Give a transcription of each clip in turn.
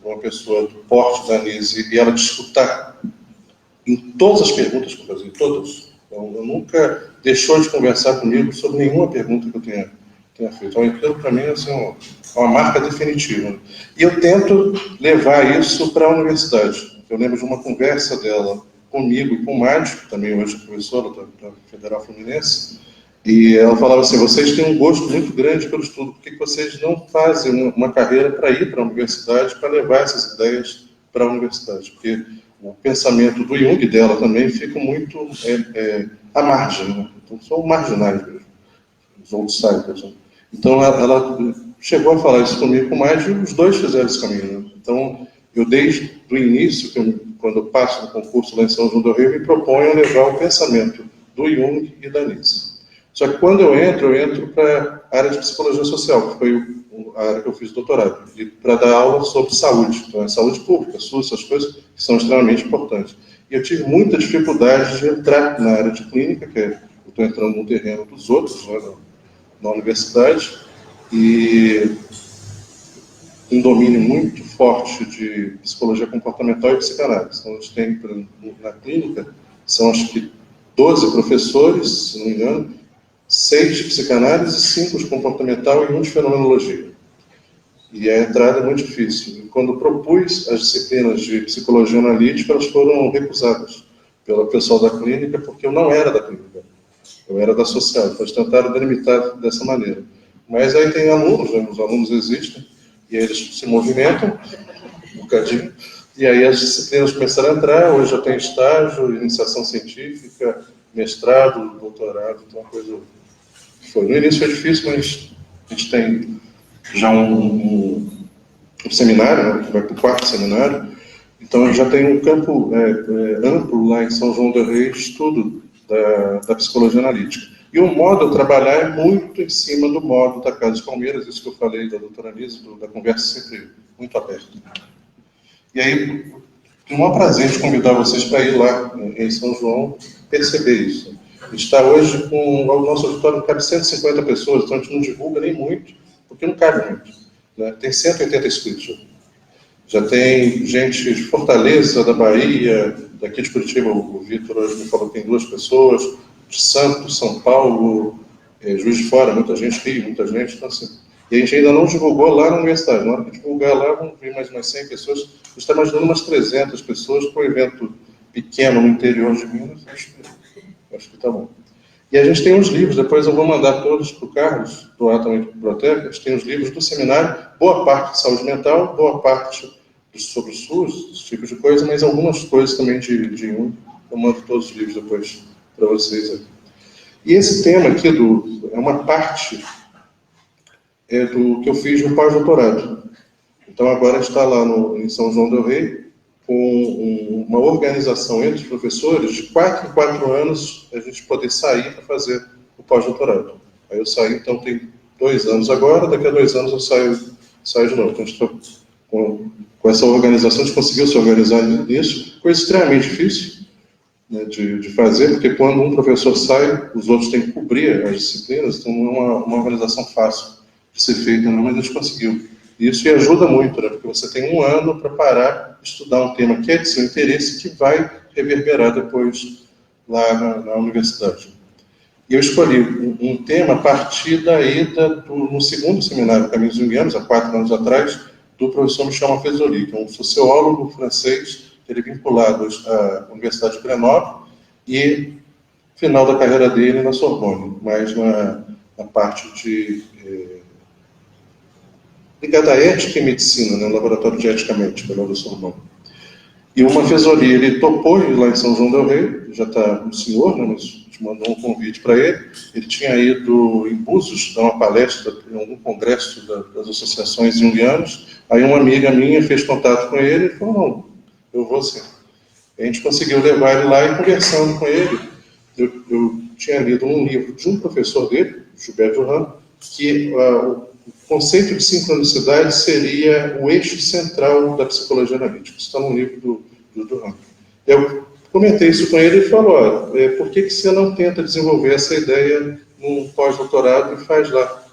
uma pessoa do porte da Anise e ela disputar em todas as perguntas que eu fazia, todas. Então, eu nunca deixou de conversar comigo sobre nenhuma pergunta que eu tenha feito. Então, aquilo, para mim, é assim, uma marca definitiva. E eu tento levar isso para a universidade. Eu lembro de uma conversa dela comigo e com o Mário, que também hoje é professora da Federal Fluminense, e ela falava assim: vocês têm um gosto muito grande pelo estudo, por que vocês não fazem uma carreira para ir para a universidade, para levar essas ideias para a universidade? Porque o pensamento do Jung e dela também fica muito à margem, né? Então, são marginais mesmo, os outsiders. Né? Então, ela chegou a falar isso comigo com mais, e os dois fizeram esse caminho. Né? Então, eu desde o início, quando eu passo no concurso lá em São João del Rei, me proponho a levar o pensamento do Jung e da Nietzsche. Só que quando eu entro para a área de psicologia social, que foi a área que eu fiz doutorado, e para dar aula sobre saúde. Então, é saúde pública, SUS, essas coisas que são extremamente importantes. E eu tive muita dificuldade de entrar na área de clínica, que eu estou entrando no terreno dos outros, né, na universidade, e um domínio muito forte de psicologia comportamental e psicanálise. Então, a gente tem, na clínica, são acho que 12 professores, se não me engano, 6 de psicanálise, 5 de comportamental e 1 de fenomenologia. E a entrada é muito difícil. E quando propus as disciplinas de psicologia analítica, elas foram recusadas pelo pessoal da clínica, porque eu não era da clínica. Eu era da social. Então, eles tentaram delimitar dessa maneira. Mas aí tem alunos, né? Os alunos existem, e eles se movimentam um bocadinho. E aí as disciplinas começaram a entrar. Hoje eu tenho estágio, iniciação científica, mestrado, doutorado, então uma coisa... No início foi difícil, mas a gente tem já um seminário, né, que vai para o 4º seminário, então a gente já tem um campo amplo lá em São João del Rei de estudo da psicologia analítica. E o modo de trabalhar é muito em cima do modo da Casa de Palmeiras, isso que eu falei da doutora Anise, da conversa sempre muito aberta. E aí, tenho o maior prazer de convidar vocês para ir lá em São João perceber isso. A gente está hoje com o nosso auditório, cabe 150 pessoas, então a gente não divulga nem muito, porque não cabe muito. Né? Tem 180 inscritos. Já tem gente de Fortaleza, da Bahia, daqui de Curitiba, o Vitor hoje me falou que tem 2 pessoas, de Santos, São Paulo, Juiz de Fora, muita gente, Rio, muita gente. Então, assim, e a gente ainda não divulgou lá na universidade. Na hora que divulgar lá, vão vir mais umas 100 pessoas. A gente está imaginando umas 300 pessoas para um evento pequeno no interior de Minas. Acho que está bom. E a gente tem os livros, depois eu vou mandar todos para o Carlos, doar também para a biblioteca. A gente tem os livros do seminário, boa parte de saúde mental, boa parte sobre o SUS, esse tipo de coisa, mas algumas coisas também de Jung. Eu mando todos os livros depois para vocês aqui. E esse tema aqui é uma parte do que eu fiz no pós-doutorado. Então agora a gente está lá em São João del Rei, com uma organização entre os professores, de 4 em 4 anos, a gente poder sair para fazer o pós-doutorado. Aí eu saí, então tem 2 anos agora, daqui a 2 anos eu saio de novo. Então a gente está com essa organização, a gente conseguiu se organizar nisso, coisa extremamente difícil, né, de fazer, porque quando um professor sai, os outros têm que cobrir as disciplinas, então não é uma organização fácil de ser feita, não, mas a gente conseguiu. Isso ajuda muito, né? Porque você tem 1 ano para parar, estudar um tema que é de seu interesse, que vai reverberar depois lá na universidade. E eu escolhi um tema a partir da ida no 2º seminário Caminhos Junguianos, há 4 anos atrás, do professor Michel Maffezoli, que é um sociólogo francês, ele é vinculado à Universidade de Grenoble, e final da carreira dele na Sorbonne, mas na parte de... ligada à ética e medicina, né, no laboratório de ética médica lá do Sorbonne. E o Maffezoli, ele topou ir lá em São João del Rei, já está um senhor, né, mas a gente mandou um convite para ele. Ele tinha ido em Búzios dar uma palestra em algum congresso das associações junguianas. Aí uma amiga minha fez contato com ele e falou: não, eu vou sim. A gente conseguiu levar ele lá e conversando com ele, eu tinha lido um livro de um professor dele, Gilbert Durand, que o conceito de sincronicidade seria o eixo central da psicologia analítica. Isso está no livro do Durand. Eu comentei isso com ele e ele falou: por que você não tenta desenvolver essa ideia num pós-doutorado e faz lá?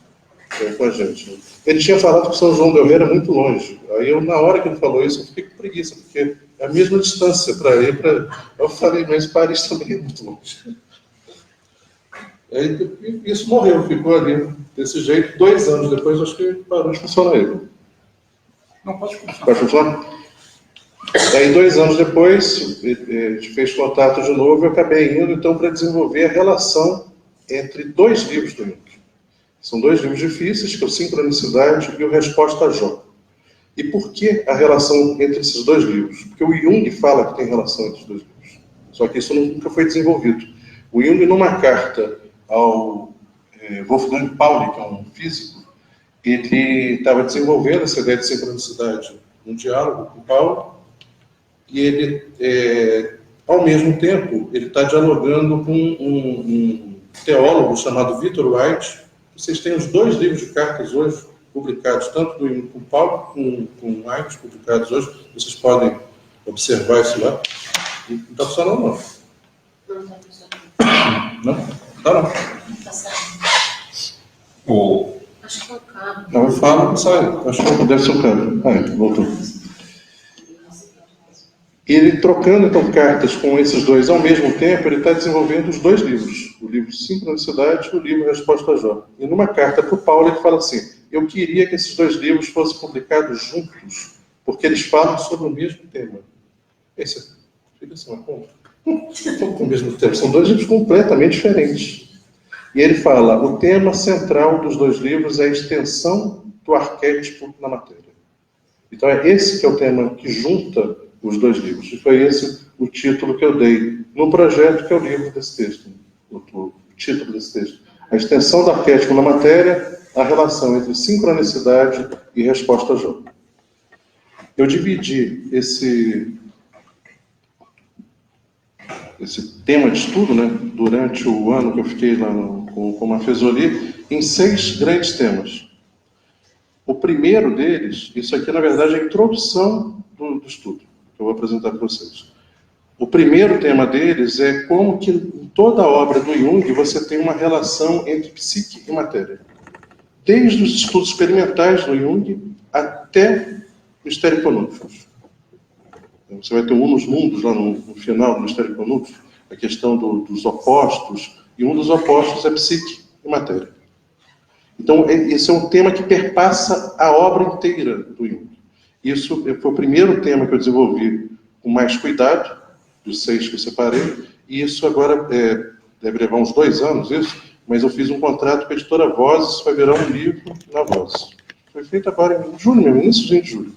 com a gente. Ele tinha falado que São João del Rei era muito longe. Aí eu, na hora que ele falou isso, eu fiquei com preguiça, porque é a mesma distância para ir para... Eu falei, mas Paris também é muito longe. Aí, isso morreu, ficou ali desse jeito. 2 anos depois, acho que parou de funcionar ele. Não, pode funcionar. Pode funcionar? Aí, 2 anos depois, a gente fez contato de novo e eu acabei indo, então, para desenvolver a relação entre 2 livros do Jung. São 2 livros difíceis, que é o Sincronicidade e o Resposta a Jó. E por que a relação entre esses 2 livros? Porque o Jung fala que tem relação entre os 2 livros. Só que isso nunca foi desenvolvido. O Jung, numa carta ao Wolfgang Pauli, que é um físico, ele estava desenvolvendo essa ideia de sincronicidade num diálogo com o Pauli, e ele, ao mesmo tempo, ele está dialogando com um teólogo chamado Victor White. Vocês têm os 2 livros de cartas hoje publicados, tanto do Jung com o Pauli, com o White, publicados hoje. Vocês podem observar isso lá. Não está funcionando, não. Não está funcionando. Não? Tá não. Está saindo. Acho que é o cabo. Não, eu falo, não sai. Acho que deve ser o câmbio. Voltou. Ele, trocando então cartas com esses 2 ao mesmo tempo, ele está desenvolvendo os 2 livros. O livro Sincronicidade e o livro Resposta a Jó. E numa carta para o Paulo, ele fala assim: eu queria que esses 2 livros fossem publicados juntos, porque eles falam sobre o mesmo tema. Esse fica assim, uma conta. Com o mesmo tema. São 2 livros completamente diferentes. E ele fala: o tema central dos 2 livros é a extensão do arquétipo na matéria. Então é esse que é o tema que junta os 2 livros. E foi esse o título que eu dei no projeto, que é o livro desse texto. O título desse texto. A extensão do arquétipo na matéria, a relação entre sincronicidade e resposta a Jó. Eu dividi esse tema de estudo, né, durante o ano que eu fiquei lá com a Mafezoli, em 6 grandes temas. O primeiro deles, isso aqui na verdade é a introdução do estudo, que eu vou apresentar para vocês. O primeiro tema deles é como que em toda a obra do Jung você tem uma relação entre psique e matéria. Desde os estudos experimentais no Jung até o Mistério Conúntios. Você vai ter um nos mundos lá no final do Mistério Conúntios, a questão dos opostos, e um dos opostos é psique e matéria. Então, esse é um tema que perpassa a obra inteira do Jung. Isso foi o primeiro tema que eu desenvolvi com mais cuidado, dos 6 que eu separei, e isso agora deve levar uns 2 anos, isso, mas eu fiz um contrato com a editora Vozes, vai virar um livro na Vozes. Foi feito agora em julho mesmo, início de julho.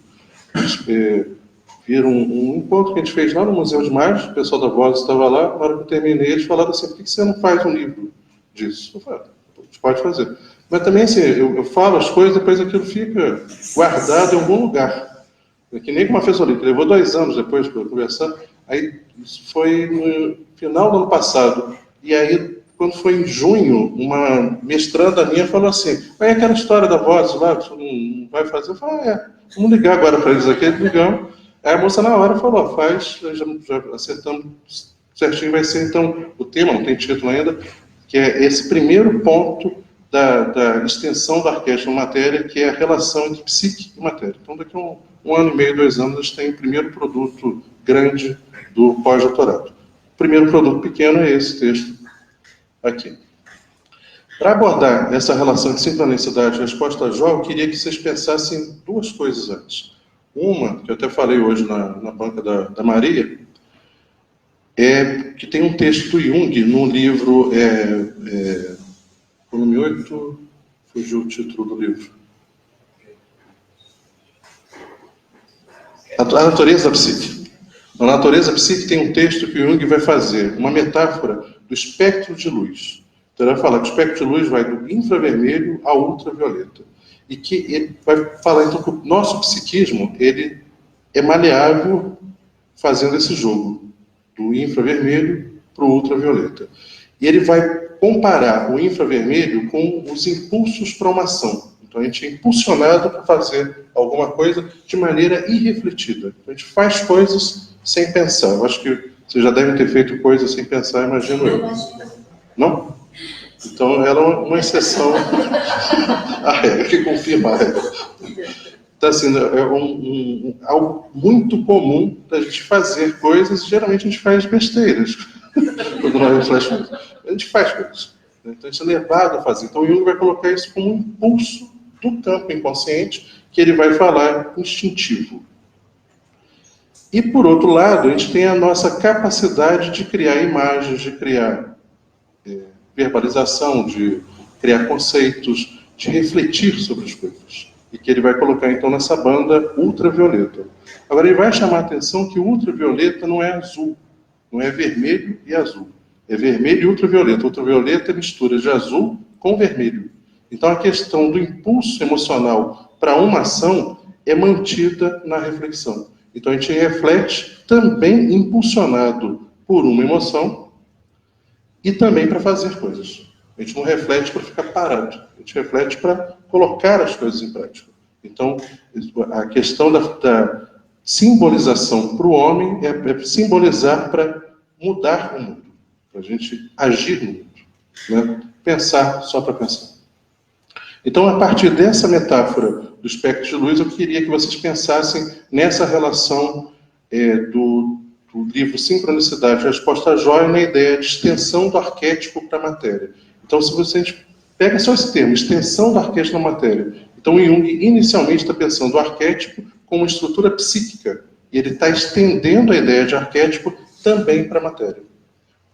Viram um encontro que a gente fez lá no Museu de Imagem, o pessoal da Vozes estava lá, na hora que eu terminei, eles falaram assim: por que você não faz um livro disso? Eu falei: a gente pode fazer. Mas também, assim, eu falo as coisas, depois aquilo fica guardado em algum lugar. É que nem como a Mafezoli, que levou 2 anos depois para conversar. Aí, isso foi no final do ano passado. E aí, quando foi em junho, uma mestranda minha falou assim: é aquela história da Voz lá, que você não vai fazer? Eu falei: vamos ligar agora para eles aqui. Ligamos. Aí a moça na hora falou: faz, já acertamos certinho, vai ser então o tema, não tem título ainda, que é esse primeiro ponto da extensão do arquétipo na matéria, que é a relação entre psique e matéria. Então, daqui a um ano e meio, 2 anos, a gente tem o primeiro produto grande do pós-doutorado. O primeiro produto pequeno é esse texto aqui. Para abordar essa relação de sincronicidade e resposta a Jó, eu queria que vocês pensassem em 2 coisas antes. Uma, que eu até falei hoje na banca da Maria, é que tem um texto do Jung no livro, volume 8, fugiu o título do livro. A natureza da psique. Na natureza da psique tem um texto que o Jung vai fazer, uma metáfora do espectro de luz. Então ele vai falar que o espectro de luz vai do infravermelho ao ultravioleta. E que ele vai falar então que o nosso psiquismo ele é maleável fazendo esse jogo do infravermelho para o ultravioleta. E ele vai comparar o infravermelho com os impulsos para uma ação. Então a gente é impulsionado para fazer alguma coisa de maneira irrefletida. Então, a gente faz coisas sem pensar. Eu acho que vocês já devem ter feito coisas sem pensar, imagino eu. Não? Então, era uma exceção à regra, que confirma a regra. Então, assim, é algo muito comum da gente fazer coisas, e geralmente a gente faz besteiras. Quando nós fazemos, a gente faz coisas. Então, a gente é levado a fazer. Então, o Jung vai colocar isso como um impulso do campo inconsciente, que ele vai falar instintivo. E, por outro lado, a gente tem a nossa capacidade de criar imagens, de criar verbalização, de criar conceitos, de refletir sobre as coisas. E que ele vai colocar, então, nessa banda ultravioleta. Agora, ele vai chamar a atenção que o ultravioleta não é azul, não é vermelho e azul. É vermelho e ultravioleta. Ultravioleta é mistura de azul com vermelho. Então, a questão do impulso emocional para uma ação é mantida na reflexão. Então, a gente reflete também impulsionado por uma emoção e também para fazer coisas. A gente não reflete para ficar parado. A gente reflete para colocar as coisas em prática. Então, a questão da simbolização para o homem é simbolizar para mudar o mundo, para a gente agir no mundo, né? Pensar só para pensar. Então, a partir dessa metáfora do espectro de luz, eu queria que vocês pensassem nessa relação do livro Sincronicidade e Resposta Jóia, na ideia de extensão do arquétipo para a matéria. Então, se você pega só esse termo, extensão do arquétipo na matéria. Então, o Jung inicialmente está pensando o arquétipo como uma estrutura psíquica. E ele está estendendo a ideia de arquétipo também para a matéria.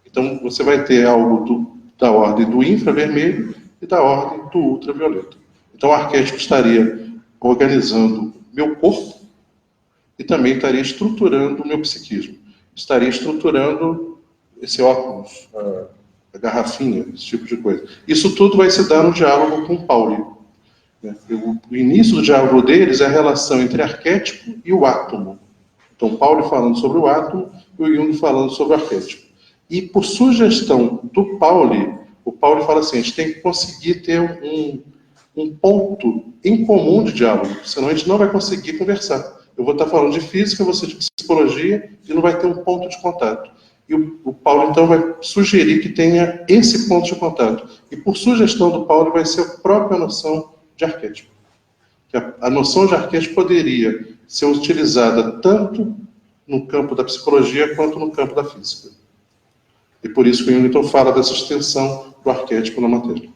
Então, você vai ter algo da ordem do infravermelho e da ordem do ultravioleta. Então, o arquétipo estaria organizando meu corpo e também estaria estruturando o meu psiquismo. Estaria estruturando esse óculos, a garrafinha, esse tipo de coisa. Isso tudo vai se dar no diálogo com Pauli. O início do diálogo deles é a relação entre arquétipo e o átomo. Então, Pauli falando sobre o átomo e o Jung falando sobre o arquétipo. E por sugestão do Pauli, o Pauli fala assim, a gente tem que conseguir ter um ponto em comum de diálogo, senão a gente não vai conseguir conversar. Eu vou estar falando de física, você de psicologia, e não vai ter um ponto de contato. E o Paulo, então, vai sugerir que tenha esse ponto de contato. E por sugestão do Paulo, vai ser a própria noção de arquétipo. A noção de arquétipo poderia ser utilizada tanto no campo da psicologia quanto no campo da física. E por isso que o Jung, então, fala dessa extensão do arquétipo na matéria.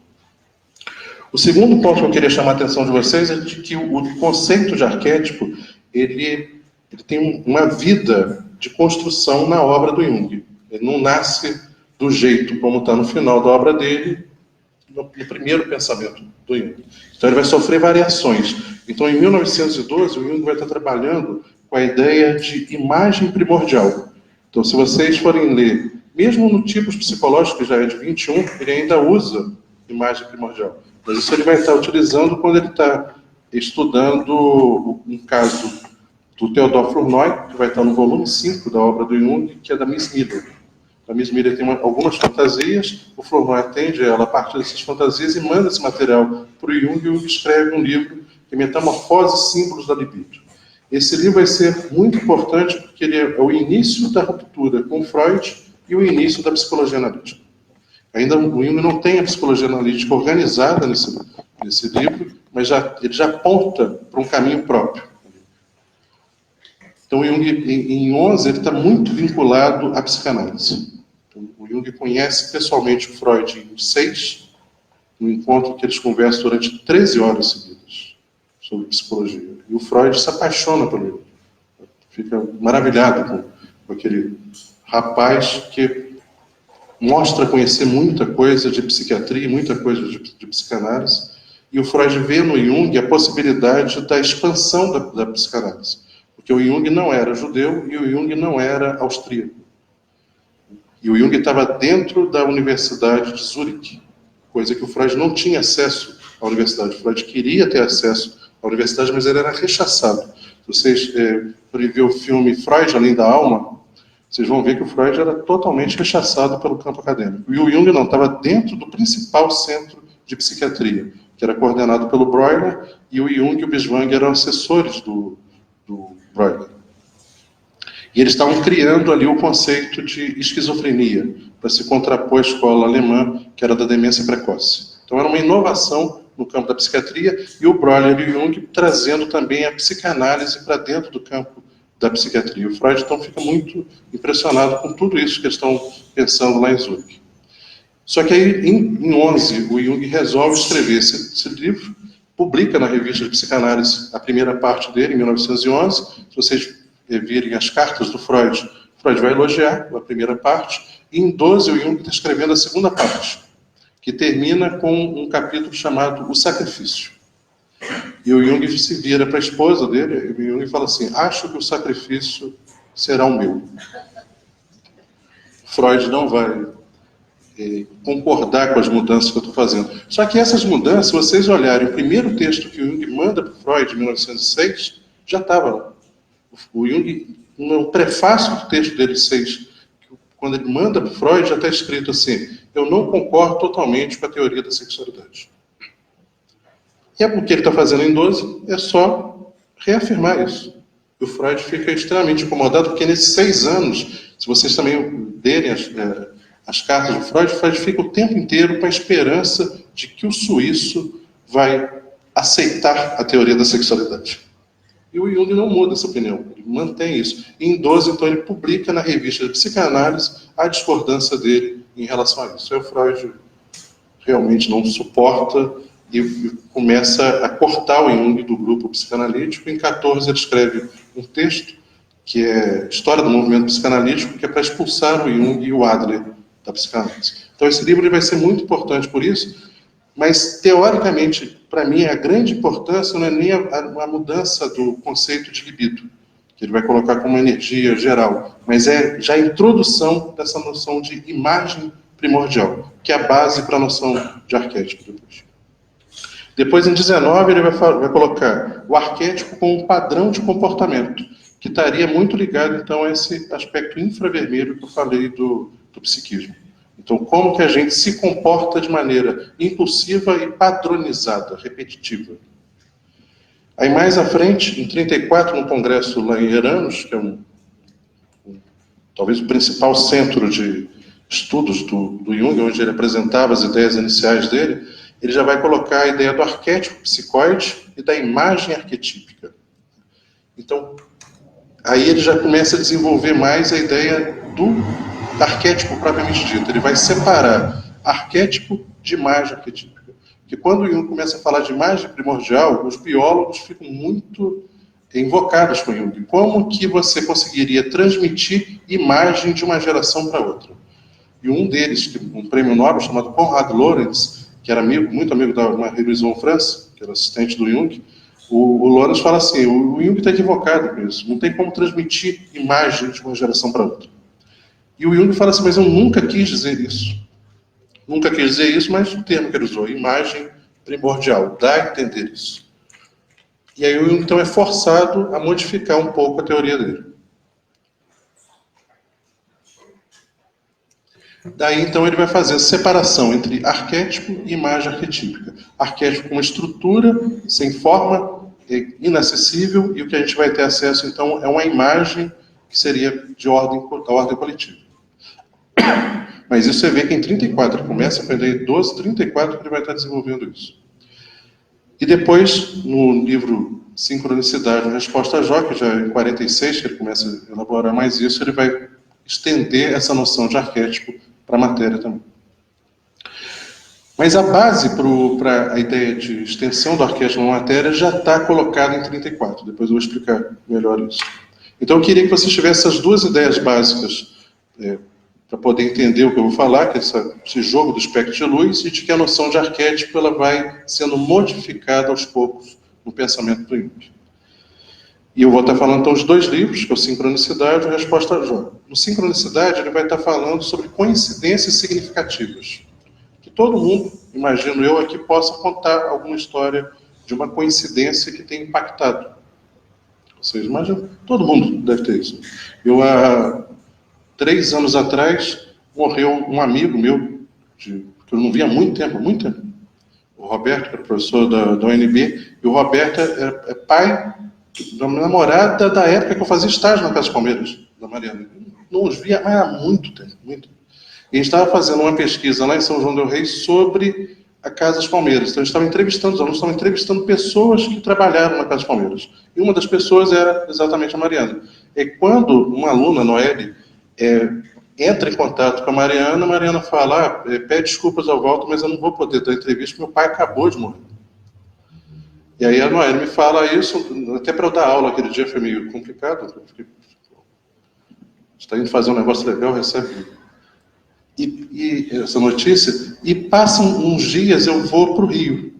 O segundo ponto que eu queria chamar a atenção de vocês é de que o conceito de arquétipo ele tem uma vida de construção na obra do Jung. Ele não nasce do jeito como está no final da obra dele, no primeiro pensamento do Jung. Então ele vai sofrer variações. Então em 1912 o Jung vai estar trabalhando com a ideia de imagem primordial. Então se vocês forem ler, mesmo no Tipos Psicológicos, que já é de 21, ele ainda usa imagem primordial. Mas isso ele vai estar utilizando quando ele está estudando um caso do Theodor Flournoy, que vai estar no volume 5 da obra do Jung, que é da Miss Miller. A Miss Miller tem algumas fantasias, o Flournoy atende ela a partir dessas fantasias e manda esse material para o Jung, e o Jung escreve um livro que é Metamorfose Símbolos da Libido. Esse livro vai ser muito importante porque ele é o início da ruptura com Freud e o início da psicologia analítica. Ainda o Jung não tem a psicologia analítica organizada nesse livro, mas ele já aponta para um caminho próprio. Então, o Jung, em 11, ele está muito vinculado à psicanálise. Então, o Jung conhece pessoalmente o Freud em 6, no encontro que eles conversam durante 13 horas seguidas sobre psicologia. E o Freud se apaixona pelo Jung. Fica maravilhado com aquele rapaz que mostra conhecer muita coisa de psiquiatria, muita coisa de psicanálise. E o Freud vê no Jung a possibilidade da expansão da psicanálise. Porque o Jung não era judeu e o Jung não era austríaco. E o Jung estava dentro da Universidade de Zurique, coisa que o Freud não tinha acesso à universidade. O Freud queria ter acesso à universidade, mas ele era rechaçado. Se vocês forem ver o filme Freud, Além da Alma, vocês vão ver que o Freud era totalmente rechaçado pelo campo acadêmico. E o Jung não, estava dentro do principal centro de psiquiatria, que era coordenado pelo Breuer, e o Jung e o Biswang eram assessores do Breuer. E eles estavam criando ali o conceito de esquizofrenia, para se contrapor à escola alemã, que era da demência precoce. Então era uma inovação no campo da psiquiatria, e o Breuer e o Jung trazendo também a psicanálise para dentro do campo da psiquiatria. O Freud, então, fica muito impressionado com tudo isso que eles estão pensando lá em Zurich. Só que aí, em 11, o Jung resolve escrever esse livro, publica na revista de psicanálise a primeira parte dele, em 1911. Se vocês virem as cartas do Freud, Freud vai elogiar a primeira parte, e em 12 o Jung está escrevendo a segunda parte, que termina com um capítulo chamado O Sacrifício. E o Jung se vira para a esposa dele, e o Jung fala assim: acho que o sacrifício será o meu. Freud não vai concordar com as mudanças que eu estou fazendo. Só que essas mudanças, se vocês olharem o primeiro texto que o Jung manda para o Freud, em 1906, já estava lá. O Jung, no prefácio do texto dele, 6, quando ele manda para o Freud, já está escrito assim: eu não concordo totalmente com a teoria da sexualidade. E o que ele está fazendo em 12 é só reafirmar isso. E o Freud fica extremamente incomodado, porque nesses 6 anos, se vocês também lerem as cartas do Freud fica o tempo inteiro com a esperança de que o suíço vai aceitar a teoria da sexualidade. E o Jung não muda essa opinião, ele mantém isso. E em 12, então, ele publica na revista de psicanálise a discordância dele em relação a isso. Aí o Freud realmente não suporta e começa a cortar o Jung do grupo psicanalítico. Em 14, ele escreve um texto que é História do Movimento Psicanalítico, que é para expulsar o Jung e o Adler da psicanálise. Então esse livro ele vai ser muito importante por isso, mas teoricamente, para mim, a grande importância não é nem a mudança do conceito de libido, que ele vai colocar como energia geral, mas é já a introdução dessa noção de imagem primordial, que é a base para a noção de arquétipo. Depois, em 19, ele vai colocar o arquétipo como um padrão de comportamento, que estaria muito ligado, então, a esse aspecto infravermelho que eu falei do psiquismo. Então, como que a gente se comporta de maneira impulsiva e padronizada, repetitiva. Aí, mais à frente, em 34, no congresso lá em Eranos, que é talvez o principal centro de estudos do Jung, onde ele apresentava as ideias iniciais dele, ele já vai colocar a ideia do arquétipo psicoide e da imagem arquetípica. Então, aí ele já começa a desenvolver mais a ideia do arquétipo propriamente dito. Ele vai separar arquétipo de imagem arquetípica. Porque quando o Jung começa a falar de imagem primordial, os biólogos ficam muito invocados com Jung. Como que você conseguiria transmitir imagem de uma geração para outra? E um deles, um prêmio Nobel chamado Konrad Lorenz, que era muito amigo da Marie-Louise von Franz, que era assistente do Jung, o Lorenz fala assim: o Jung está equivocado com isso, não tem como transmitir imagem de uma geração para outra. E o Jung fala assim: mas eu nunca quis dizer isso. Nunca quis dizer isso, mas o termo que ele usou, imagem primordial, dá a entender isso. E aí o Jung, então, é forçado a modificar um pouco a teoria dele. Daí, então, ele vai fazer a separação entre arquétipo e imagem arquetípica. Arquétipo com uma estrutura, sem forma, inacessível, e o que a gente vai ter acesso, então, é uma imagem que seria da ordem coletiva. Mas isso você vê que em 34, ele começa a aprender em 12, 34, que ele vai estar desenvolvendo isso. E depois, no livro Sincronicidade e Resposta a Jó, que já é em 46, que ele começa a elaborar mais isso, ele vai estender essa noção de arquétipo para a matéria também. Mas a base para a ideia de extensão do arquétipo na matéria já está colocada em 34. Depois eu vou explicar melhor isso. Então eu queria que vocês tivessem essas duas ideias básicas para poder entender o que eu vou falar, que é esse jogo do espectro de luz, e de que a noção de arquétipo ela vai sendo modificada aos poucos no pensamento do Jung. E eu vou estar falando, então, de dois livros, que é o Sincronicidade e a Resposta a Jó. No Sincronicidade, ele vai estar falando sobre coincidências significativas. Que todo mundo, imagino eu, aqui possa contar alguma história de uma coincidência que tenha impactado. Vocês imaginam? Todo mundo deve ter isso. Eu, há 3 anos atrás, morreu um amigo meu, que eu não via há muito tempo. O Roberto, que era professor da UNB, e o Roberto é pai da minha namorada da época que eu fazia estágio na Casa Palmeiras. da Mariana. Não os via há muito tempo, muito. E a gente estava fazendo uma pesquisa lá em São João del Rei sobre a Casas Palmeiras. Então, a gente estava entrevistando, os alunos estavam entrevistando pessoas que trabalharam na Casas Palmeiras. E uma das pessoas era exatamente a Mariana. E quando uma aluna, Noelle, entra em contato com a Mariana fala, pede desculpas ao Walter, mas eu não vou poder dar entrevista, porque meu pai acabou de morrer. E aí a Noelle me fala isso, até para eu dar aula aquele dia foi meio complicado. Está indo fazer um negócio legal, recebe e essa notícia, e passam uns dias eu vou para o Rio.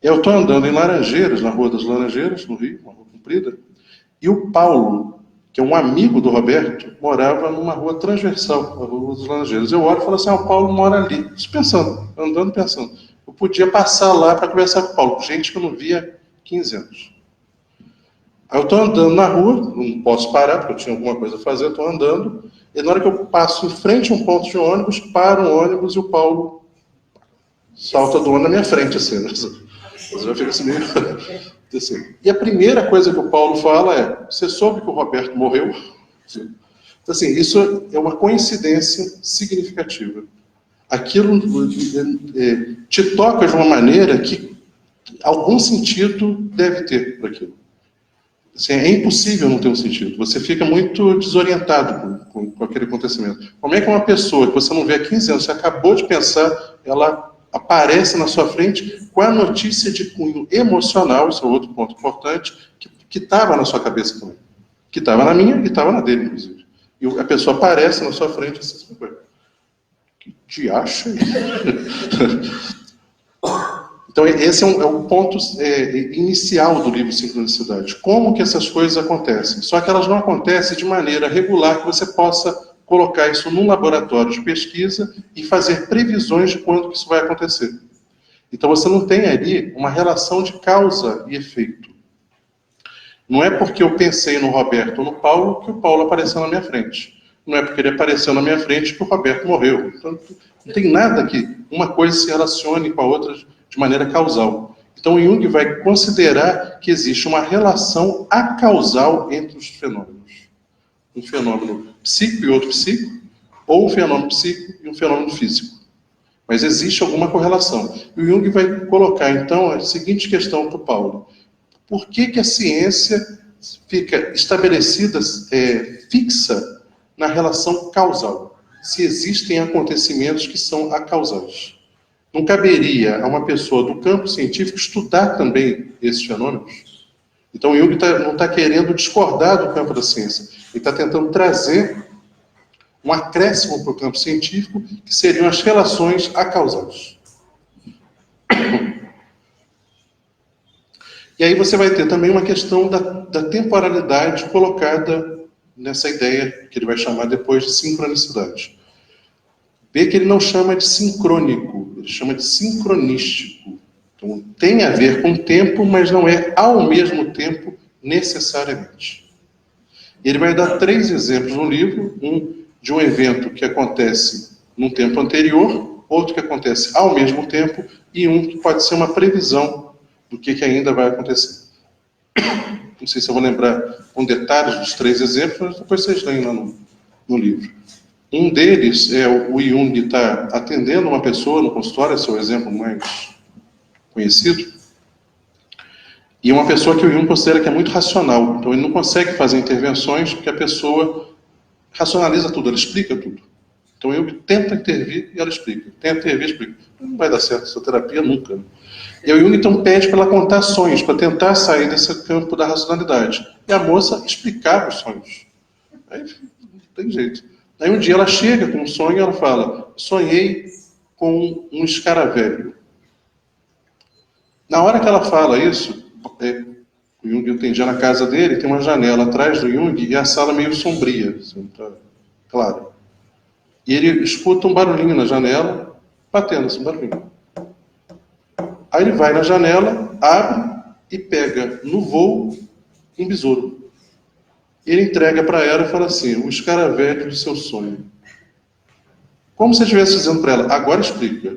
Eu estou andando em Laranjeiras, na Rua das Laranjeiras, no Rio, uma rua comprida, e o Paulo, que é um amigo do Roberto, morava numa rua transversal, a Rua das Laranjeiras. Eu olho e falo assim, o Paulo mora ali. Isso pensando, andando pensando. Eu podia passar lá para conversar com o Paulo, gente que eu não via há 15 anos. Aí eu estou andando na rua, não posso parar, porque eu tinha alguma coisa a fazer, estou andando, e na hora que eu passo em frente a um ponto de ônibus, para um ônibus e o Paulo salta do ônibus na minha frente, assim, né? Você já fica assim meio... assim. E a primeira coisa que o Paulo fala é, você soube que o Roberto morreu? Então, assim, isso é uma coincidência significativa. Aquilo te toca de uma maneira que algum sentido deve ter para aquilo. Assim, é impossível não ter um sentido. Você fica muito desorientado com aquele acontecimento. Como é que uma pessoa que você não vê há 15 anos, você acabou de pensar, ela aparece na sua frente com a notícia de cunho emocional, isso é outro ponto importante, que estava na sua cabeça também. Que estava na minha e estava na dele, inclusive. E a pessoa aparece na sua frente assim, que diacho é? Então, esse é um ponto inicial do livro Sincronicidade. Como que essas coisas acontecem? Só que elas não acontecem de maneira regular que você possa colocar isso num laboratório de pesquisa e fazer previsões de quando que isso vai acontecer. Então, você não tem ali uma relação de causa e efeito. Não é porque eu pensei no Roberto ou no Paulo que o Paulo apareceu na minha frente. Não é porque ele apareceu na minha frente que o Roberto morreu. Então, não tem nada que uma coisa se relacione com a outra de maneira causal. Então, Jung vai considerar que existe uma relação acausal entre os fenômenos. Um fenômeno psíquico e outro psíquico, ou um fenômeno psíquico e um fenômeno físico. Mas existe alguma correlação. E o Jung vai colocar, então, a seguinte questão para o Paulo. Por que a ciência fica estabelecida, fixa, na relação causal? Se existem acontecimentos que são acausais. Não caberia a uma pessoa do campo científico estudar também esses fenômenos? Então, o Jung não está querendo discordar do campo da ciência. Ele está tentando trazer um acréscimo para o campo científico, que seriam as relações acausais. E aí você vai ter também uma questão da temporalidade colocada nessa ideia, que ele vai chamar depois de sincronicidade. Vê que ele não chama de sincrônico, ele chama de sincronístico. Então, tem a ver com o tempo, mas não é ao mesmo tempo necessariamente. E ele vai dar 3 exemplos no livro, um de um evento que acontece num tempo anterior, outro que acontece ao mesmo tempo, e um que pode ser uma previsão do que ainda vai acontecer. Não sei se eu vou lembrar com detalhes dos 3 exemplos, mas depois vocês leem lá no livro. Um deles é o Jung está atendendo uma pessoa no consultório, esse é o exemplo mais conhecido, e uma pessoa que o Jung considera que é muito racional. Então ele não consegue fazer intervenções porque a pessoa racionaliza tudo, ela explica tudo. Então o Jung tenta intervir e ela explica. Tenta intervir e explica. Não vai dar certo essa terapia nunca. E o Jung então pede para ela contar sonhos, para tentar sair desse campo da racionalidade. E a moça explicava os sonhos. Aí não tem jeito. Aí um dia ela chega com um sonho e ela fala, sonhei com um escaravelho. Na hora que ela fala isso, o Jung entendia na casa dele, tem uma janela atrás do Jung e a sala meio sombria, assim, tá claro. E ele escuta um barulhinho na janela, batendo esse barulhinho. Aí ele vai na janela, abre e pega no voo um besouro. Ele entrega para ela e fala assim, o escaravelho do seu sonho. Como se ele estivesse dizendo para ela, agora explica.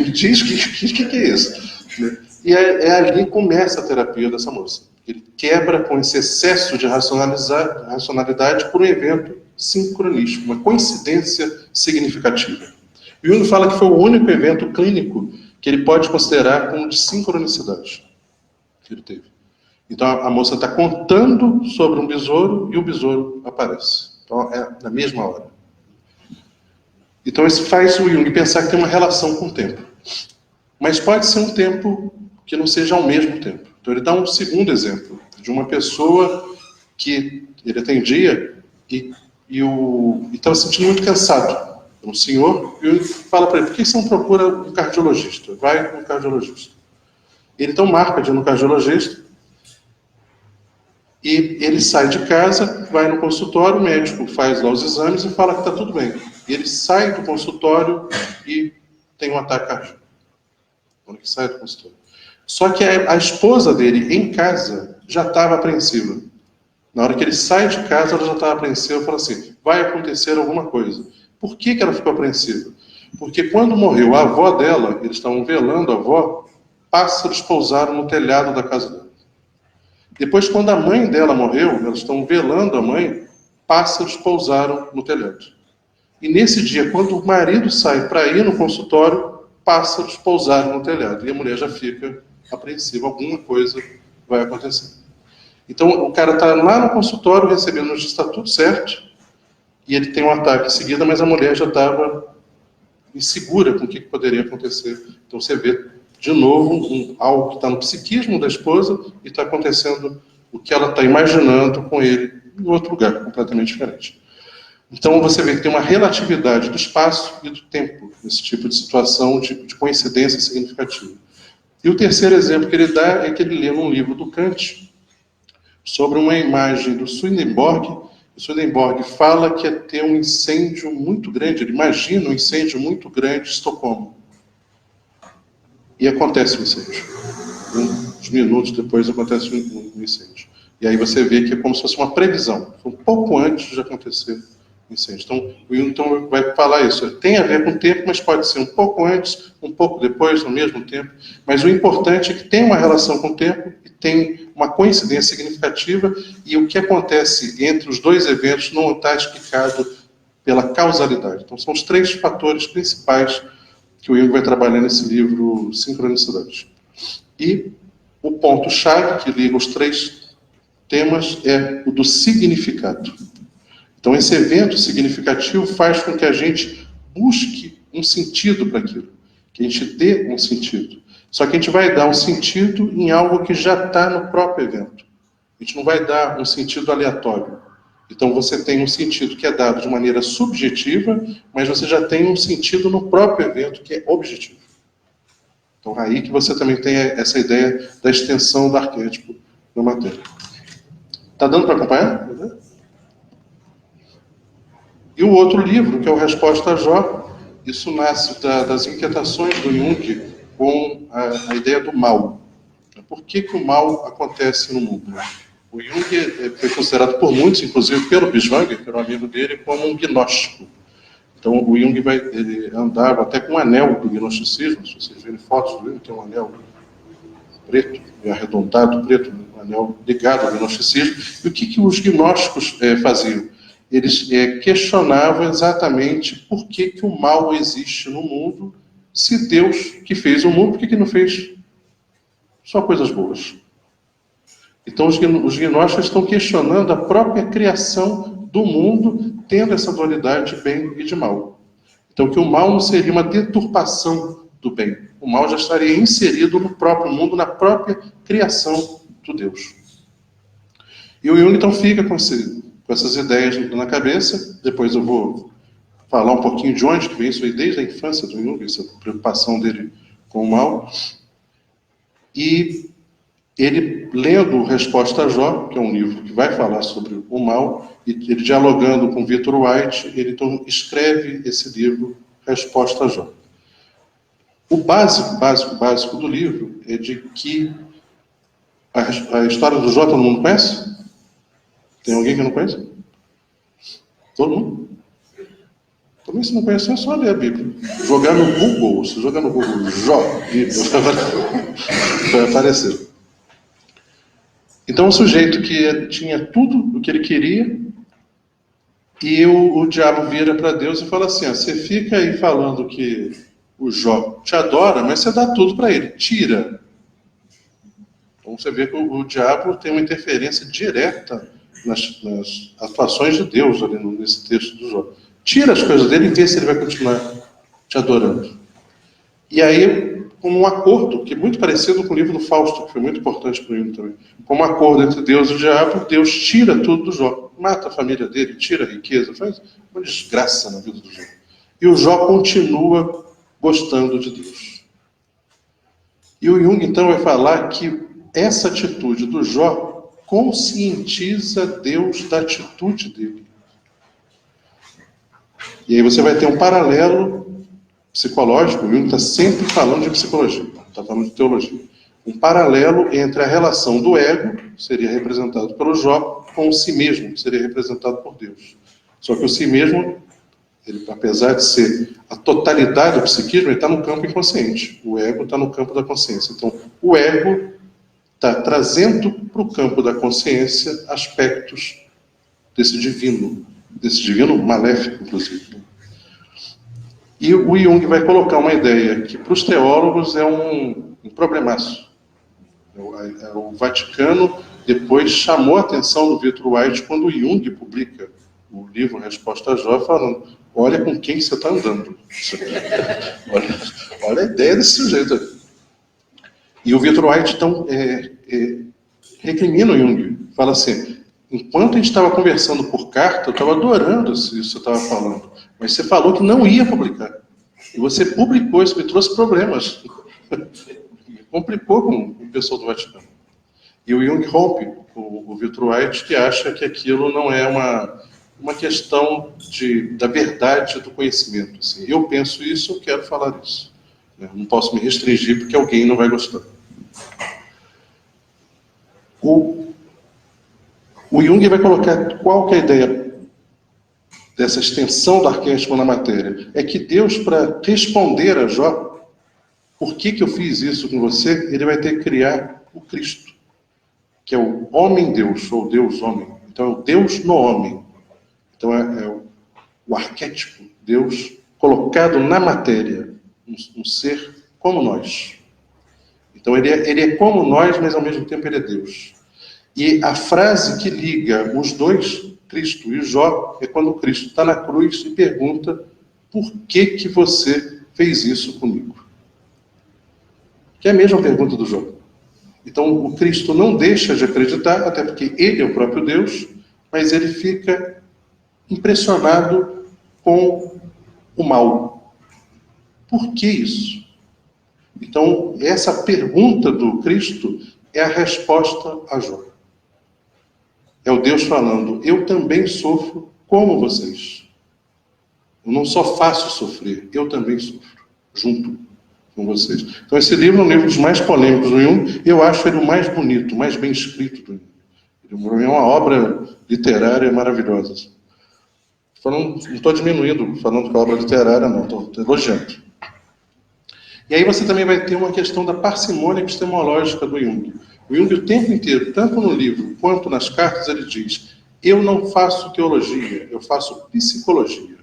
Me diz o que é isso. E é ali que começa a terapia dessa moça. Ele quebra com esse excesso de racionalidade por um evento sincronístico, uma coincidência significativa. Jung fala que foi o único evento clínico que ele pode considerar como de sincronicidade que ele teve. Então a moça está contando sobre um besouro e o besouro aparece. Então é na mesma hora. Então isso faz o Jung pensar que tem uma relação com o tempo. Mas pode ser um tempo que não seja ao mesmo tempo. Então ele dá um segundo exemplo de uma pessoa que ele atendia e estava se sentindo muito cansado. Um senhor, e fala para ele: por que você não procura um cardiologista? Vai com um cardiologista. Ele então marca de ir no cardiologista e ele sai de casa, vai no consultório, o médico faz lá os exames e fala que está tudo bem. E ele sai do consultório e tem um ataque cardíaco. Quando ele sai do consultório. Só que a esposa dele, em casa, já estava apreensiva. Na hora que ele sai de casa, ela já estava apreensiva e fala assim: vai acontecer alguma coisa. Por que ela ficou apreensiva? Porque quando morreu a avó dela, eles estavam velando a avó, pássaros pousaram no telhado da casa dela. Depois, quando a mãe dela morreu, elas estão velando a mãe, pássaros pousaram no telhado. E nesse dia, quando o marido sai para ir no consultório, pássaros pousaram no telhado. E a mulher já fica apreensiva, alguma coisa vai acontecer. Então, o cara está lá no consultório recebendo notícia, está tudo certo, e ele tem um ataque em seguida, mas a mulher já estava insegura com o que poderia acontecer. Então, você vê, de novo, algo que está no psiquismo da esposa e está acontecendo o que ela está imaginando com ele em outro lugar, completamente diferente. Então, você vê que tem uma relatividade do espaço e do tempo nesse tipo de situação de coincidência significativa. E o terceiro exemplo que ele dá é que ele lê num livro do Kant sobre uma imagem do Swedenborg. O Swedenborg fala que ia ter um incêndio muito grande, ele imagina um incêndio muito grande em Estocolmo. E acontece o incêndio. Uns minutos depois acontece o incêndio. E aí você vê que é como se fosse uma previsão. Foi um pouco antes de acontecer o incêndio. Então, o Jung vai falar isso. Tem a ver com o tempo, mas pode ser um pouco antes, um pouco depois, no mesmo tempo. Mas o importante é que tem uma relação com o tempo e tem uma coincidência significativa, e o que acontece entre os dois eventos não está explicado pela causalidade. Então, são os três fatores principais que o Jung vai trabalhar nesse livro, Sincronicidade. E o ponto-chave que liga os três temas é o do significado. Então, esse evento significativo faz com que a gente busque um sentido para aquilo, que a gente dê um sentido. Só que a gente vai dar um sentido em algo que já está no próprio evento. A gente não vai dar um sentido aleatório. Então, você tem um sentido que é dado de maneira subjetiva, mas você já tem um sentido no próprio evento que é objetivo. Então, aí que você também tem essa ideia da extensão do arquétipo na matéria. Está dando para acompanhar? E o outro livro, que é o Resposta a Jó, isso nasce das inquietações do Jung com a ideia do mal. Por que o mal acontece no mundo? O Jung foi considerado por muitos, inclusive pelo Binswanger, que era um amigo dele, como um gnóstico. Então o Jung ele andava até com um anel do gnosticismo. Se vocês verem fotos do Jung, tem um anel preto, arredondado, preto, um anel ligado ao gnosticismo. E o que os gnósticos faziam? Eles questionavam exatamente por que o mal existe no mundo, se Deus que fez o mundo, por que não fez só coisas boas? Então os gnósticos estão questionando a própria criação do mundo, tendo essa dualidade de bem e de mal. Então que o mal não seria uma deturpação do bem. O mal já estaria inserido no próprio mundo, na própria criação do Deus. E o Jung então fica com essas ideias na cabeça. Depois eu vou falar um pouquinho de onde que vem isso aí, desde a infância do Jung, essa preocupação dele com o mal. E ele, lendo Resposta a Jó, que é um livro que vai falar sobre o mal, e ele dialogando com Victor White, ele então escreve esse livro, Resposta a Jó. O básico do livro é de que a história do Jó todo mundo conhece? Tem alguém que não conhece? Todo mundo? Também, se não conhecer, é só ler a Bíblia. Jogar no Google, se jogar no Google, Jó, Bíblia, vai aparecer. Então, o sujeito que tinha tudo o que ele queria, e o diabo vira para Deus e fala assim, ó, você fica aí falando que o Jó te adora, mas você dá tudo para ele, tira. Então você vê que o diabo tem uma interferência direta nas atuações de Deus ali nesse texto do Jó. Tira as coisas dele e vê se ele vai continuar te adorando. E aí, como um acordo, que é muito parecido com o livro do Fausto, que foi muito importante para ele também, como um acordo entre Deus e o diabo, Deus tira tudo do Jó, mata a família dele, tira a riqueza, faz uma desgraça na vida do Jó. E o Jó continua gostando de Deus. E o Jung, então, vai falar que essa atitude do Jó conscientiza Deus da atitude dele. E aí você vai ter um paralelo psicológico, o Jung está sempre falando de psicologia, está falando de teologia. Um paralelo entre a relação do ego, que seria representado pelo Jó, com o si mesmo, que seria representado por Deus. Só que o si mesmo, ele, apesar de ser a totalidade do psiquismo, ele está no campo inconsciente. O ego está no campo da consciência. Então, o ego está trazendo para o campo da consciência aspectos desse divino maléfico, inclusive. E o Jung vai colocar uma ideia que para os teólogos é um problemaço. O Vaticano depois chamou a atenção do Victor White quando o Jung publica o livro Resposta a Jó, falando, olha com quem você está andando. olha a ideia desse sujeito aí. E o Victor White, então, recrimina o Jung. Fala assim, enquanto a gente estava conversando por carta, eu estava adorando isso que você estava falando. Mas você falou que não ia publicar. E você publicou, isso me trouxe problemas. Complicou com o pessoal do Vaticano. E o Jung rompe o Victor White, que acha que aquilo não é uma questão da verdade do conhecimento. Assim, eu penso isso, eu quero falar isso. Eu não posso me restringir porque alguém não vai gostar. O Jung vai colocar qual que é a ideia dessa extensão do arquétipo na matéria. É que Deus, para responder a Jó, por que eu fiz isso com você, ele vai ter que criar o Cristo, que é o homem-Deus, ou Deus-homem. Então, é o Deus no homem. Então, é o arquétipo, Deus colocado na matéria, um ser como nós. Então, ele é como nós, mas ao mesmo tempo ele é Deus. E a frase que liga os dois, Cristo e Jó, é quando Cristo está na cruz e pergunta, por que você fez isso comigo? Que é a mesma pergunta do Jó. Então, o Cristo não deixa de acreditar, até porque ele é o próprio Deus, mas ele fica impressionado com o mal. Por que isso? Então, essa pergunta do Cristo é a resposta a Jó. É o Deus falando, eu também sofro como vocês. Eu não só faço sofrer, eu também sofro, junto com vocês. Então, esse livro é um livro dos mais polêmicos do Jung, e eu acho ele o mais bonito, o mais bem escrito do Jung. É uma obra literária maravilhosa. Não estou diminuindo, falando que a obra literária, não, estou elogiando. E aí você também vai ter uma questão da parcimônia epistemológica do Jung. O Jung, o tempo inteiro, tanto no livro quanto nas cartas, ele diz, eu não faço teologia, eu faço psicologia.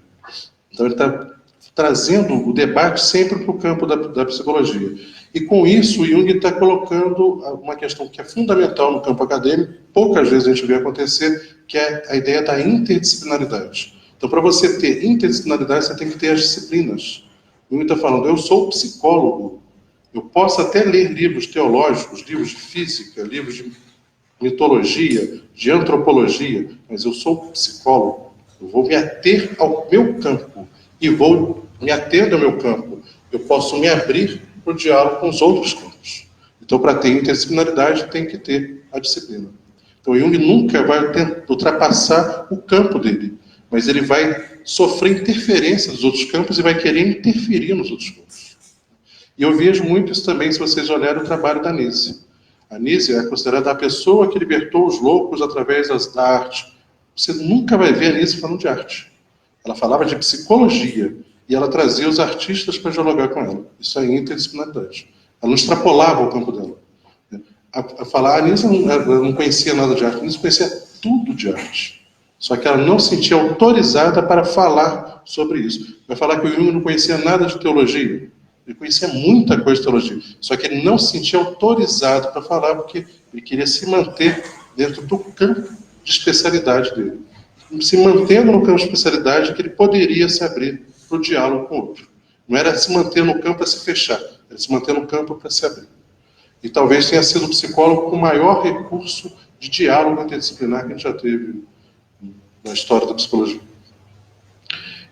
Então ele está trazendo o debate sempre para o campo da psicologia. E com isso o Jung está colocando uma questão que é fundamental no campo acadêmico, poucas vezes a gente vê acontecer, que é a ideia da interdisciplinaridade. Então, para você ter interdisciplinaridade, você tem que ter as disciplinas. O Jung está falando, eu sou psicólogo, eu posso até ler livros teológicos, livros de física, livros de mitologia, de antropologia, mas eu sou psicólogo. Eu vou me ater ao meu campo e vou me ater ao meu campo. Eu posso me abrir para o diálogo com os outros campos. Então, para ter interdisciplinaridade, tem que ter a disciplina. Então, o Jung nunca vai ultrapassar o campo dele, mas ele vai sofrer interferência dos outros campos e vai querer interferir nos outros campos. E eu vejo muito isso também se vocês olharem o trabalho da Nise. A Nise é considerada a pessoa que libertou os loucos através da arte. Você nunca vai ver a Nise falando de arte. Ela falava de psicologia e ela trazia os artistas para dialogar com ela. Isso é interdisciplinaridade. Ela não extrapolava o campo dela. A falar, a Nilza não conhecia nada de arte, a Nilza conhecia tudo de arte. Só que ela não se sentia autorizada para falar sobre isso. Vai falar que o Jung não conhecia nada de teologia. Ele conhecia muita coisa de teologia. Só que ele não se sentia autorizado para falar porque ele queria se manter dentro do campo de especialidade dele. Se mantendo no campo de especialidade que ele poderia se abrir para o diálogo com o outro. Não era se manter no campo para se fechar, era se manter no campo para se abrir. E talvez tenha sido o psicólogo com o maior recurso de diálogo interdisciplinar que a gente já teve na história da psicologia.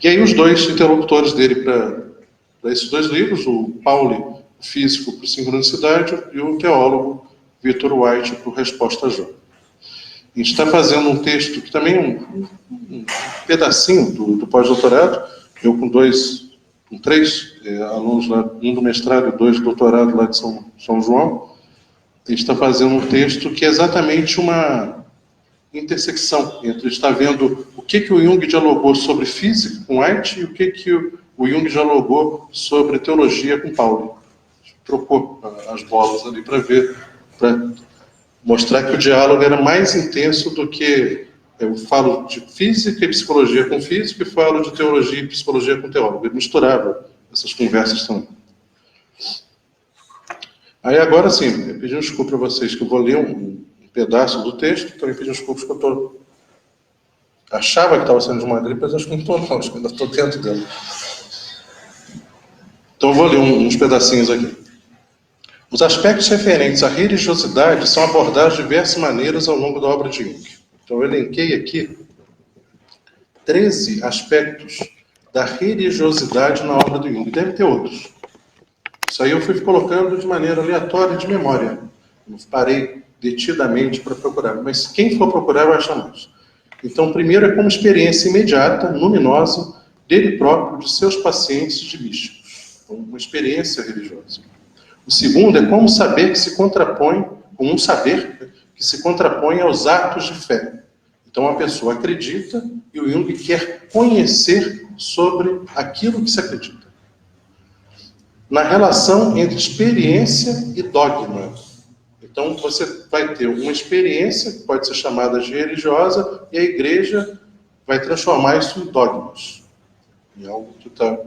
E aí os dois interlocutores dele para esses dois livros, o Pauli, o físico para o sincronicidade, e o teólogo Victor White para o Resposta a Jó. A gente está fazendo um texto que também é um pedacinho do pós-doutorado, eu com três alunos lá, um do mestrado e 2 do doutorado lá de São João. A gente está fazendo um texto que é exatamente uma intersecção entre está vendo o que o Jung dialogou sobre física com White e o que o Jung dialogou sobre teologia com Pauli. Trocou as bolas ali para ver, para mostrar que o diálogo era mais intenso do que eu falo de física e psicologia com físico e falo de teologia e psicologia com teólogo. Ele misturava essas conversas também. Aí agora sim, eu pedi desculpa para vocês que eu vou ler um pedaço do texto, também pedi desculpas que eu achava que estava sendo de uma gripe, mas acho que não estou não, acho que ainda estou dentro dela. Então eu vou ler uns pedacinhos aqui. Os aspectos referentes à religiosidade são abordados de diversas maneiras ao longo da obra de Jung. Então eu elenquei aqui 13 aspectos da religiosidade na obra do Jung. Deve ter outros. Isso aí eu fui colocando de maneira aleatória, de memória. Não parei detidamente para procurar, mas quem for procurar vai achar mais. Então, primeiro é como experiência imediata, luminosa, dele próprio, de seus pacientes de místicos. Então, uma experiência religiosa. O segundo é como saber que se contrapõe, como um saber que se contrapõe aos atos de fé. Então, a pessoa acredita e o Jung quer conhecer sobre aquilo que se acredita. Na relação entre experiência e dogma. Então, você vai ter uma experiência, que pode ser chamada de religiosa, e a igreja vai transformar isso em dogmas. Em algo que está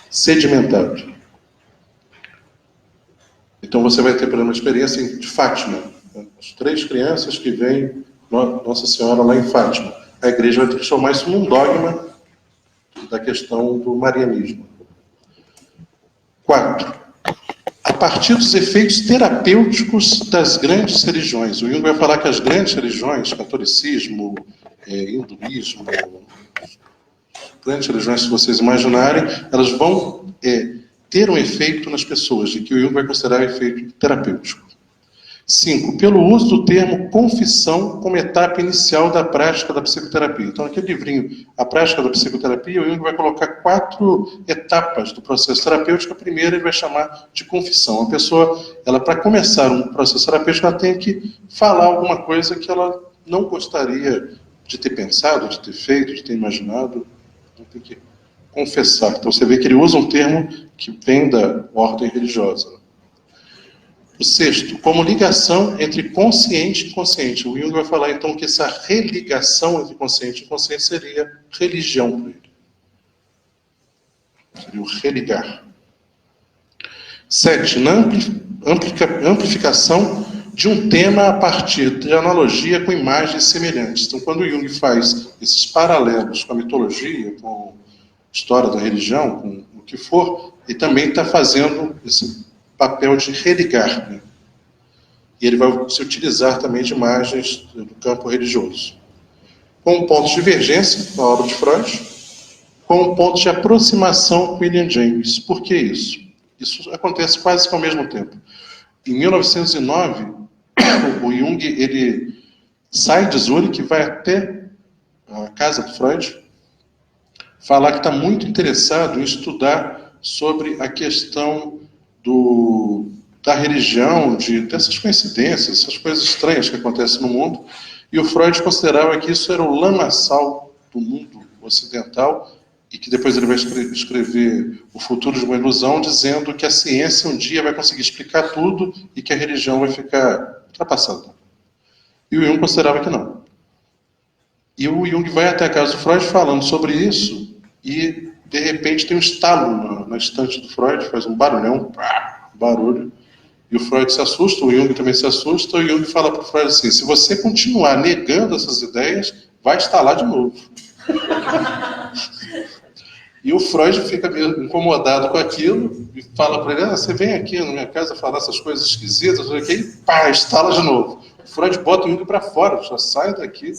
sedimentado. Então, você vai ter, por exemplo, uma experiência de Fátima. As 3 crianças que vêm Nossa Senhora lá em Fátima. A igreja vai transformar isso num dogma da questão do marianismo. 4. A partir dos efeitos terapêuticos das grandes religiões. O Jung vai falar que as grandes religiões, catolicismo, hinduísmo, grandes religiões, se vocês imaginarem, elas vão ter um efeito nas pessoas, de que o Jung vai considerar efeito terapêutico. 5. Pelo uso do termo confissão como etapa inicial da prática da psicoterapia. Então, aquele livrinho, A Prática da Psicoterapia, o Jung vai colocar 4 etapas do processo terapêutico. A primeira ele vai chamar de confissão. A pessoa, para começar um processo terapêutico, ela tem que falar alguma coisa que ela não gostaria de ter pensado, de ter feito, de ter imaginado. Ela tem que confessar. Então, você vê que ele usa um termo que vem da ordem religiosa. O 6º, como ligação entre consciente e inconsciente. O Jung vai falar, então, que essa religação entre consciente e inconsciente seria religião para ele. Seria o religar. 7, na amplificação de um tema a partir de analogia com imagens semelhantes. Então, quando o Jung faz esses paralelos com a mitologia, com a história da religião, com o que for, ele também está fazendo esse papel de religar. Né? E ele vai se utilizar também de imagens do campo religioso. Com um ponto de divergência, na obra de Freud, com um ponto de aproximação com William James. Por que isso? Isso acontece quase que ao mesmo tempo. Em 1909, o Jung ele sai de Zurique e vai até a casa do Freud, falar que está muito interessado em estudar sobre a questão da religião, dessas coincidências, essas coisas estranhas que acontecem no mundo, e o Freud considerava que isso era o lamaçal do mundo ocidental, e que depois ele vai escrever O Futuro de uma Ilusão, dizendo que a ciência um dia vai conseguir explicar tudo e que a religião vai ficar ultrapassada. E o Jung considerava que não. E o Jung vai até a casa do Freud falando sobre isso, e de repente tem um estalo na estante do Freud, faz um barulhão, barulho, e o Freud se assusta, o Jung também se assusta, e o Jung fala para o Freud assim: se você continuar negando essas ideias, vai estalar de novo. E o Freud fica meio incomodado com aquilo e fala para ele: você vem aqui na minha casa falar essas coisas esquisitas, e pá, estala de novo. O Freud bota o Jung para fora, já sai daqui,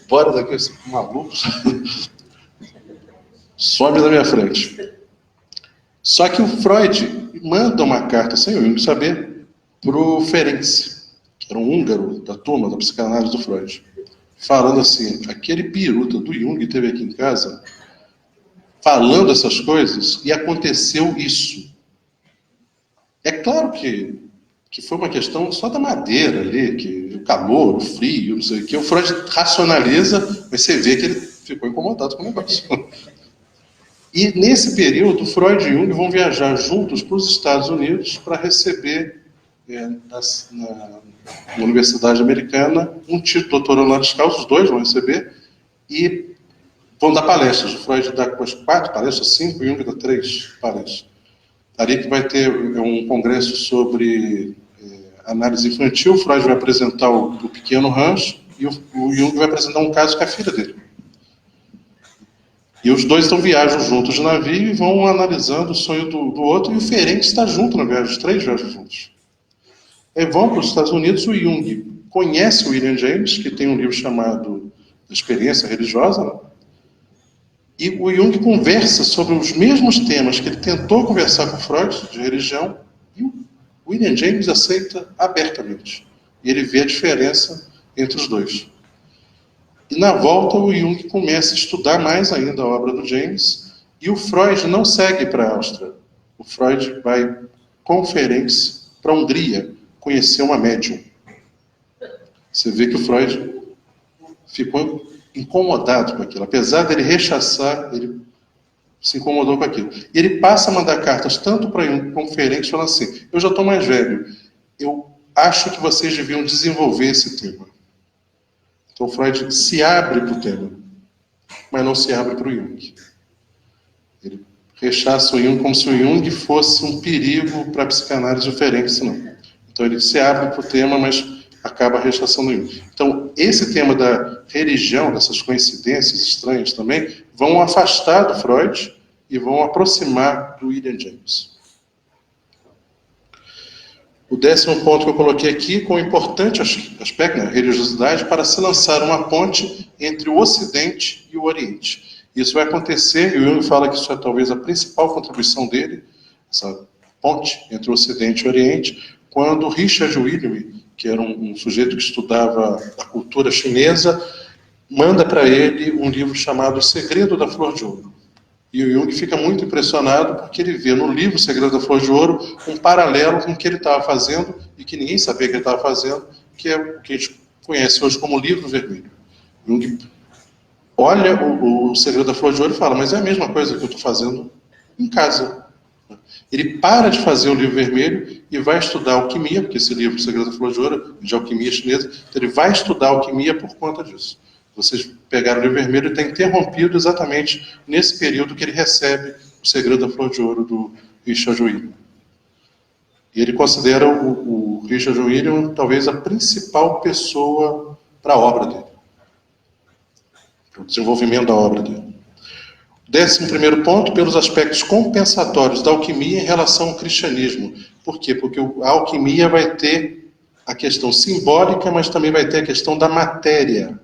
bora daqui, esse maluco, some da minha frente. Só que o Freud manda uma carta, sem o Jung saber, para o Ferenczi, que era um húngaro da turma da psicanálise do Freud, falando assim: aquele piruta do Jung esteve aqui em casa falando essas coisas e aconteceu isso. É claro que foi uma questão só da madeira ali, que o calor, o frio, não sei o que. O Freud racionaliza, mas você vê que ele ficou incomodado com o negócio. E nesse período, Freud e Jung vão viajar juntos para os Estados Unidos para receber na Universidade Americana um título doutor honoris causa, os dois vão receber, e vão dar palestras. O Freud dá 4 palestras, 5, e Jung dá 3 palestras. Ali que vai ter um congresso sobre análise infantil. O Freud vai apresentar o pequeno Rancho, e o Jung vai apresentar um caso com a filha dele. E os dois então viajam juntos de navio e vão analisando o sonho do outro, e o Ferenczi está junto na viagem, os 3 viajam juntos. Aí vão para os Estados Unidos. O Jung conhece o William James, que tem um livro chamado Experiência Religiosa, né? E o Jung conversa sobre os mesmos temas que ele tentou conversar com Freud, de religião, e o William James aceita abertamente. E ele vê a diferença entre os dois. E na volta o Jung começa a estudar mais ainda a obra do James, e o Freud não segue para a Áustria. O Freud vai com o Ferenczi para a Hungria conhecer uma médium. Você vê que o Freud ficou incomodado com aquilo. Apesar dele rechaçar, ele se incomodou com aquilo. E ele passa a mandar cartas tanto para Jung como Ferenczi, falando assim: eu já estou mais velho, eu acho que vocês deviam desenvolver esse tema. Então Freud se abre para o tema, mas não se abre para o Jung. Ele rechaça o Jung como se o Jung fosse um perigo para a psicanálise do Ferenczi, não. Então ele se abre para o tema, mas acaba rechaçando o Jung. Então, esse tema da religião, dessas coincidências estranhas também, vão afastar do Freud e vão aproximar do William James. O 10º ponto que eu coloquei aqui, com o importante aspecto, né, religiosidade, para se lançar uma ponte entre o Ocidente e o Oriente. Isso vai acontecer, e o Jung fala que isso é talvez a principal contribuição dele, essa ponte entre o Ocidente e o Oriente, quando Richard William, que era um sujeito que estudava a cultura chinesa, manda para ele um livro chamado O Segredo da Flor de Ouro. E o Jung fica muito impressionado porque ele vê no livro O Segredo da Flor de Ouro um paralelo com o que ele estava fazendo e que ninguém sabia que ele estava fazendo, que é o que a gente conhece hoje como Livro Vermelho. Jung olha o Segredo da Flor de Ouro e fala: mas é a mesma coisa que eu estou fazendo em casa. Ele para de fazer o Livro Vermelho e vai estudar alquimia, porque esse livro, O Segredo da Flor de Ouro, é de alquimia chinesa, então ele vai estudar alquimia por conta disso. Vocês pegaram o Livro Vermelho e está interrompido exatamente nesse período que ele recebe O Segredo da Flor de Ouro do Richard William. E ele considera o Richard William talvez a principal pessoa para a obra dele, para o desenvolvimento da obra dele. 11º ponto, pelos aspectos compensatórios da alquimia em relação ao cristianismo. Por quê? Porque a alquimia vai ter a questão simbólica, mas também vai ter a questão da matéria.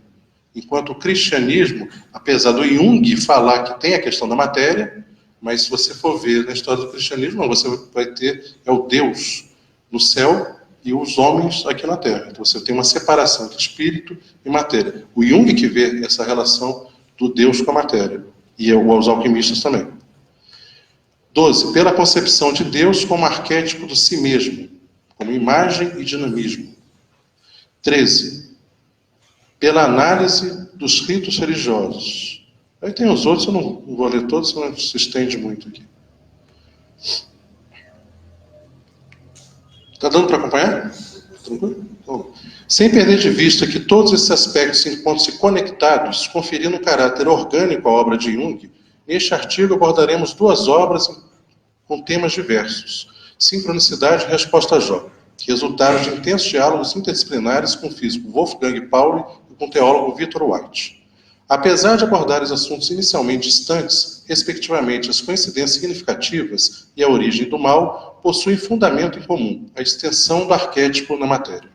Enquanto o cristianismo, apesar do Jung falar que tem a questão da matéria, mas se você for ver na história do cristianismo, não, você vai ter o Deus no céu e os homens aqui na terra. Então você tem uma separação entre espírito e matéria. O Jung que vê essa relação do Deus com a matéria. E os alquimistas também. 12. Pela concepção de Deus como arquétipo do si mesmo, como imagem e dinamismo. 13. Pela análise dos ritos religiosos. Aí tem os outros, eu não vou ler todos, senão se estende muito aqui. Está dando para acompanhar? Tranquilo? Então, sem perder de vista que todos esses aspectos encontram-se conectados, conferindo um caráter orgânico à obra de Jung, neste artigo abordaremos duas obras com temas diversos: sincronicidade e resposta a Jó, que resultaram de intensos diálogos interdisciplinares com o físico Wolfgang Pauli e com o teólogo Victor White. Apesar de abordar os assuntos inicialmente distantes, respectivamente as coincidências significativas e a origem do mal, possuem fundamento em comum, a extensão do arquétipo na matéria.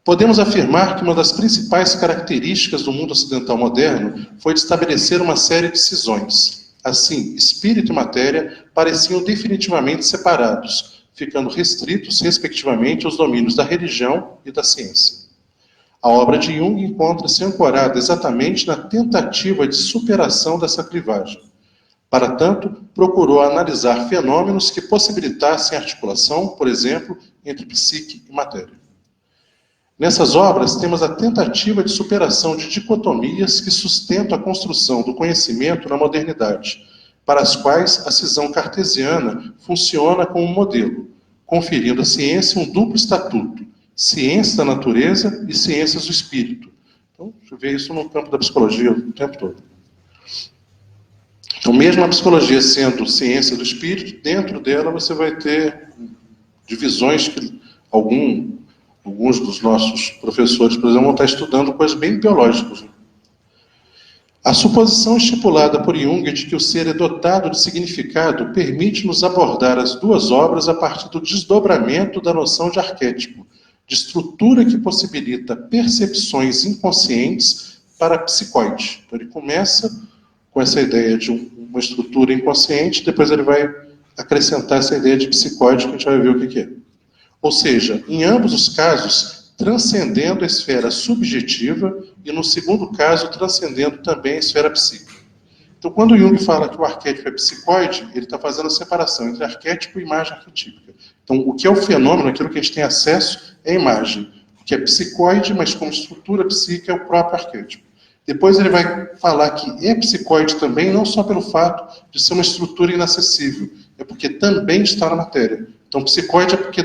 Podemos afirmar que uma das principais características do mundo ocidental moderno foi de estabelecer uma série de cisões. Assim, espírito e matéria pareciam definitivamente separados, ficando restritos, respectivamente, aos domínios da religião e da ciência. A obra de Jung encontra-se ancorada exatamente na tentativa de superação dessa clivagem. Para tanto, procurou analisar fenômenos que possibilitassem a articulação, por exemplo, entre psique e matéria. Nessas obras, temos a tentativa de superação de dicotomias que sustentam a construção do conhecimento na modernidade, para as quais a cisão cartesiana funciona como um modelo, conferindo à ciência um duplo estatuto: ciência da natureza e ciências do espírito. Então, deixa eu ver isso no campo da psicologia o tempo todo. Então, mesmo a psicologia sendo ciência do espírito, dentro dela você vai ter divisões que alguns dos nossos professores, por exemplo, vão estar estudando coisas bem biológicas. A suposição estipulada por Jung de que o ser é dotado de significado permite-nos abordar as duas obras a partir do desdobramento da noção de arquétipo, de estrutura que possibilita percepções inconscientes para a psicoide. Então, ele começa com essa ideia de uma estrutura inconsciente, depois ele vai acrescentar essa ideia de psicoide, que a gente vai ver o que é. Ou seja, em ambos os casos, transcendendo a esfera subjetiva e, no segundo caso, transcendendo também a esfera psíquica. Então, quando Jung fala que o arquétipo é psicoide, ele está fazendo a separação entre arquétipo e imagem arquetípica. Então, o que é o fenômeno, aquilo que a gente tem acesso, é a imagem. O que é psicoide, mas como estrutura psíquica, é o próprio arquétipo. Depois ele vai falar que é psicoide também, não só pelo fato de ser uma estrutura inacessível, é porque também está na matéria. Então, psicoide é porque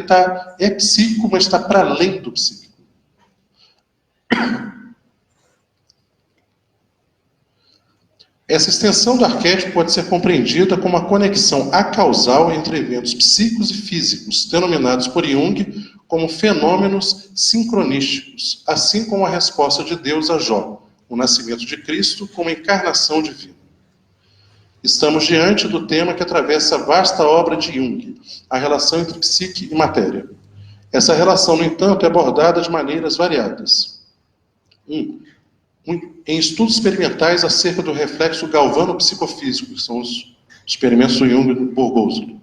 é psíquico, mas está para além do psíquico. Essa extensão do arquétipo pode ser compreendida como a conexão acausal entre eventos psíquicos e físicos, denominados por Jung como fenômenos sincronísticos, assim como a resposta de Deus a Jó, o nascimento de Cristo como encarnação divina. Estamos diante do tema que atravessa a vasta obra de Jung, a relação entre psique e matéria. Essa relação, no entanto, é abordada de maneiras variadas. Em estudos experimentais acerca do reflexo galvano-psicofísico, que são os experimentos do Jung e do Burgosolo.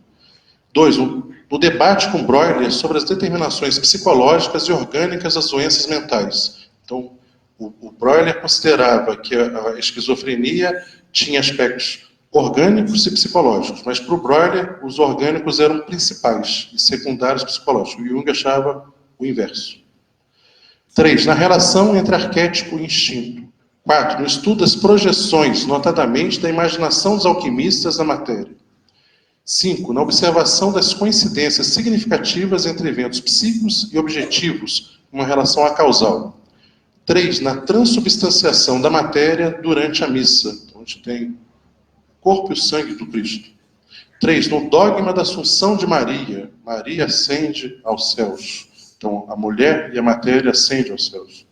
2. No debate com Breuer sobre as determinações psicológicas e orgânicas das doenças mentais. Então, o Breuer considerava que a esquizofrenia tinha aspectos orgânicos e psicológicos, mas para o Breuer os orgânicos eram principais e secundários psicológicos. O Jung achava o inverso. 3. Na relação entre arquétipo e instinto. 4. No estudo das projeções, notadamente da imaginação dos alquimistas na matéria. 5. Na observação das coincidências significativas entre eventos psíquicos e objetivos, uma relação acausal. 3. Na transubstanciação da matéria durante a missa. Então, a gente tem corpo e sangue do Cristo. 3. No dogma da Assunção de Maria. Maria ascende aos céus. Então, a mulher e a matéria ascendem aos céus.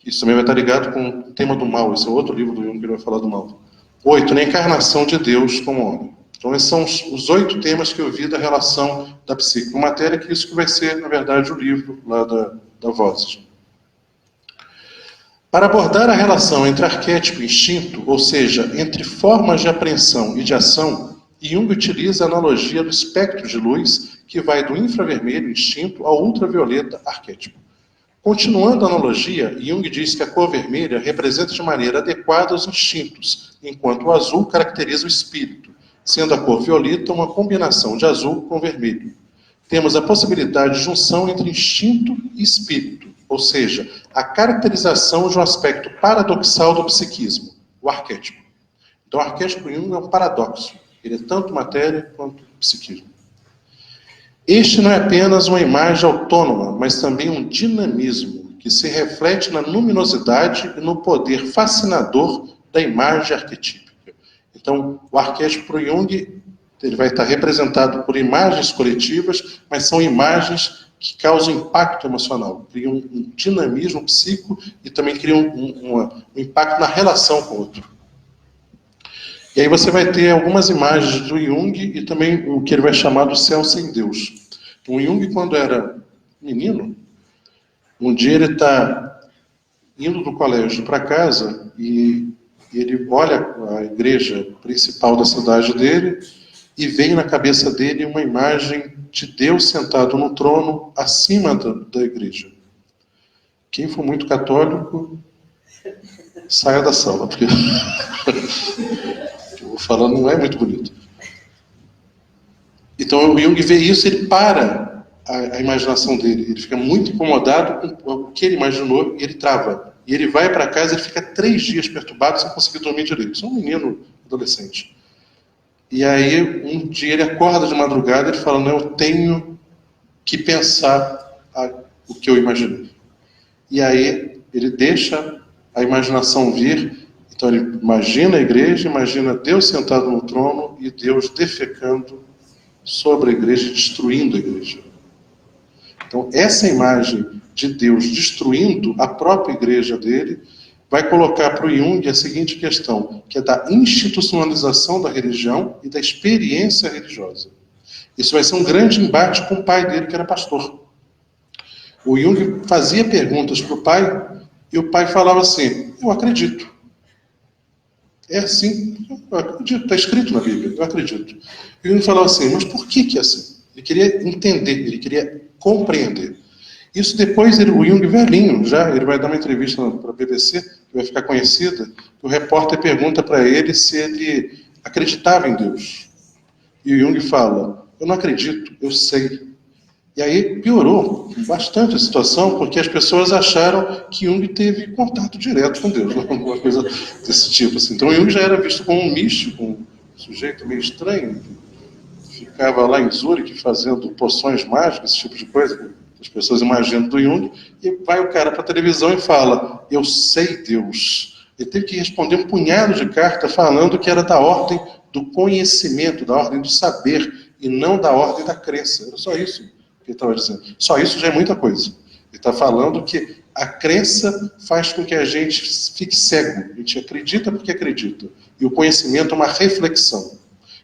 Isso também vai estar ligado com o tema do mal. Esse é outro livro do Jung que ele vai falar do mal. 8. Na encarnação de Deus como homem. Então, esses são os 8 temas que eu vi da relação da psique com matéria, que isso que vai ser, na verdade, o livro lá da Vozes. Para abordar a relação entre arquétipo e instinto, ou seja, entre formas de apreensão e de ação, Jung utiliza a analogia do espectro de luz, que vai do infravermelho, instinto, ao ultravioleta, arquétipo. Continuando a analogia, Jung diz que a cor vermelha representa de maneira adequada os instintos, enquanto o azul caracteriza o espírito, sendo a cor violeta uma combinação de azul com vermelho. Temos a possibilidade de junção entre instinto e espírito, ou seja, a caracterização de um aspecto paradoxal do psiquismo, o arquétipo. Então, o arquétipo Jung é um paradoxo. Ele é tanto matéria quanto psiquismo. Este não é apenas uma imagem autônoma, mas também um dinamismo que se reflete na luminosidade e no poder fascinador da imagem arquetípica. Então, o arquétipo para o Jung, ele vai estar representado por imagens coletivas, mas são imagens que causam impacto emocional, criam um dinamismo psíquico e também criam um impacto na relação com o outro. E aí você vai ter algumas imagens do Jung e também o que ele vai chamar do céu sem Deus. O Jung, quando era menino, um dia ele está indo do colégio para casa e ele olha a igreja principal da cidade dele e vem na cabeça dele uma imagem de Deus sentado no trono acima da igreja. Quem for muito católico, saia da sala, porque eu vou falar, não é muito bonito. Então o Jung vê isso, ele para a imaginação dele, ele fica muito incomodado com o que ele imaginou e ele trava. E ele vai para casa, ele fica 3 dias perturbado sem conseguir dormir direito. Isso é um menino adolescente. E aí, um dia ele acorda de madrugada e ele fala, não, eu tenho que pensar o que eu imaginei. E aí, ele deixa a imaginação vir. Então, ele imagina a igreja, imagina Deus sentado no trono e Deus defecando sobre a igreja, destruindo a igreja. Então, essa imagem de Deus destruindo a própria igreja dele vai colocar para o Jung a seguinte questão, que é da institucionalização da religião e da experiência religiosa. Isso vai ser um grande embate com o pai dele, que era pastor. O Jung fazia perguntas para o pai e o pai falava assim, eu acredito. É assim, eu acredito, está escrito na Bíblia, eu acredito. E o Jung falava assim, mas por que é assim? Ele queria entender, ele queria compreender. Isso depois, o Jung velhinho, ele vai dar uma entrevista para a BBC, que vai ficar conhecida, o repórter pergunta para ele se ele acreditava em Deus. E o Jung fala, eu não acredito, eu sei. E aí piorou bastante a situação, porque as pessoas acharam que Jung teve contato direto com Deus, alguma coisa desse tipo. Assim. Então Jung já era visto como um místico, um sujeito meio estranho, que ficava lá em Zurique fazendo poções mágicas, esse tipo de coisa, as pessoas imaginam do Jung, e vai o cara para a televisão e fala, eu sei Deus. Ele teve que responder um punhado de cartas falando que era da ordem do conhecimento, da ordem do saber, e não da ordem da crença. Era só isso que ele estava dizendo. Só isso já é muita coisa. Ele está falando que a crença faz com que a gente fique cego. A gente acredita porque acredita. E o conhecimento é uma reflexão.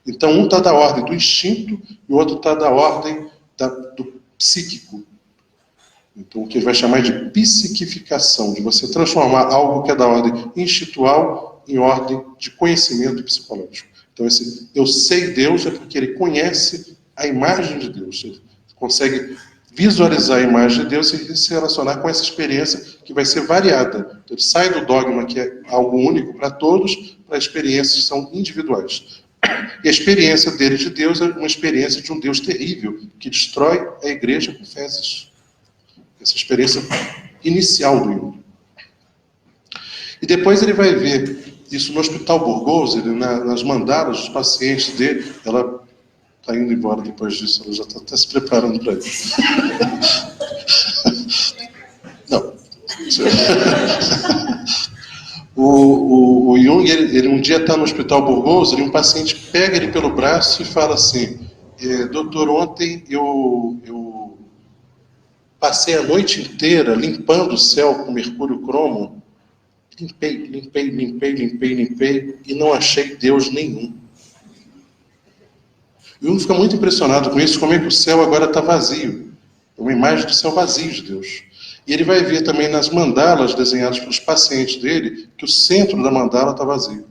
Então, um está da ordem do instinto e o outro está da ordem do psíquico. Então, o que ele vai chamar de psiquificação, de você transformar algo que é da ordem instintual em ordem de conhecimento psicológico. Então, esse eu sei Deus é porque ele conhece a imagem de Deus. Ele consegue visualizar a imagem de Deus e se relacionar com essa experiência que vai ser variada. Então, ele sai do dogma, que é algo único para todos, para experiências que são individuais. E a experiência dele de Deus é uma experiência de um Deus terrível, que destrói a igreja com fezes. Essa experiência inicial do Jung. E depois ele vai ver isso no Hospital Burgos, ele, nas mandalas dos pacientes dele. Ela está indo embora depois disso, ela já está até se preparando para isso. Não. O Jung, ele um dia está no Hospital Burgos, e um paciente pega ele pelo braço e fala assim, doutor, ontem eu passei a noite inteira limpando o céu com mercúrio cromo. Limpei e não achei Deus nenhum. E Jung fica muito impressionado com isso, como é que o céu agora está vazio. É uma imagem do céu vazio de Deus. E ele vai ver também nas mandalas desenhadas pelos pacientes dele, que o centro da mandala está vazio.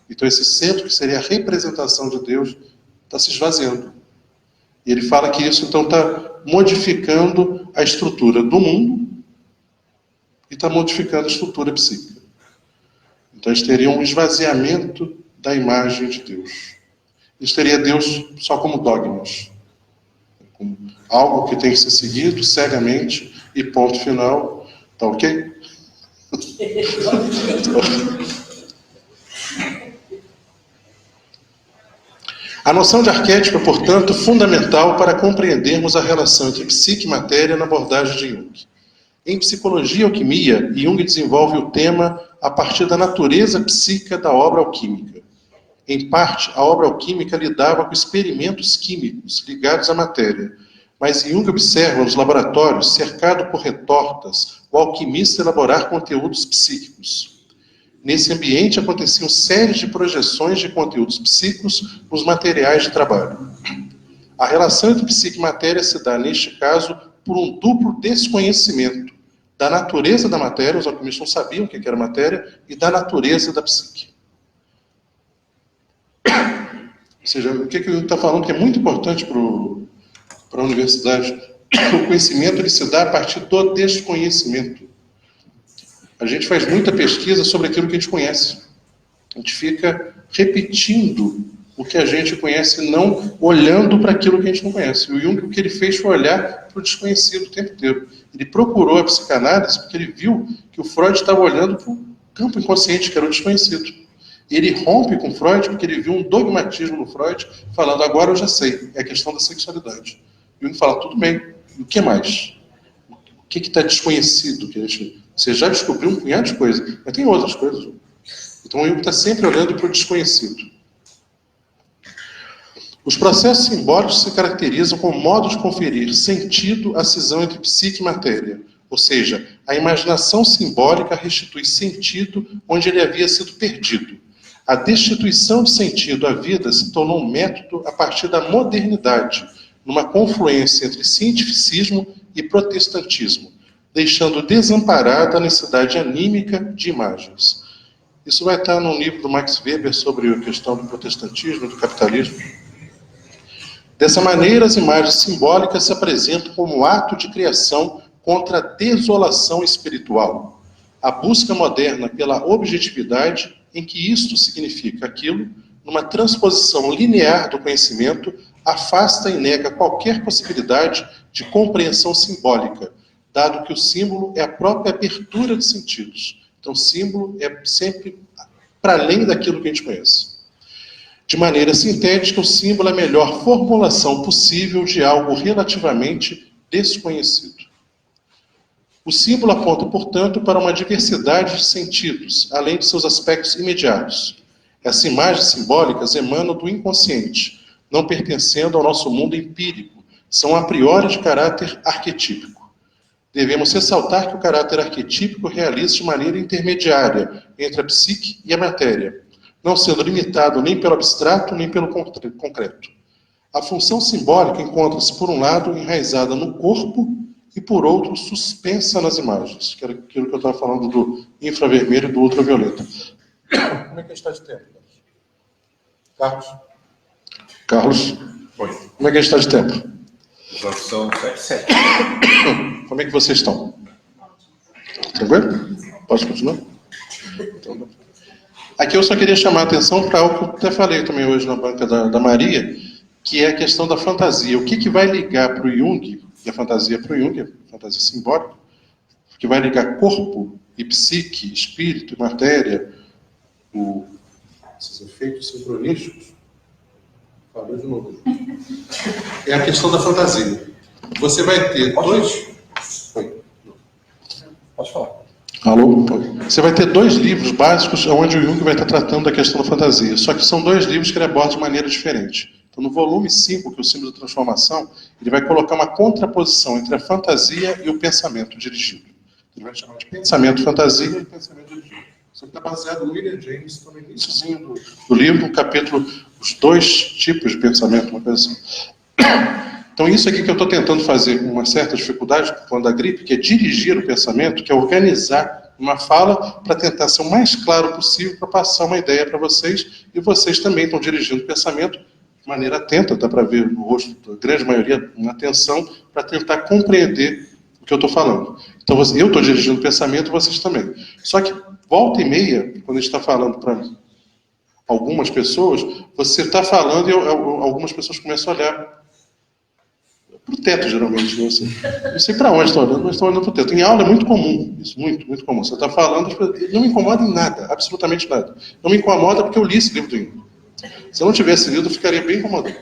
Então esse centro, que seria a representação de Deus, está se esvaziando. E ele fala que isso então está modificando a estrutura do mundo e está modificando a estrutura psíquica. Então eles teriam um esvaziamento da imagem de Deus. Eles teriam Deus só como dogmas, como algo que tem que ser seguido cegamente e ponto final. Tá ok? A noção de arquétipo é, portanto, fundamental para compreendermos a relação entre psique e matéria na abordagem de Jung. Em Psicologia e Alquimia, Jung desenvolve o tema a partir da natureza psíquica da obra alquímica. Em parte, a obra alquímica lidava com experimentos químicos ligados à matéria, mas Jung observa nos laboratórios, cercado por retortas, o alquimista elaborar conteúdos psíquicos. Nesse ambiente aconteciam séries de projeções de conteúdos psíquicos nos materiais de trabalho. A relação entre psique e matéria se dá, neste caso, por um duplo desconhecimento da natureza da matéria, os alquimistas não sabiam o que era matéria, e da natureza da psique. Ou seja, o que ele está falando que é muito importante para a universidade, o conhecimento ele se dá a partir do desconhecimento. A gente faz muita pesquisa sobre aquilo que a gente conhece. A gente fica repetindo o que a gente conhece, não olhando para aquilo que a gente não conhece. O Jung, o que ele fez foi olhar para o desconhecido o tempo inteiro. Ele procurou a psicanálise porque ele viu que o Freud estava olhando para o campo inconsciente, que era o desconhecido. E ele rompe com Freud porque ele viu um dogmatismo no Freud, falando, agora eu já sei, é a questão da sexualidade. E o Jung fala, tudo bem, e o que mais? O que está desconhecido? Você já descobriu um punhado de coisas, mas tem outras coisas. Então o Jung está sempre olhando para o desconhecido. Os processos simbólicos se caracterizam como modo de conferir sentido à cisão entre psique e matéria. Ou seja, a imaginação simbólica restitui sentido onde ele havia sido perdido. A destituição de sentido à vida se tornou um método a partir da modernidade, numa confluência entre cientificismo e protestantismo, deixando desamparada a necessidade anímica de imagens. Isso vai estar no livro do Max Weber sobre a questão do protestantismo e do capitalismo. Dessa maneira, as imagens simbólicas se apresentam como ato de criação contra a desolação espiritual. A busca moderna pela objetividade, em que isto significa aquilo, numa transposição linear do conhecimento, afasta e nega qualquer possibilidade de compreensão simbólica, dado que o símbolo é a própria abertura de sentidos. Então, símbolo é sempre para além daquilo que a gente conhece. De maneira sintética, o símbolo é a melhor formulação possível de algo relativamente desconhecido. O símbolo aponta, portanto, para uma diversidade de sentidos, além de seus aspectos imediatos. Essas imagens simbólicas emanam do inconsciente, não pertencendo ao nosso mundo empírico, são a priori de caráter arquetípico. Devemos ressaltar que o caráter arquetípico realiza de maneira intermediária entre a psique e a matéria, não sendo limitado nem pelo abstrato nem pelo concreto. A função simbólica encontra-se, por um lado, enraizada no corpo e, por outro, suspensa nas imagens, que era aquilo que eu estava falando do infravermelho e do ultravioleta. Como é que a gente está de tempo? Carlos? Carlos? Oi. Como é que a gente está de tempo? Já são 7h07. Como é que vocês estão? Tranquilo? Pode continuar? Então, aqui eu só queria chamar a atenção para algo que eu até falei também hoje na banca da Maria, que é a questão da fantasia. O que vai ligar para o Jung, e a fantasia para o Jung, a fantasia simbólica, que vai ligar corpo e psique, espírito e matéria, esses efeitos sincronísticos. Falou de novo. É a questão da fantasia. Você vai ter dois... Oi. Pode falar. Alô? Você vai ter dois livros básicos onde o Jung vai estar tratando da questão da fantasia. Só que são dois livros que ele aborda de maneira diferente. Então, no volume 5, que é o símbolo da transformação, ele vai colocar uma contraposição entre a fantasia e o pensamento dirigido. Ele vai chamar de pensamento fantasia e pensamento dirigido. Isso está baseado no William James, está no iníciozinho do livro, no capítulo, os dois tipos de pensamento, uma coisa assim. Então, isso aqui que eu estou tentando fazer com uma certa dificuldade, quando a gripe, que é dirigir o pensamento, que é organizar uma fala para tentar ser o mais claro possível para passar uma ideia para vocês, e vocês também estão dirigindo o pensamento de maneira atenta, dá para ver no rosto da grande maioria, uma atenção, para tentar compreender o que eu estou falando. Então, eu estou dirigindo o pensamento e vocês também. Só que, volta e meia, quando a gente está falando para algumas pessoas, você está falando e algumas pessoas começam a olhar para o teto, geralmente. Não sei para onde estão olhando, mas estão olhando para o teto. Em aula é muito comum, isso, muito, muito comum. Você está falando, não me incomoda em nada, absolutamente nada. Não me incomoda porque eu li esse livro do Jung. Se eu não tivesse lido, eu ficaria bem incomodado.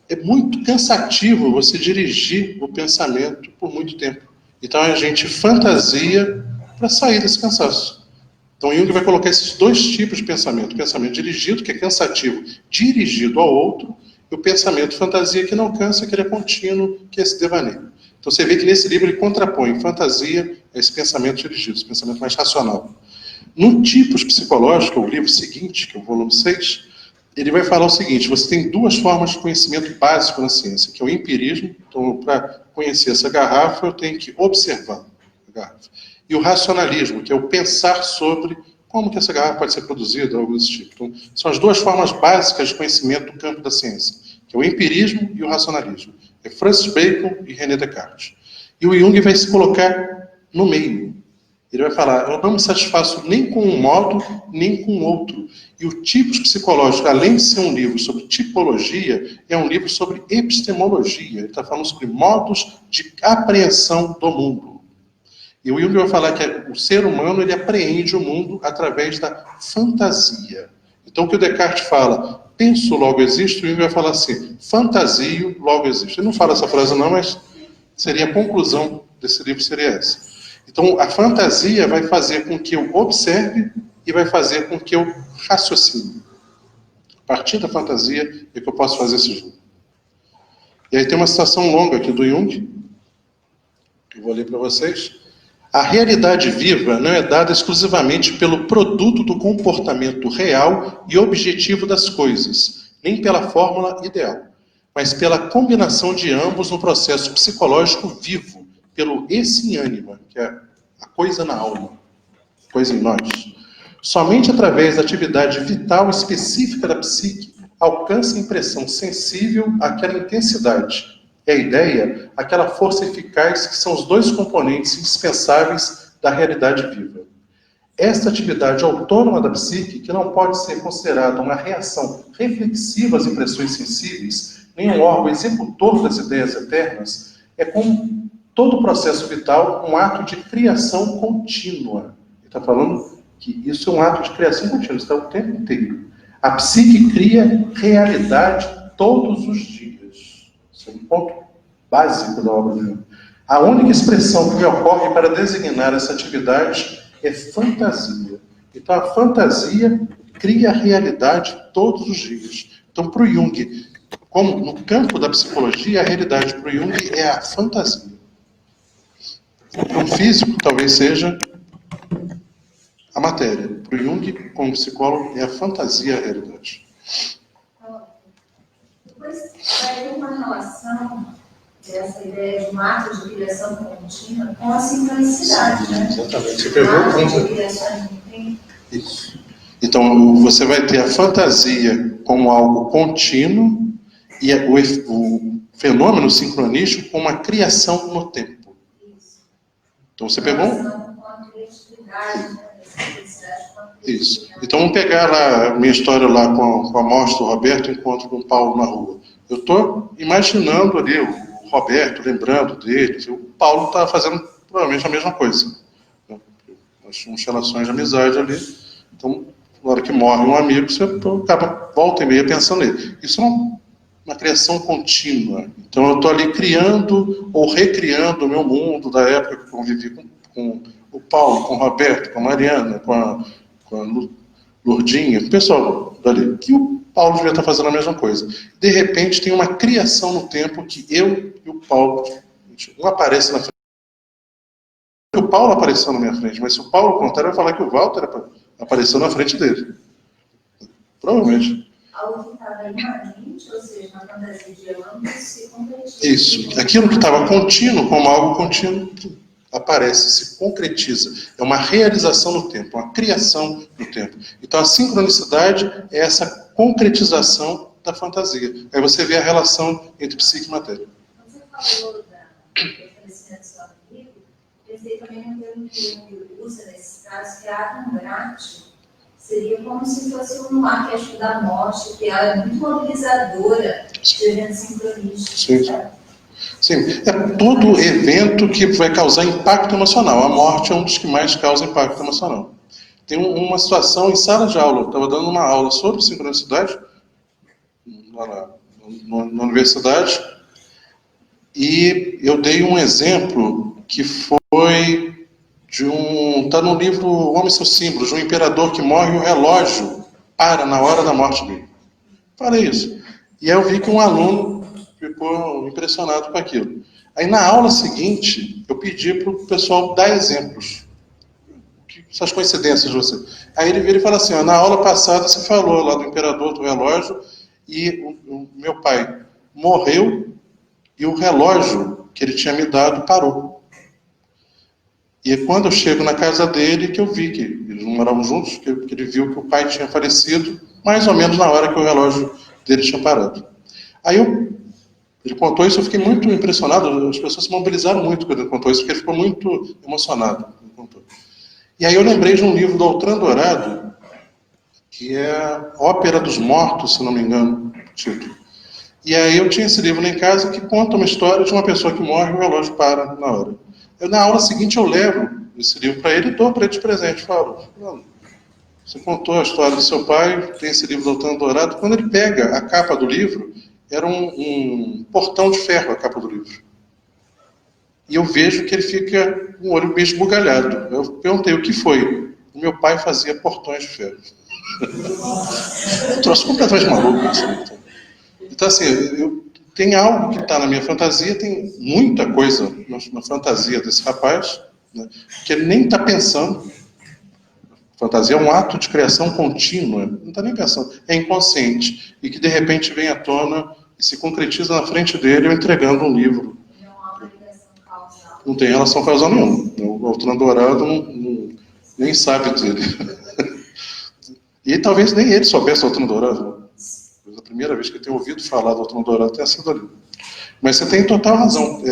É muito cansativo você dirigir o pensamento por muito tempo. Então a gente fantasia para sair desse cansaço. Então Jung vai colocar esses dois tipos de pensamento. O pensamento dirigido, que é cansativo, dirigido ao outro, e o pensamento fantasia, que não cansa, que ele é contínuo, que é esse devaneio. Então você vê que nesse livro ele contrapõe fantasia a esse pensamento dirigido, esse pensamento mais racional. No Tipos Psicológicos, que é o livro seguinte, que é o volume 6, ele vai falar o seguinte: você tem duas formas de conhecimento básico na ciência, que é o empirismo. Então, para conhecer essa garrafa, eu tenho que observar a garrafa. E o racionalismo, que é o pensar sobre como que essa garrafa pode ser produzida, algo desse tipo. Então, são as duas formas básicas de conhecimento do campo da ciência, que é o empirismo e o racionalismo. É Francis Bacon e René Descartes. E o Jung vai se colocar no meio. Ele vai falar: eu não me satisfaço nem com um modo, nem com outro. E o Tipos Psicológicos, além de ser um livro sobre tipologia, é um livro sobre epistemologia. Ele está falando sobre modos de apreensão do mundo. E o Jung vai falar que o ser humano ele apreende o mundo através da fantasia. Então o que o Descartes fala, penso, logo existo, o Jung vai falar assim, fantasio, logo existo. Ele não fala essa frase não, mas seria a conclusão desse livro, seria essa. Então, a fantasia vai fazer com que eu observe e vai fazer com que eu raciocine. A partir da fantasia é que eu posso fazer esse jogo. E aí tem uma citação longa aqui do Jung, que eu vou ler para vocês. A realidade viva não é dada exclusivamente pelo produto do comportamento real e objetivo das coisas, nem pela fórmula ideal, mas pela combinação de ambos no processo psicológico vivo, pelo esse em ânima, que é a coisa na alma, coisa em nós. Somente através da atividade vital específica da psique alcança a impressão sensível àquela intensidade. É a ideia, aquela força eficaz que são os dois componentes indispensáveis da realidade viva. Esta atividade autônoma da psique, que não pode ser considerada uma reação reflexiva às impressões sensíveis, nem um órgão executor das ideias eternas, é como todo o processo vital um ato de criação contínua. Ele está falando que isso é um ato de criação contínua, está o tempo inteiro. A psique cria realidade todos os dias. Isso é um ponto básico da obra de Jung. A única expressão que me ocorre para designar essa atividade é fantasia. Então a fantasia cria realidade todos os dias. Então para o Jung, como no campo da psicologia, a realidade para o Jung é a fantasia. Para um físico, talvez seja a matéria. Para o Jung, como psicólogo, é a fantasia a realidade. Depois vai ter uma relação dessa ideia de um ato de criação contínua com a sincronicidade, né? Exatamente. Você pegou o ponto. De criação de tempo. Isso. Então, você vai ter a fantasia como algo contínuo e o fenômeno sincronístico como uma criação no tempo. Então, você pegou... Isso. Então, vamos pegar lá a minha história lá com a morte do Roberto, encontro com o Paulo na rua. Eu estou imaginando ali o Roberto, lembrando dele. O Paulo está fazendo provavelmente a mesma coisa. Nós tínhamos relações de amizade ali. Então, na hora que morre um amigo, você acaba volta e meia pensando nele. Isso é uma criação contínua. Então, eu estou ali criando ou recriando o meu mundo da época que eu convivi com o Paulo, com o Roberto, com a Mariana, com a Lourdinha, o pessoal dali, que o Paulo devia estar fazendo a mesma coisa. De repente, tem uma criação no tempo que eu e o Paulo, um aparece na frente. O Paulo apareceu na minha frente, mas se o Paulo contar, vai falar que o Walter apareceu na frente dele. Provavelmente. Algo que estava imanente, ou seja, na fantasia de ambos, se concretiza. Isso. Aquilo que estava contínuo, como algo contínuo, aparece, se concretiza. É uma realização no tempo, uma criação no tempo. Então a sincronicidade é essa concretização da fantasia. Aí você vê a relação entre psique e matéria. Você falou do reconhecimento do seu amigo, pensei também no termo que ele usa nesses casos, que é ato grátis. Seria como se fosse um arquétipo da morte, que ela é muito mobilizadora evento sincronístico. Sim. Tá? Sim, é todo evento que vai causar impacto emocional. A morte é um dos que mais causa impacto emocional. Tem uma situação em sala de aula, eu estava dando uma aula sobre sincronicidade lá na universidade, e eu dei um exemplo que foi está no livro O Homem e seus Símbolos, de um imperador que morre e o relógio para na hora da morte dele. Falei isso. E aí eu vi que um aluno ficou impressionado com aquilo. Aí na aula seguinte, eu pedi para o pessoal dar exemplos. Essas coincidências de você. Aí ele vira e fala assim, ó, na aula passada você falou lá do imperador do relógio e o meu pai morreu e o relógio que ele tinha me dado parou. E quando eu chego na casa dele, que eu vi que eles não moravam juntos, que ele viu que o pai tinha falecido, mais ou menos na hora que o relógio dele tinha parado. Aí ele contou isso, eu fiquei muito impressionado, as pessoas se mobilizaram muito quando ele contou isso, porque ele ficou muito emocionado. E aí eu lembrei de um livro do Altran Dourado, que é Ópera dos Mortos, se não me engano, o título. E aí eu tinha esse livro lá em casa que conta uma história de uma pessoa que morre e o relógio para na hora. Na aula seguinte eu levo esse livro para ele e dou para ele de presente. Falo, você contou a história do seu pai, tem esse livro do Altran Dourado. Quando ele pega a capa do livro, era um portão de ferro a capa do livro. E eu vejo que ele fica com o olho meio esbugalhado. Eu perguntei o que foi. O meu pai fazia portões de ferro. Um troço completamente maluco. Então, assim, tem algo que está na minha fantasia, tem muita coisa na fantasia desse rapaz, né, que ele nem está pensando. Fantasia é um ato de criação contínua, não está nem pensando. É inconsciente. E que, de repente, vem à tona e se concretiza na frente dele, eu entregando um livro. Não tem relação causal nenhuma. O Altran Dourado nem sabe dele. E talvez nem ele soubesse do Altran Dourado. A primeira vez que eu tenho ouvido falar do Altran Dourado tenha sido ali. Mas você tem total razão.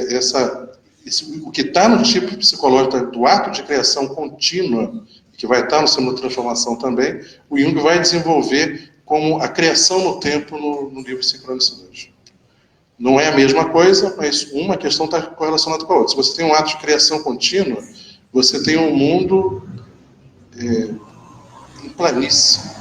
O que está no tipo psicológico do ato de criação contínua, que vai estar no símbolo de transformação também, o Jung vai desenvolver como a criação no tempo no livro Sincronicidade. Não é a mesma coisa, mas uma questão está correlacionada com a outra. Se você tem um ato de criação contínua, você tem um mundo em planície.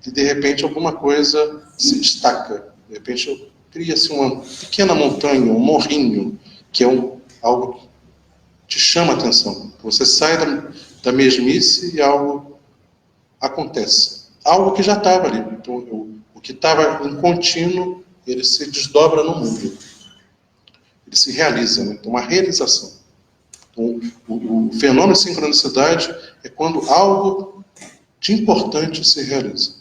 E de repente alguma coisa se destaca. De repente cria-se uma pequena montanha, um morrinho, que é algo que te chama a atenção. Você sai da mesmice e algo acontece. Algo que já estava ali. Então, o que estava em contínuo, ele se desdobra no mundo. Ele se realiza, né? Então, uma realização. Então, o fenômeno de sincronicidade é quando algo de importante se realiza.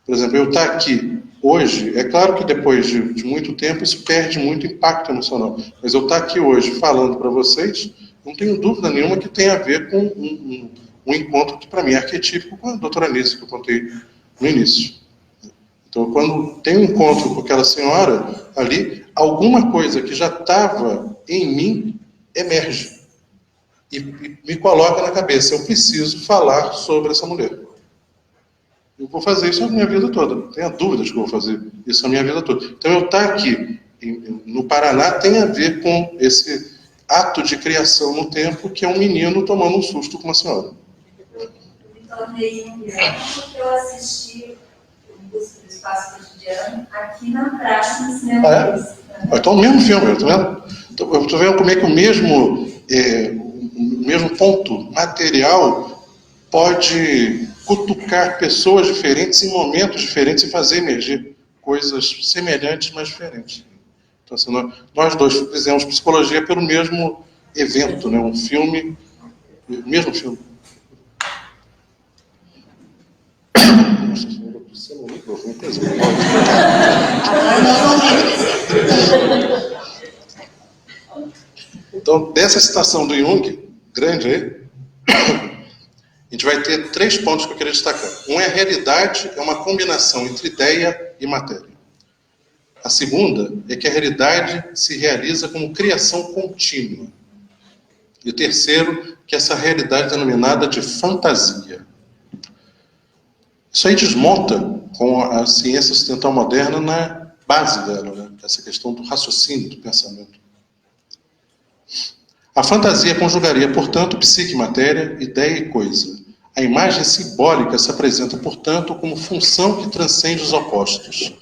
Por exemplo, eu estar aqui hoje, é claro que depois de muito tempo isso perde muito impacto emocional, mas eu estar aqui hoje falando para vocês, não tenho dúvida nenhuma que tem a ver com um encontro que para mim é arquetípico com a doutora Anísia, que eu contei no início. Então, quando tem um encontro com aquela senhora ali, alguma coisa que já estava em mim emerge e me coloca na cabeça, eu preciso falar sobre essa mulher. Eu vou fazer isso a minha vida toda. Não tenha dúvidas que eu vou fazer isso a minha vida toda. Então, eu estar aqui no Paraná tem a ver com esse ato de criação no tempo, que é um menino tomando um susto com uma senhora. Eu me tornei junguiana porque eu assisti Em Busca do Espaço Cotidiano aqui na praça do cinema. Então, o mesmo filme, tá vendo? Então, eu estou vendo como é que o mesmo ponto material pode cutucar pessoas diferentes em momentos diferentes e fazer emergir coisas semelhantes, mas diferentes. Então, assim, nós dois fizemos psicologia pelo mesmo evento, né? Um filme, o mesmo filme. Então, dessa citação do Jung, grande aí, a gente vai ter 3 pontos que eu queria destacar. Um é a realidade, é uma combinação entre ideia e matéria. A segunda é que a realidade se realiza como criação contínua. E o terceiro, que essa realidade é denominada de fantasia. Isso aí desmonta com a ciência ocidental moderna na base dela, né? Essa questão do raciocínio, do pensamento. A fantasia conjugaria, portanto, psique e matéria, ideia e coisa. A imagem simbólica se apresenta, portanto, como função que transcende os opostos.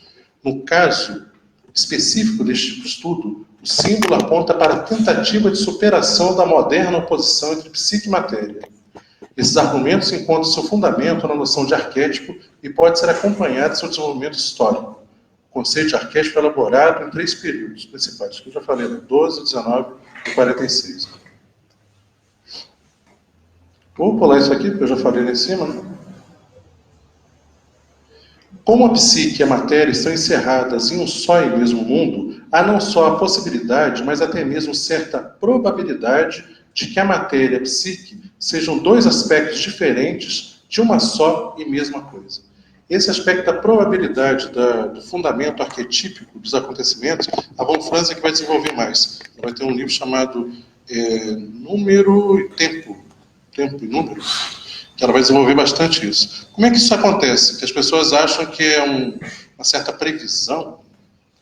No caso específico deste estudo, o símbolo aponta para a tentativa de superação da moderna oposição entre psique e matéria. Esses argumentos encontram seu fundamento na noção de arquétipo e pode ser acompanhado de seu desenvolvimento histórico. O conceito de arquétipo é elaborado em 3 períodos principais, que eu já falei, né? 12, 19 e 46. Vou pular isso aqui, porque eu já falei lá em cima, né? Como a psique e a matéria estão encerradas em um só e mesmo mundo, há não só a possibilidade, mas até mesmo certa probabilidade de que a matéria e a psique sejam 2 aspectos diferentes de uma só e mesma coisa. Esse aspecto da probabilidade, do fundamento arquetípico dos acontecimentos, a von Franz é que vai desenvolver mais. Ela vai ter um livro chamado Número e Tempo e Número, que ela vai desenvolver bastante isso. Como é que isso acontece? Que as pessoas acham que é uma certa previsão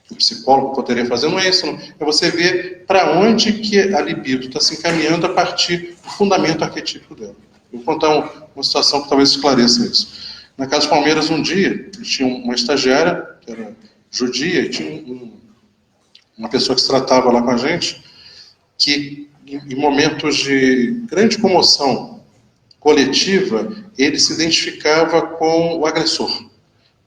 que o psicólogo poderia fazer. Não é isso, não. É você ver para onde que a libido está se encaminhando a partir do fundamento arquetípico dela. Vou contar uma situação que talvez esclareça isso. Na Casa dos Palmeiras, um dia, tinha uma estagiária, que era judia, e tinha uma pessoa que se tratava lá com a gente, que em momentos de grande comoção coletiva, ele se identificava com o agressor.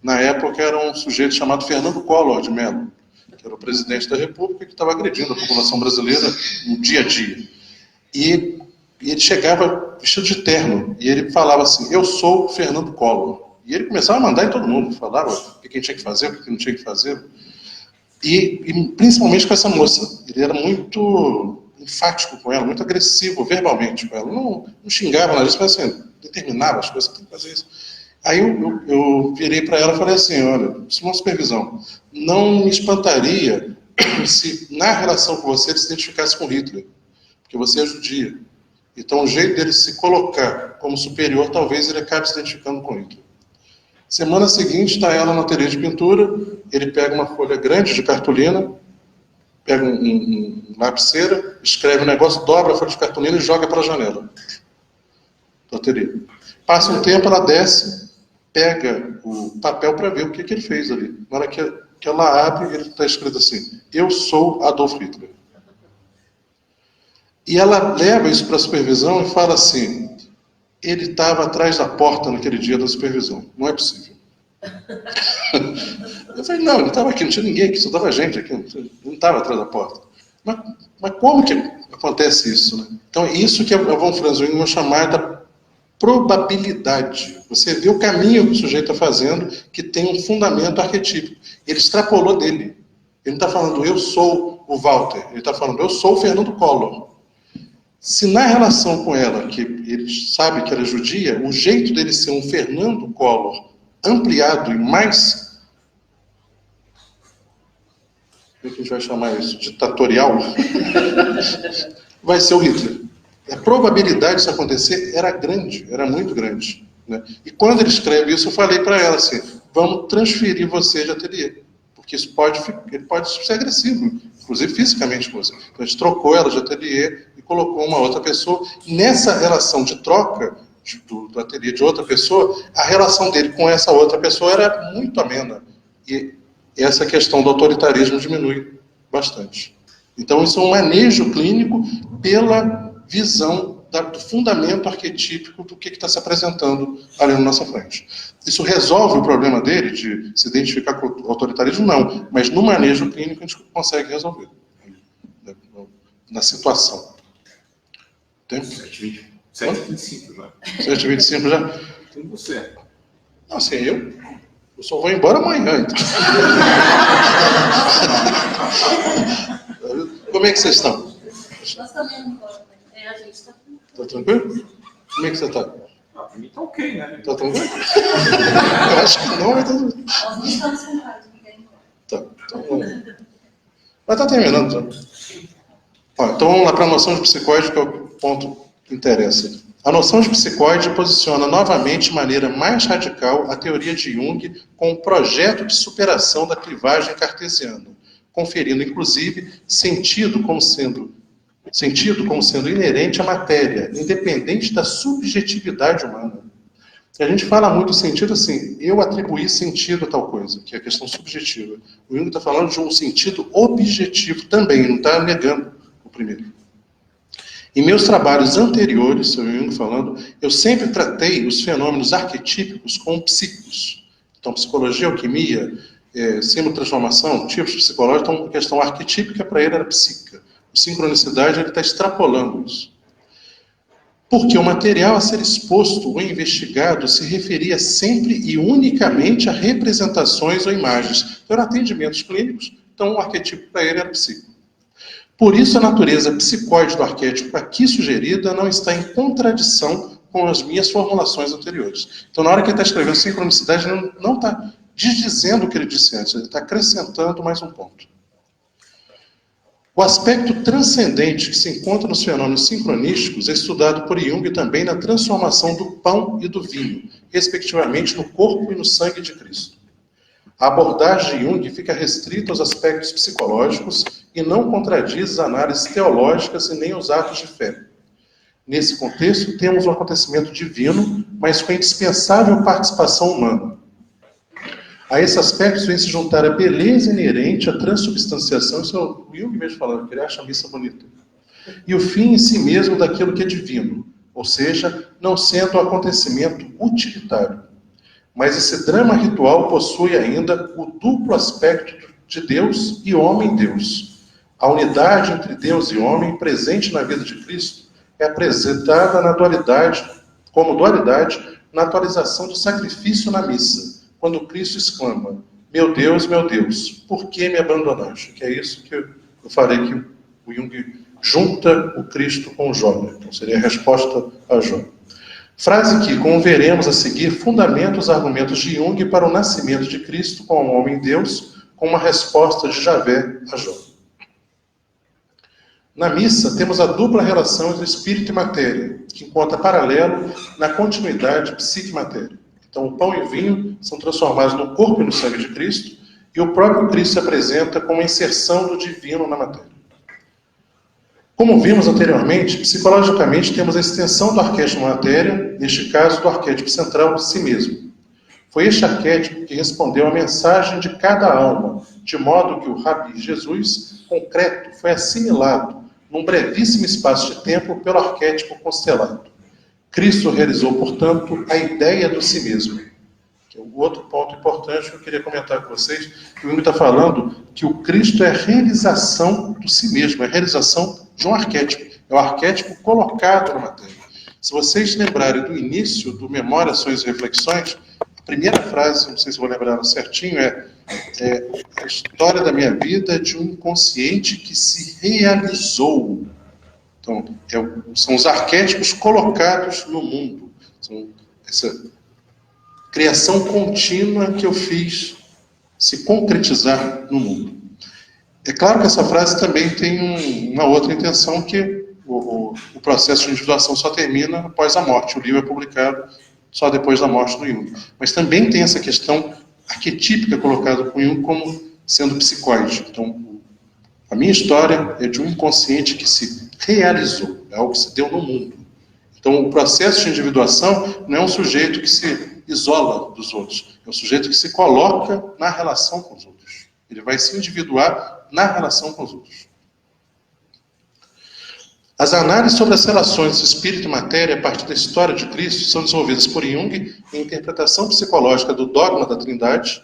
Na época era um sujeito chamado Fernando Collor de Mello, que era o presidente da República, que estava agredindo a população brasileira no dia a dia. E ele chegava vestido de terno, e ele falava assim: eu sou Fernando Collor. E ele começava a mandar em todo mundo, falava o que tinha que fazer, o que não tinha que fazer. E principalmente com essa moça. Ele era muito enfático com ela, muito agressivo verbalmente com ela. Não xingava nada disso, mas assim, determinava as coisas que tem que fazer isso. Aí eu virei para ela e falei assim: olha, isso é uma supervisão. Não me espantaria se na relação com você ele se identificasse com Hitler, porque você é judia. Então o jeito dele se colocar como superior, talvez ele acabe se identificando com Hitler. Semana seguinte está ela no ateliê de pintura, ele pega uma folha grande de cartolina, pega um lapiseira, escreve um negócio, dobra a folha de cartolina e joga para a janela do ateliê. Passa um tempo, ela desce, pega o papel para ver o que ele fez ali. Na hora que ela abre, ele está escrito assim: eu sou Adolf Hitler. E ela leva isso para a supervisão e fala assim: ele estava atrás da porta naquele dia da supervisão. Não é possível. Eu falei: não, ele estava aqui, não tinha ninguém aqui, só estava gente aqui, não estava atrás da porta. Mas como que acontece isso, né? Então, isso que a von Franz vai chamar da probabilidade. Você vê o caminho que o sujeito está fazendo, que tem um fundamento arquetípico. Ele extrapolou dele. Ele não está falando eu sou o Walter, ele está falando eu sou o Fernando Collor. Se na relação com ela, que ele sabe que ela é judia, o jeito dele ser um Fernando Collor ampliado e mais, como é que a gente vai chamar isso? Ditatorial, vai ser o Hitler. A probabilidade disso acontecer era grande, era muito grande, né? E quando ele escreve isso, eu falei para ela assim: vamos transferir você de ateliê, porque isso ele pode ser agressivo, inclusive fisicamente com você. Então a gente trocou ela de ateliê e colocou uma outra pessoa. Nessa relação de troca do ateliê de outra pessoa, a relação dele com essa outra pessoa era muito amena. E essa questão do autoritarismo diminui bastante. Então isso é um manejo clínico pela visão do fundamento arquetípico do que está se apresentando ali na nossa frente. Isso resolve o problema dele de se identificar com o autoritarismo? Não, mas no manejo clínico a gente consegue resolver, na situação. Tempo? 7h25 já. 7h25 já? Tem você. Não, assim, eu só vou embora amanhã, então. Como é que vocês estão? Nós também não podemos. A gente está. Tá tranquilo? Como é que você está? Pra mim tá ok, né? Tá tranquilo? Eu acho que não, mas tá tranquilo. Nós não estamos sentados, ninguém. Tá. Então, mas tá terminando já. Ó, então vamos lá para a noção de psicóide, que é o ponto que interessa. A noção de psicoide posiciona novamente de maneira mais radical a teoria de Jung com um projeto de superação da clivagem cartesiana, conferindo, inclusive, sentido como sendo inerente à matéria, independente da subjetividade humana. E a gente fala muito sentido assim, eu atribuí sentido a tal coisa, que é a questão subjetiva. O Jung está falando de um sentido objetivo também, não está negando o primeiro. Em meus trabalhos anteriores, o Jung falando, eu sempre tratei os fenômenos arquetípicos como psíquicos. Então, psicologia, alquimia, sinotransformação, tipos psicológicos, então a questão arquetípica para ele era psíquica. A sincronicidade, ele está extrapolando isso. Porque o material a ser exposto ou investigado se referia sempre e unicamente a representações ou imagens. Então, eram atendimentos clínicos, então o arquetípico para ele era psíquico. Por isso, a natureza psicoide do arquétipo aqui sugerida não está em contradição com as minhas formulações anteriores. Então, na hora que ele está escrevendo sincronicidade, ele não está desdizendo o que ele disse antes, ele está acrescentando mais um ponto. O aspecto transcendente que se encontra nos fenômenos sincronísticos é estudado por Jung também na transformação do pão e do vinho, respectivamente no corpo e no sangue de Cristo. A abordagem de Jung fica restrita aos aspectos psicológicos e não contradiz as análises teológicas e nem os atos de fé. Nesse contexto, temos um acontecimento divino, mas com a indispensável participação humana. A esse aspecto vem se juntar a beleza inerente à transubstanciação, isso é o Jung mesmo falando, que ele acha a missa bonita, e o fim em si mesmo daquilo que é divino, ou seja, não sendo um acontecimento utilitário. Mas esse drama ritual possui ainda o duplo aspecto de Deus e homem-Deus. A unidade entre Deus e homem, presente na vida de Cristo, é apresentada na dualidade, como dualidade, na atualização do sacrifício na missa, quando Cristo exclama, meu Deus, por que me abandonaste? Que é isso que eu falei que o Jung junta o Cristo com Jó. Então seria a resposta a Jó. Frase que, como veremos a seguir, fundamenta os argumentos de Jung para o nascimento de Cristo como homem-Deus, com uma resposta de Javé a Jó. Na missa, temos a dupla relação entre espírito e matéria, que encontra paralelo na continuidade psique-matéria. Então, o pão e o vinho são transformados no corpo e no sangue de Cristo, e o próprio Cristo se apresenta como a inserção do divino na matéria. Como vimos anteriormente, psicologicamente temos a extensão do arquétipo matéria, neste caso do arquétipo central de si mesmo. Foi este arquétipo que respondeu à mensagem de cada alma, de modo que o Rabi Jesus, concreto, foi assimilado, num brevíssimo espaço de tempo, pelo arquétipo constelado. Cristo realizou, portanto, a ideia do si mesmo. Que é o outro ponto importante que eu queria comentar com vocês, que o Jung está falando que o Cristo é a realização do si mesmo, é a realização de um arquétipo. É o arquétipo colocado na matéria. Se vocês lembrarem do início do Memória, Ações e Reflexões, a primeira frase, não sei se vou lembrar ela certinho, é a história da minha vida de um inconsciente que se realizou. Então, são os arquétipos colocados no mundo. São essa criação contínua que eu fiz se concretizar no mundo. É claro que essa frase também tem uma outra intenção, que o processo de individuação só termina após a morte. O livro é publicado só depois da morte do Jung. Mas também tem essa questão arquetípica colocada por Jung como sendo psicoide. Então, a minha história é de um inconsciente que se realizou, é algo que se deu no mundo. Então, o processo de individuação não é um sujeito que se isola dos outros, é um sujeito que se coloca na relação com os outros. Ele vai se individuar na relação com os outros. As análises sobre as relações de espírito e matéria a partir da história de Cristo são desenvolvidas por Jung em interpretação psicológica do dogma da Trindade,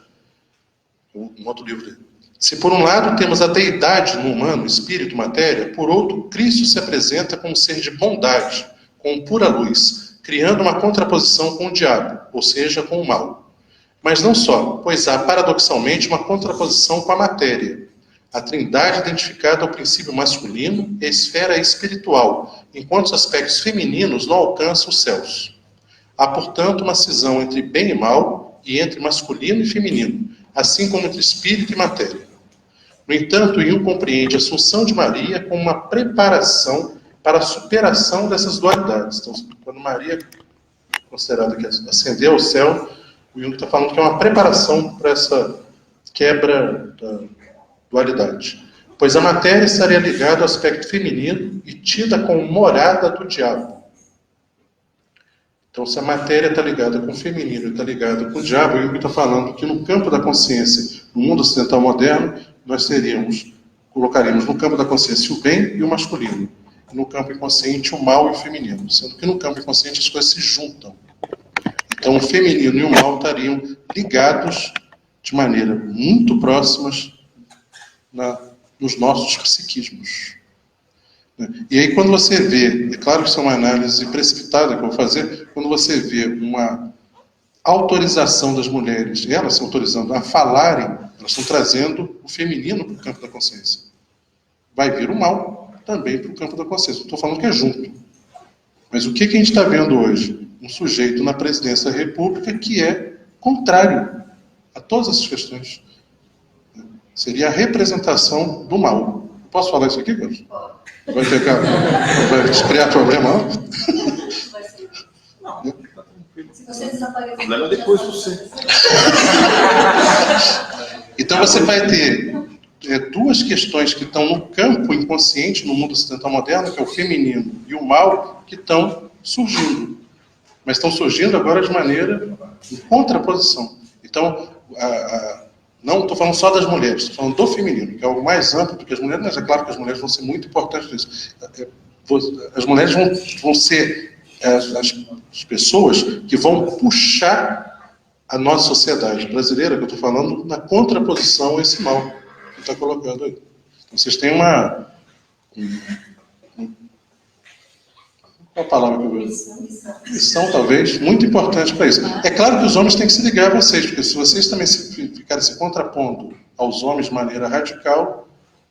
um outro livro dele. Se por um lado temos a deidade no humano, espírito, matéria, por outro, Cristo se apresenta como um ser de bondade, com pura luz, criando uma contraposição com o diabo, ou seja, com o mal. Mas não só, pois há paradoxalmente uma contraposição com a matéria. A Trindade identificada ao princípio masculino e a esfera espiritual, enquanto os aspectos femininos não alcançam os céus. Há, portanto, uma cisão entre bem e mal e entre masculino e feminino, assim como entre espírito e matéria. No entanto, Jung compreende a Assunção de Maria como uma preparação para a superação dessas dualidades. Então, quando Maria é considerada que ascendeu ao céu, o Jung está falando que é uma preparação para essa quebra da dualidade. Pois a matéria estaria ligada ao aspecto feminino e tida como morada do diabo. Então, se a matéria está ligada com o feminino e está ligada com o diabo, o Jung está falando que no campo da consciência, no mundo ocidental moderno, nós colocaríamos no campo da consciência o bem e o masculino. E no campo inconsciente o mal e o feminino. Sendo que no campo inconsciente as coisas se juntam. Então, o feminino e o mal estariam ligados de maneira muito próximas nos nossos psiquismos. E aí, quando você vê, é claro que isso é uma análise precipitada que eu vou fazer, quando você vê uma autorização das mulheres, elas se autorizando a falarem, elas estão trazendo o feminino para o campo da consciência. Vai vir o mal também para o campo da consciência. Estou falando que é junto. Mas o que a gente está vendo hoje? Um sujeito na presidência da República que é contrário a todas essas questões. Seria a representação do mal. Posso falar isso aqui, Carlos? Vai criar problema? Não, tá tranquilo. Se você desaparecer... Leva depois você. Então você vai ter duas questões que estão no campo inconsciente, no mundo ocidental moderno, que é o feminino e o mal, que estão surgindo. Mas estão surgindo agora de maneira em contraposição. Então, não estou falando só das mulheres, estou falando do feminino, que é algo mais amplo do que as mulheres, mas é claro que as mulheres vão ser muito importantes nisso. As mulheres vão ser as pessoas que vão puxar a nossa sociedade brasileira, que eu estou falando, na contraposição a esse mal que está colocando aí. Então, vocês têm uma palavra que eu vou missão, talvez, muito importante para isso. É claro que os homens têm que se ligar a vocês, porque se vocês também ficarem se contrapondo aos homens de maneira radical,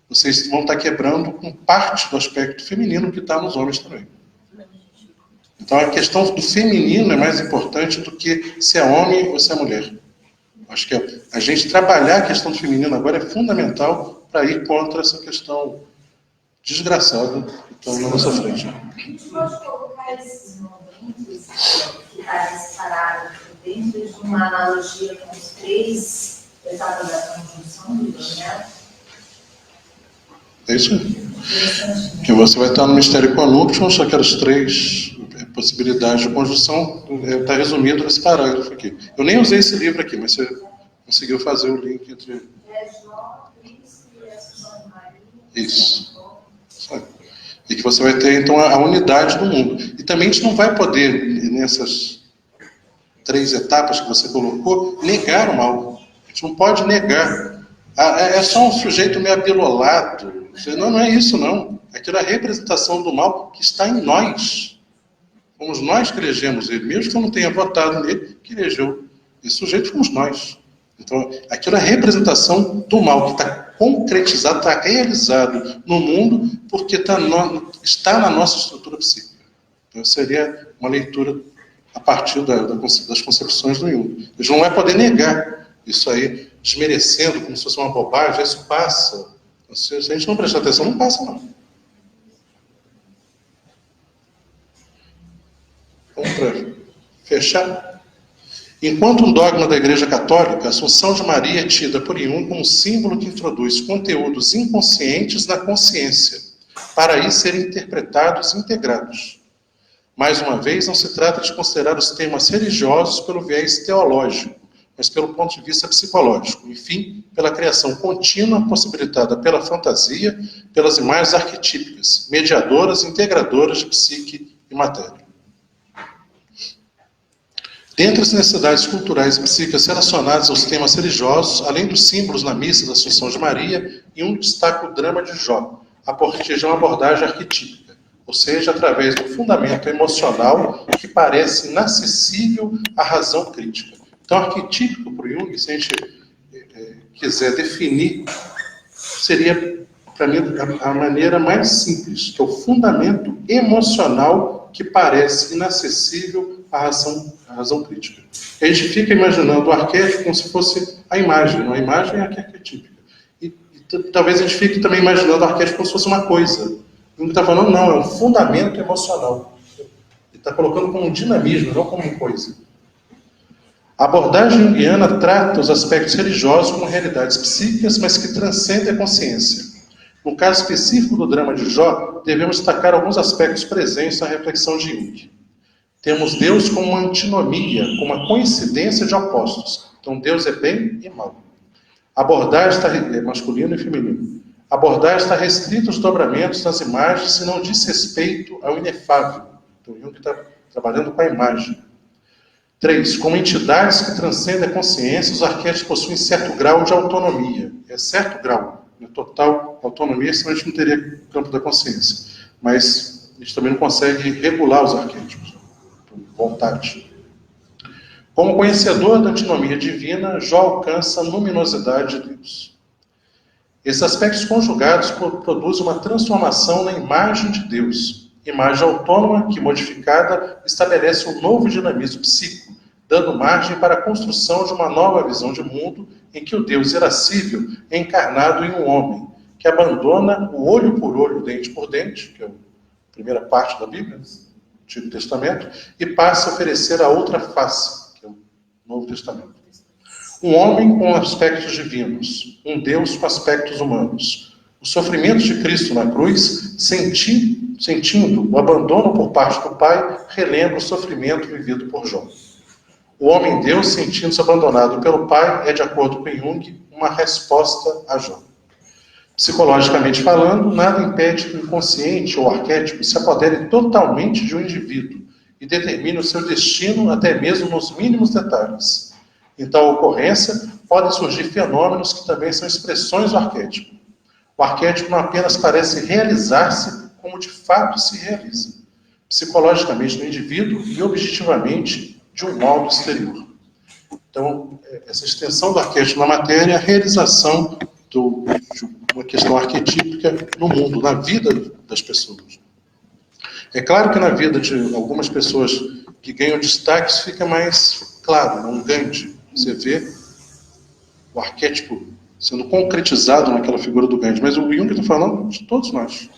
vocês vão estar quebrando com parte do aspecto feminino que está nos homens também. Então a questão do feminino é mais importante do que se é homem ou se é mulher. Acho que a gente trabalhar a questão do feminino agora é fundamental para ir contra essa questão desgraçada que está na nossa frente. A gente pode colocar esses momentos que estarem separados dentro de uma analogia com os 3 etapas da conjunção do projeto? É isso aí. Que você vai estar no mistério conúptium, só que as 3 possibilidades de conjunção está resumido nesse parágrafo aqui. Eu nem usei esse livro aqui, mas você conseguiu fazer o link entre... Jó, Cristo e a Assunção de Maria. Isso. E que você vai ter, então, a unidade do mundo. E também a gente não vai poder, nessas 3 etapas que você colocou, negar o mal. A gente não pode negar. É só um sujeito meio abilolado. Não é isso, não. Aquilo é a representação do mal que está em nós. Fomos nós que elegemos ele. Mesmo que eu não tenha votado nele, que elegeu. Esse sujeito fomos nós. Então, aquilo é a representação do mal que está concretizado, está realizado no mundo, porque está na nossa estrutura psíquica. Então, seria uma leitura a partir das concepções do Jung. A gente não vai poder negar isso aí, desmerecendo como se fosse uma bobagem, isso passa. Se a gente não prestar atenção, não passa, não. Vamos para fechar. Enquanto um dogma da Igreja Católica, a Assunção de Maria é tida por Jung como um símbolo que introduz conteúdos inconscientes na consciência, para aí serem interpretados e integrados. Mais uma vez, não se trata de considerar os temas religiosos pelo viés teológico, mas pelo ponto de vista psicológico. Enfim, pela criação contínua possibilitada pela fantasia, pelas imagens arquetípicas, mediadoras e integradoras de psique e matéria. Dentre as necessidades culturais e psíquicas relacionadas aos temas religiosos, além dos símbolos na missa da Assunção de Maria, Jung destaca o drama de Jó, a partir de uma abordagem arquetípica, ou seja, através do fundamento emocional que parece inacessível à razão crítica. Então, arquetípico para o Jung, se a gente quiser definir, seria, para mim, a maneira mais simples, que é o fundamento emocional que parece inacessível à razão crítica. A gente fica imaginando o arquétipo como se fosse a imagem. A imagem é arquetípica. E talvez a gente fique também imaginando o arquétipo como se fosse uma coisa. Jung está falando, não, é um fundamento emocional. Ele está colocando como um dinamismo, não como coisa. A abordagem junguiana trata os aspectos religiosos como realidades psíquicas, mas que transcendem a consciência. No caso específico do drama de Jó, devemos destacar alguns aspectos presentes na reflexão de Jung. Temos Deus como uma antinomia, como uma coincidência de opostos. Então Deus é bem e mal. A abordagem está masculino e feminino. A abordagem está restrita aos dobramentos das imagens e não diz respeito ao inefável. Então Jung está trabalhando com a imagem. 3. Como entidades que transcendem a consciência, os arquétipos possuem certo grau de autonomia. É certo grau. Não é total autonomia, senão a gente não teria campo da consciência. Mas a gente também não consegue regular os arquétipos. Por vontade. Como conhecedor da antinomia divina, Jó alcança a luminosidade de Deus. Esses aspectos conjugados produzem uma transformação na imagem de Deus. Imagem autônoma que, modificada, estabelece um novo dinamismo psíquico, dando margem para a construção de uma nova visão de mundo em que o Deus irascível é encarnado em um homem, que abandona o olho por olho, dente por dente, que é a primeira parte da Bíblia, Antigo Testamento, e passa a oferecer a outra face, que é o Novo Testamento. Um homem com aspectos divinos, um Deus com aspectos humanos. Os sofrimentos de Cristo na cruz, sentindo o abandono por parte do Pai, relembra o sofrimento vivido por Jó. O homem-Deus, sentindo-se abandonado pelo Pai, é, de acordo com Jung, uma resposta a Jó. Psicologicamente falando, nada impede que o inconsciente ou arquétipo se apodere totalmente de um indivíduo e determine o seu destino até mesmo nos mínimos detalhes. Em tal ocorrência, podem surgir fenômenos que também são expressões do arquétipo. O arquétipo não apenas parece realizar-se, como de fato se realiza, psicologicamente no indivíduo e objetivamente de um modo exterior. Então, essa extensão do arquétipo na matéria é a realização de uma questão arquetípica no mundo, na vida das pessoas. É claro que na vida de algumas pessoas que ganham destaque, isso fica mais claro, um Gandhi. Você vê o arquétipo sendo concretizado naquela figura do Gandhi. Mas o Jung está falando de todos nós.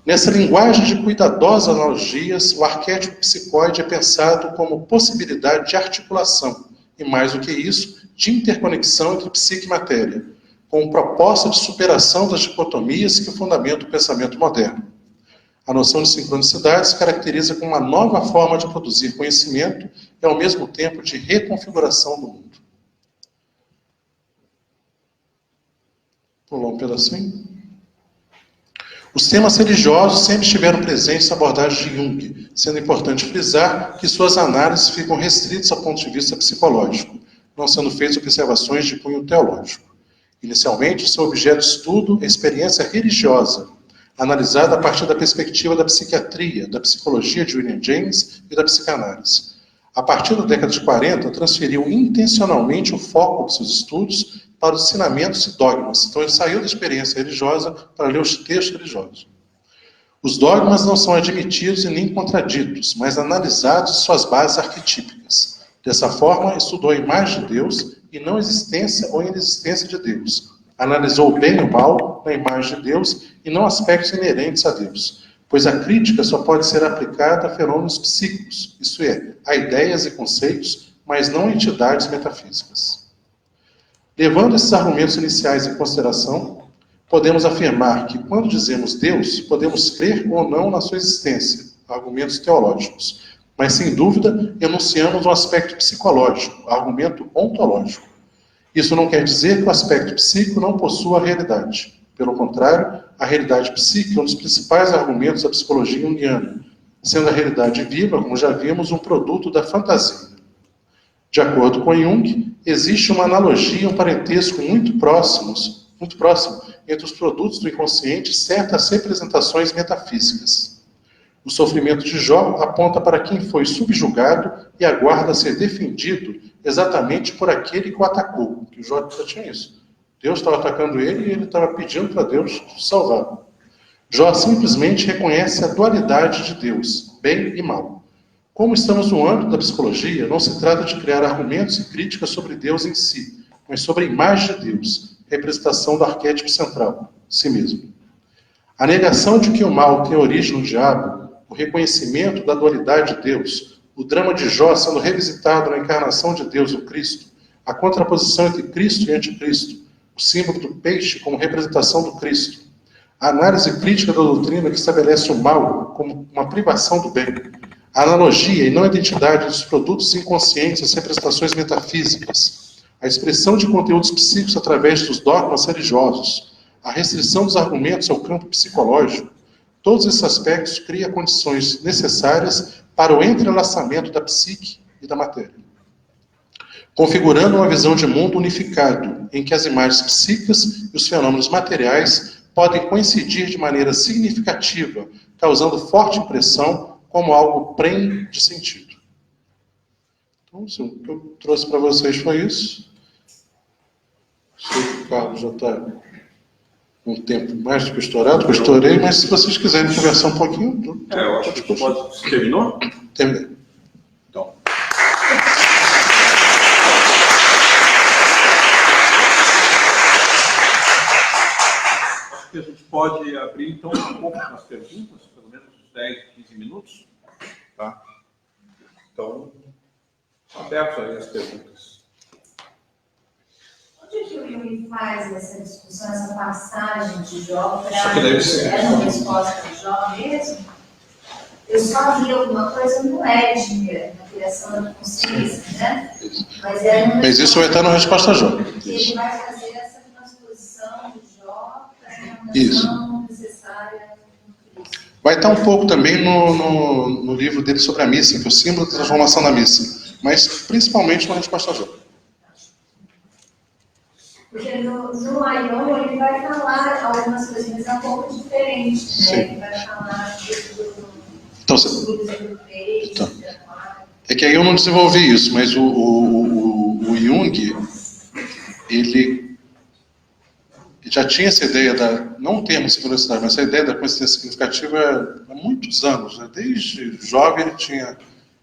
Nessa linguagem de cuidadosas analogias, o arquétipo psicóide é pensado como possibilidade de articulação, e mais do que isso, de interconexão entre psique e matéria, com proposta de superação das dicotomias que fundamentam o pensamento moderno. A noção de sincronicidade se caracteriza como uma nova forma de produzir conhecimento e, ao mesmo tempo, de reconfiguração do mundo. Pular um pedacinho. Os temas religiosos sempre estiveram presentes na abordagem de Jung, sendo importante frisar que suas análises ficam restritas ao ponto de vista psicológico, não sendo feitas observações de cunho teológico. Inicialmente, seu objeto de estudo é a experiência religiosa, analisada a partir da perspectiva da psiquiatria, da psicologia de William James e da psicanálise. A partir da década de 40, transferiu intencionalmente o foco dos seus estudos para os ensinamentos e dogmas. Então ele saiu da experiência religiosa para ler os textos religiosos. Os dogmas não são admitidos e nem contraditos, mas analisados em suas bases arquetípicas. Dessa forma, estudou a imagem de Deus e não a existência ou inexistência de Deus. Analisou o bem e o mal na imagem de Deus e não aspectos inerentes a Deus, pois a crítica só pode ser aplicada a fenômenos psíquicos, isto é, a ideias e conceitos, mas não a entidades metafísicas. Levando esses argumentos iniciais em consideração, podemos afirmar que, quando dizemos Deus, podemos crer ou não na sua existência, argumentos teológicos, mas, sem dúvida, enunciamos um aspecto psicológico, argumento ontológico. Isso não quer dizer que o aspecto psíquico não possua realidade. Pelo contrário, a realidade psíquica é um dos principais argumentos da psicologia junguiana, sendo a realidade viva, como já vimos, um produto da fantasia. De acordo com Jung, existe uma analogia, um parentesco muito próximo entre os produtos do inconsciente e certas representações metafísicas. O sofrimento de Jó aponta para quem foi subjugado e aguarda ser defendido exatamente por aquele que o atacou. Que o Jó já tinha isso. Deus estava atacando ele e ele estava pedindo para Deus salvar. Jó simplesmente reconhece a dualidade de Deus, bem e mal. Como estamos no âmbito da psicologia, não se trata de criar argumentos e críticas sobre Deus em si, mas sobre a imagem de Deus, representação do arquétipo central, si mesmo. A negação de que o mal tem origem no diabo, o reconhecimento da dualidade de Deus, o drama de Jó sendo revisitado na encarnação de Deus, o Cristo, a contraposição entre Cristo e Anticristo, o símbolo do peixe como representação do Cristo, a análise crítica da doutrina que estabelece o mal como uma privação do bem, a analogia e não identidade dos produtos inconscientes às representações metafísicas, a expressão de conteúdos psíquicos através dos dogmas religiosos, a restrição dos argumentos ao campo psicológico, todos esses aspectos criam condições necessárias para o entrelaçamento da psique e da matéria, configurando uma visão de mundo unificado, em que as imagens psíquicas e os fenômenos materiais podem coincidir de maneira significativa, causando forte impressão como algo prenhe de sentido. Então, o que eu trouxe para vocês foi isso. Sei que o Carlos já está com um tempo mais do que estourado, que eu estourei, mas se vocês quiserem conversar um pouquinho... Eu acho que pode... Terminou? Terminei. Então... A gente pode abrir, então, um pouco nas perguntas, pelo menos 10, 15 minutos. Tá? Então, abertos aí as perguntas. Onde que o Jung faz essa discussão, essa passagem de Jó para Isso aqui deve ser. é uma resposta de Jó mesmo? Eu só vi alguma coisa no Edinger, na criação da consciência, né? Mas isso vai estar na resposta a Jó. Ele vai fazer essa transposição de Jó para a Isso. transformação necessária no Cristo. Vai estar um pouco também no livro dele sobre a missa, que é o símbolo da transformação da missa, mas principalmente na resposta a Jó. Porque no Aion ele vai falar algumas coisas, mas é um pouco diferente, né? Sim. Ele vai falar Então, do peixe, Então. do aquário. é que aí eu não desenvolvi isso, mas o Jung, ele já tinha essa ideia não o termo sincronicidade, mas essa ideia da coincidência significativa há muitos anos, né? Desde jovem ele tinha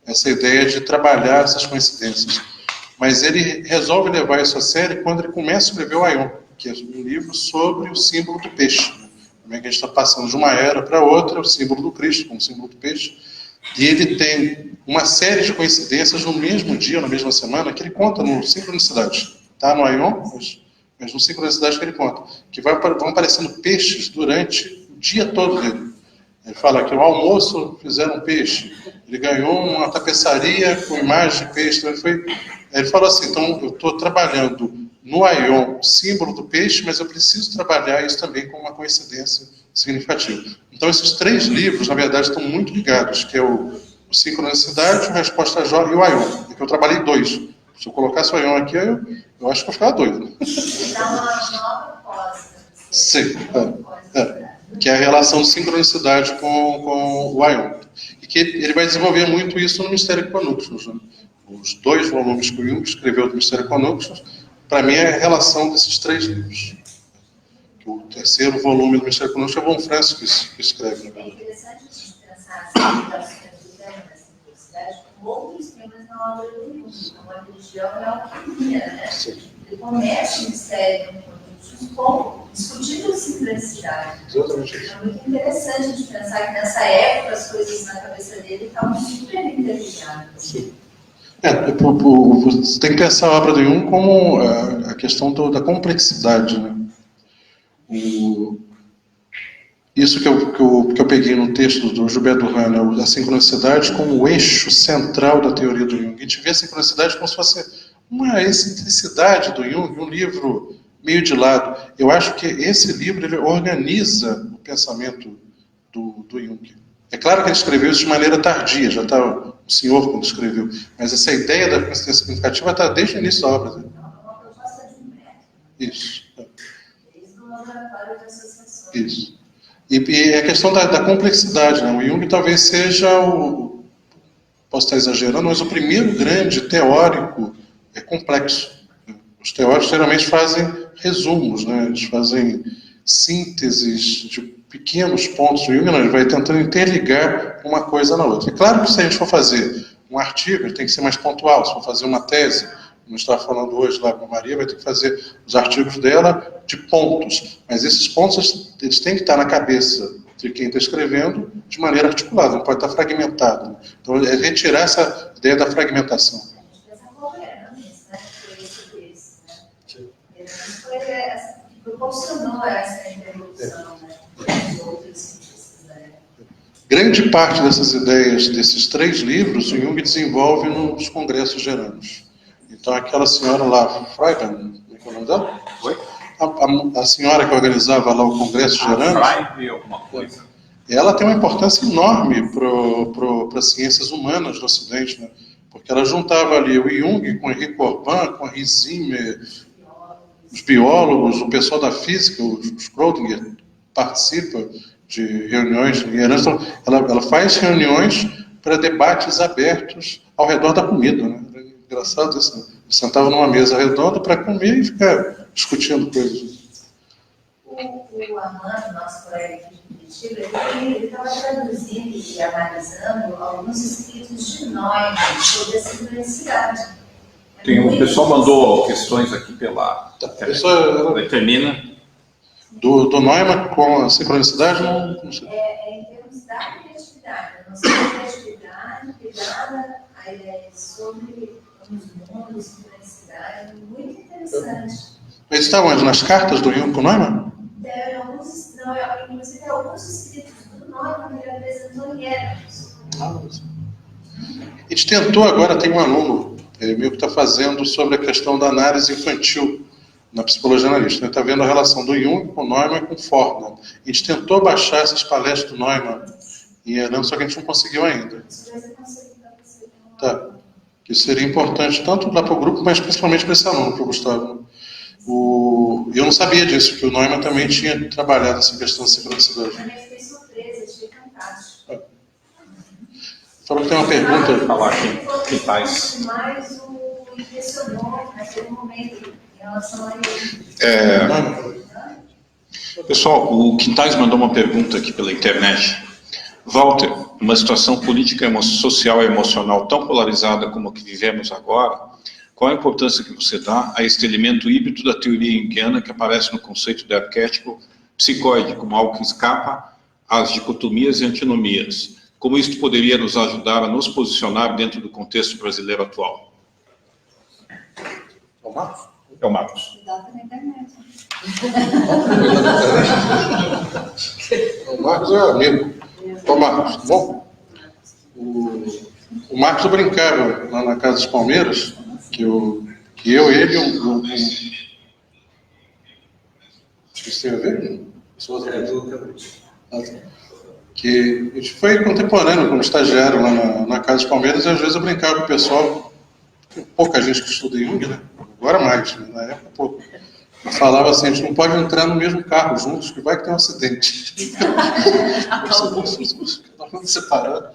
essa ideia de trabalhar essas coincidências. Mas ele resolve levar isso a sério quando ele começa a escrever o Aion, que é um livro sobre o símbolo do peixe. Como é que a gente está passando de uma era para outra, o símbolo do Cristo como símbolo do peixe. E ele tem uma série de coincidências no mesmo dia, na mesma semana, que ele conta no Sincronicidade. Está no Aion, mas no Sincronicidade que ele conta. Que vão aparecendo peixes durante o dia todo dele. Ele fala que no almoço fizeram um peixe. Ele ganhou uma tapeçaria com imagem de peixe. Então ele falou assim, então eu estou trabalhando no Aion, símbolo do peixe, mas eu preciso trabalhar isso também com uma coincidência significativa. Então esses 3 livros, na verdade, estão muito ligados, que é o Sincronicidade, a Resposta a Jó e o Aion. É que eu trabalhei 2. Se eu colocasse o Aion aqui, eu acho que eu ficava doido. Dá uma nova proposta. Sim, que é a relação de sincronicidade com o Aion. E que ele vai desenvolver muito isso no Mistério Equinoctius, né? Os 2 volumes que o Jung escreveu do Mistério Equinoctius, para mim é a relação desses 3 livros. O 3º volume do Mistério Equinoctius é o Von Francis que escreve. É interessante a gente pensar as ligações do tema da simplicidade com outros temas na obra do Jung, como a religião e a alquimia, né? Sim. Ele começa o Mistério como discutindo a simplicidade. Exatamente isso. É muito interessante a gente pensar que nessa época as coisas na cabeça dele estavam super interligadas. Sim. Você tem que pensar a obra do Jung como a questão da complexidade, né? Isso que eu peguei no texto do Gilbert Durand, né? A sincronicidade como o eixo central da teoria do Jung. A gente vê a sincronicidade como se fosse uma excentricidade do Jung, um livro meio de lado. Eu acho que esse livro ele organiza o pensamento do Jung. É claro que ele escreveu isso de maneira tardia, já está o senhor quando escreveu, mas essa ideia da coincidência significativa está desde o início da obra. Né? Uma proposta de um método. Isso. Desde o laboratório de associação. Isso. E a questão da complexidade, né? O Jung talvez seja posso estar exagerando, mas o primeiro grande teórico complexo. Os teóricos geralmente fazem resumos, né? Eles fazem sínteses de pequenos pontos do Jung, não, ele vai tentando interligar uma coisa na outra. É claro que se a gente for fazer um artigo, ele tem que ser mais pontual. Se for fazer uma tese, como estava falando hoje lá com a Maria, vai ter que fazer os artigos dela de pontos, mas esses pontos eles têm que estar na cabeça de quem está escrevendo de maneira articulada, não pode estar fragmentado. Né? Então, é retirar essa ideia da fragmentação. Essa Holoernes, né, que foi esse texto, né? Foi essa que proporcionou essa interrupção, né, de outros cientistas da época. Grande parte dessas ideias, desses 3 livros, o Jung desenvolve nos congressos geranos. Então, aquela senhora lá, Freiben, como é que é o nome dela? Oi? A senhora que organizava lá o congresso gerando, Alguma coisa. ela tem uma importância enorme para as ciências humanas do Ocidente, né? Porque ela juntava ali o Jung com o Henri Corbin, com o Henri Zimmer, os biólogos, o pessoal da física, o Schrödinger participa de reuniões. Então, ela faz reuniões para debates abertos ao redor da comida, né? Era engraçado isso, né? Eles sentavam numa mesa redonda para comer e ficar discutindo coisas. O Armando, nosso colega aqui de Curitiba, ele estava traduzindo e analisando alguns escritos de Neumann sobre a sincronicidade. O pessoal mandou questões aqui pela... Termina. Do Neumann com a sincronicidade, não sei. Em termos da criatividade. A noção de criatividade ligada a ideias sobre os mundos, sincronicidade, muito interessante. Mas está onde? Nas cartas do Jung com Neumann? Inclusive alguns escritos do Neumann ele apresentou em Erasmus. A gente tentou agora, tem um aluno meu que está fazendo sobre a questão da análise infantil na psicologia analítica. Está vendo a relação do Jung com Neumann e com Fordham. A gente tentou baixar essas palestras do Neumann em Erasmus, só que a gente não conseguiu ainda. Tá. Isso seria importante tanto lá para o grupo, mas principalmente para esse aluno, para o Gustavo. Eu não sabia disso, que o Neumann também tinha trabalhado essa questão da sincronicidade. Eu também fiquei surpresa, achei fantástico. Falou que tem uma pergunta. Falar aqui, Quintais. Mas o impressionou naquele momento em relação a ele. Pessoal, o Quintais mandou uma pergunta aqui pela internet. Walter, numa situação política, social e emocional tão polarizada como a que vivemos agora, qual a importância que você dá a este elemento híbrido da teoria junguiana que aparece no conceito de arquétipo psicoide, como algo que escapa às dicotomias e antinomias? Como isto poderia nos ajudar a nos posicionar dentro do contexto brasileiro atual? É o Marcos? É o Marcos. Dá na internet. O Marcos é amigo. Ô Marcos, tá bom? O Marcos brincava lá na Casa dos Palmeiras, que eu, ele e um isso tem a ver? Que a gente foi contemporâneo como estagiário lá na Casa dos Palmeiras, e às vezes eu brincava com o pessoal, tem pouca gente que estuda Jung, né? Agora mais, né? Na época pouco. Eu falava assim, a gente não pode entrar no mesmo carro juntos, que vai que tem um acidente. Separado.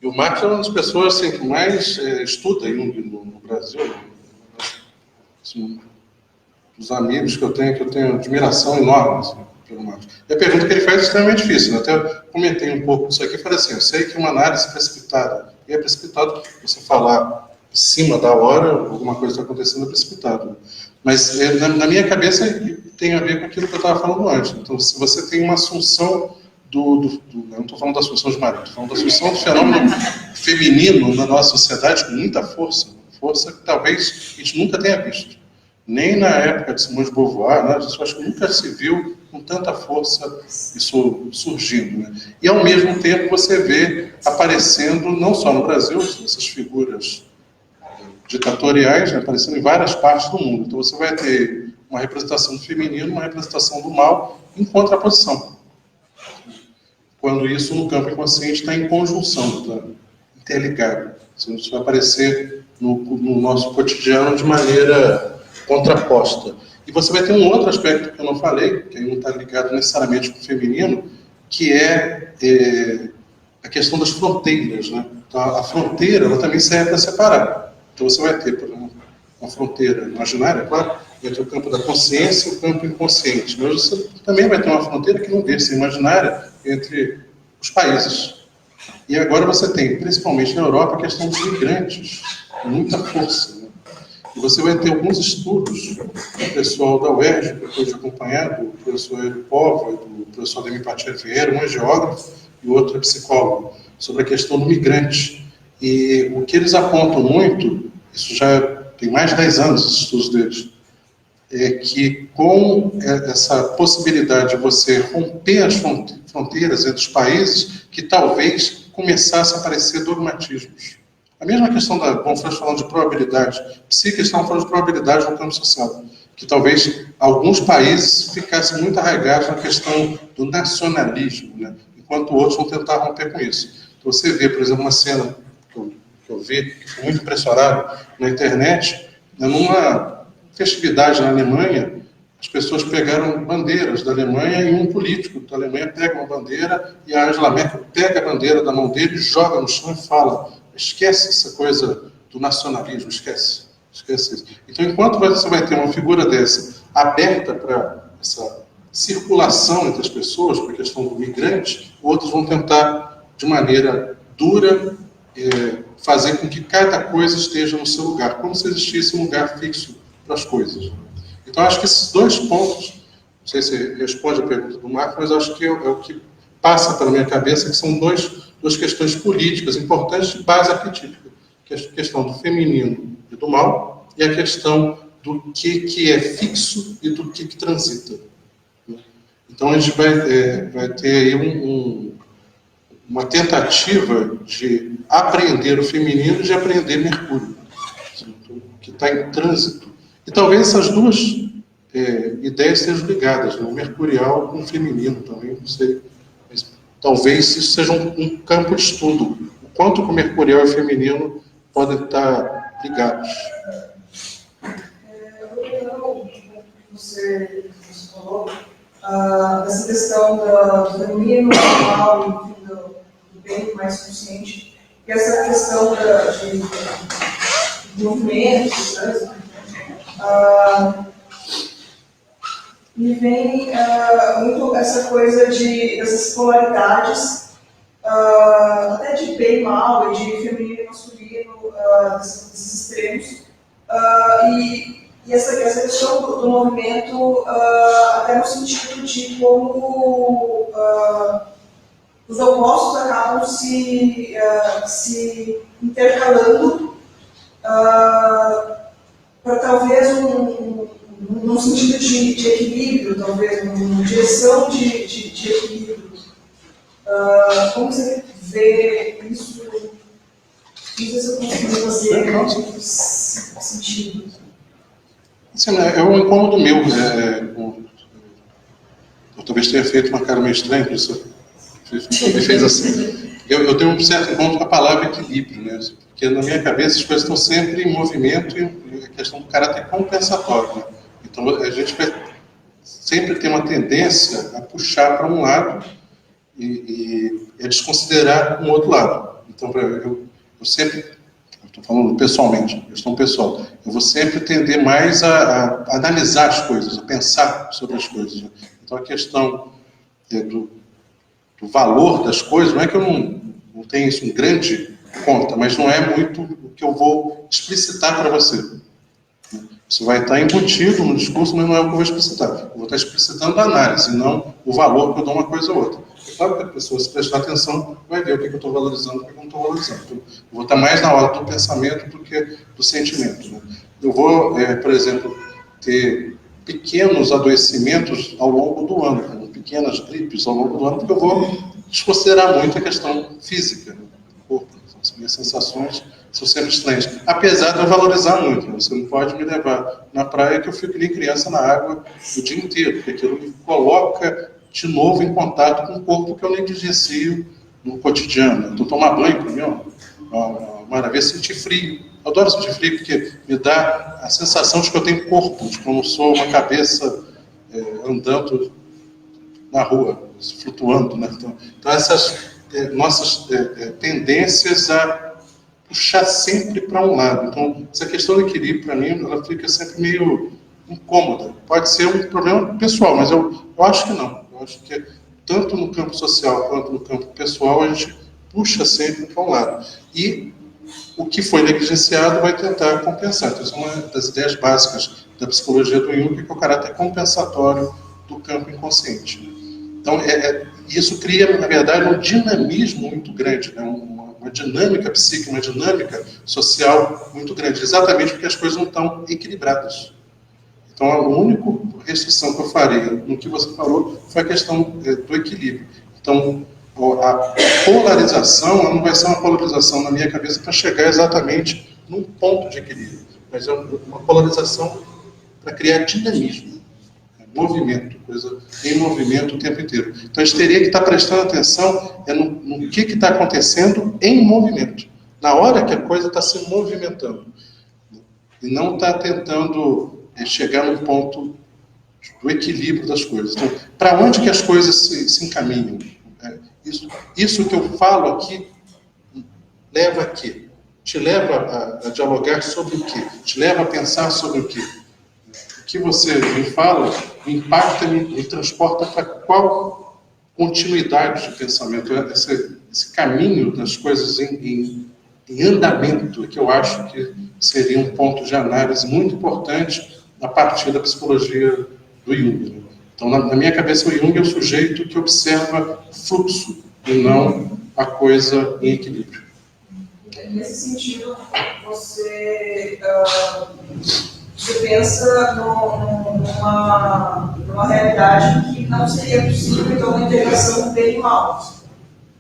E o Marcos é uma das pessoas assim, que mais estuda Jung no Brasil. Assim, dos amigos que eu tenho admiração enorme assim, pelo Marcos. E a pergunta que ele faz é extremamente difícil. Né? Até eu comentei um pouco disso aqui e falei assim, eu sei que uma análise precipitada, e é precipitado você falar em cima da hora, alguma coisa está acontecendo, é precipitado. Mas na minha cabeça tem a ver com aquilo que eu estava falando antes. Então, se você tem uma assunção eu não estou falando da assunção de marido, estou falando da assunção do fenômeno feminino na nossa sociedade com muita força que talvez a gente nunca tenha visto. Nem na época de Simone de Beauvoir, né? Eu acho que nunca se viu com tanta força isso surgindo. Né? E, ao mesmo tempo, você vê aparecendo, não só no Brasil, essas figuras ditatoriais, né, aparecendo em várias partes do mundo. Então, você vai ter uma representação do feminino, uma representação do mal, em contraposição. Quando isso, no campo inconsciente, está em conjunção, está interligado. Isso vai aparecer no nosso cotidiano de maneira contraposta. E você vai ter um outro aspecto que eu não falei, que não está ligado necessariamente com o feminino, que é a questão das fronteiras. Né? Então, a fronteira ela também serve para separar. Então você vai ter, por exemplo, uma fronteira imaginária, claro, entre o campo da consciência e o campo inconsciente. Mas você também vai ter uma fronteira que não deixa de ser imaginária entre os países. E agora você tem, principalmente na Europa, a questão dos migrantes, com muita força. Né? E você vai ter alguns estudos do pessoal da UERJ, que eu pude acompanhar, do professor Hélio Póvoa, do professor Ademir Patier Ferreira, um é geógrafo e o outro é psicólogo, sobre a questão do migrante. E o que eles apontam muito, isso já tem mais de 10 anos, os estudos deles, é que com essa possibilidade de você romper as fronteiras entre os países, que talvez começasse a aparecer dogmatismos. A mesma questão como estamos falando de probabilidade, psíquicos estão falando de probabilidade no campo social, que talvez alguns países ficassem muito arraigados na questão do nacionalismo, né? Enquanto outros vão tentar romper com isso. Então, você vê, por exemplo, uma cena que eu vi, que fui muito impressionado na internet, numa festividade na Alemanha, as pessoas pegaram bandeiras da Alemanha e um político da Alemanha pega uma bandeira e a Angela Merkel pega a bandeira da mão dele, joga no chão e fala: esquece essa coisa do nacionalismo, esquece isso. Então, enquanto você vai ter uma figura dessa aberta para essa circulação entre as pessoas, para a questão do migrante, outros vão tentar, de maneira dura, fazer com que cada coisa esteja no seu lugar, como se existisse um lugar fixo para as coisas. Então, acho que esses dois pontos, não sei se responde a pergunta do Marco, mas acho que é o que passa pela minha cabeça, que são duas questões políticas importantes de base arquetípica, que é a questão do feminino e do mal, e a questão do que é fixo e do que transita. Então, a gente vai ter aí uma tentativa de apreender o feminino e de apreender Mercúrio, que está em trânsito. E talvez essas duas ideias sejam ligadas, né? O mercurial com o feminino também, não sei. Mas talvez isso seja um campo de estudo. O quanto que o mercurial e o feminino podem estar ligados. Você falou essa questão do feminino, do mal, enfim, do bem mais consciente, e essa questão de movimentos, me vem muito essa coisa dessas polaridades, até de bem e mal, e de feminino e masculino, desses extremos, e essa questão do movimento, até no sentido de como os opostos acabam se intercalando para talvez num sentido de equilíbrio, talvez, uma direção de equilíbrio. Como você vê isso? Não sei se eu consigo fazer sentido. Assim, é um incômodo meu. Eu talvez tenha feito uma cara meio estranha, por isso me fez assim. Eu tenho um certo encontro com a palavra equilíbrio, né? Porque na minha cabeça as coisas estão sempre em movimento e a questão do caráter compensatório, né? Então a gente vai sempre ter uma tendência a puxar para um lado e a desconsiderar um outro lado. Então eu sempre, estou falando pessoalmente, questão pessoal, eu vou sempre tender mais a analisar as coisas, a pensar sobre as coisas, né? Então a questão do valor das coisas, não é que eu não tenho isso em grande conta, mas não é muito o que eu vou explicitar para você. Isso vai estar embutido no discurso, mas não é o que eu vou explicitar. Eu vou estar explicitando a análise, não o valor que eu dou uma coisa ou outra. É claro que a pessoa, se prestar atenção, vai ver o que eu estou valorizando e o que eu não estou valorizando. Então, eu vou estar mais na hora do pensamento do que do sentimento, né? Eu vou, por exemplo, ter pequenos adoecimentos ao longo do ano, pequenas gripes ao longo do ano, porque eu vou desconsiderar muito a questão física, né, do corpo. As minhas sensações são sempre estranhas. Apesar de eu valorizar muito, né? Você não pode me levar na praia que eu fico nem criança na água o dia inteiro, porque aquilo me coloca de novo em contato com um corpo que eu negligencio no cotidiano. Então, tomar banho, para mim, é uma maravilha. Sentir frio. Eu adoro sentir frio porque me dá a sensação de que eu tenho corpo, de que eu não sou uma cabeça andando na rua, flutuando, né? Então essas nossas tendências a puxar sempre para um lado. Então, essa questão do equilíbrio, para mim, ela fica sempre meio incômoda. Pode ser um problema pessoal, mas eu acho que não. Eu acho que tanto no campo social quanto no campo pessoal, a gente puxa sempre para um lado. E o que foi negligenciado vai tentar compensar. Então, isso é uma das ideias básicas da psicologia do Jung, que é o caráter compensatório do campo inconsciente. Então, isso cria, na verdade, um dinamismo muito grande, né? Uma dinâmica psíquica, uma dinâmica social muito grande, exatamente porque as coisas não estão equilibradas. Então, a única restrição que eu faria no que você falou foi a questão do equilíbrio. Então, a polarização não vai ser uma polarização na minha cabeça para chegar exatamente num ponto de equilíbrio, mas é uma polarização para criar dinamismo, movimento, coisa em movimento o tempo inteiro. Então, a gente teria que estar prestando atenção no que está acontecendo em movimento, na hora que a coisa está se movimentando, e não está tentando chegar no ponto do equilíbrio das coisas. Então, para onde que as coisas se encaminham? Isso que eu falo aqui leva a quê? Te leva a dialogar sobre o quê? Te leva a pensar sobre o quê? O que você me fala me impacta, me transporta para qual continuidade de pensamento? Esse caminho das coisas em andamento, que eu acho que seria um ponto de análise muito importante a partir da psicologia do Jung. Né? Então, na minha cabeça, o Jung é o sujeito que observa fluxo e não a coisa em equilíbrio. Nesse sentido, você pensa numa realidade que não seria possível, então, uma integração bem e mal.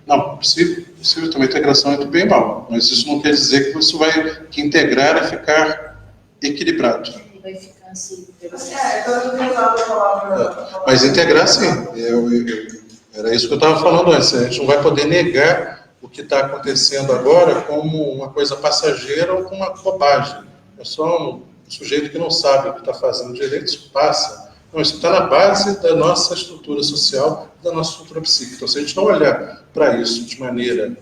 Não, possível também integração entre bem e mal, mas isso não quer dizer que que integrar é ficar equilibrado. Vai ficar assim. Então eu tenho usado a palavra. Mas integrar, sim. Era isso que eu estava falando antes. A gente não vai poder negar o que está acontecendo agora como uma coisa passageira ou como uma bobagem. É só um sujeito que não sabe o que está fazendo direito, isso passa. Não, isso está na base da nossa estrutura social, da nossa estrutura psíquica. Então, se a gente não olhar para isso de maneira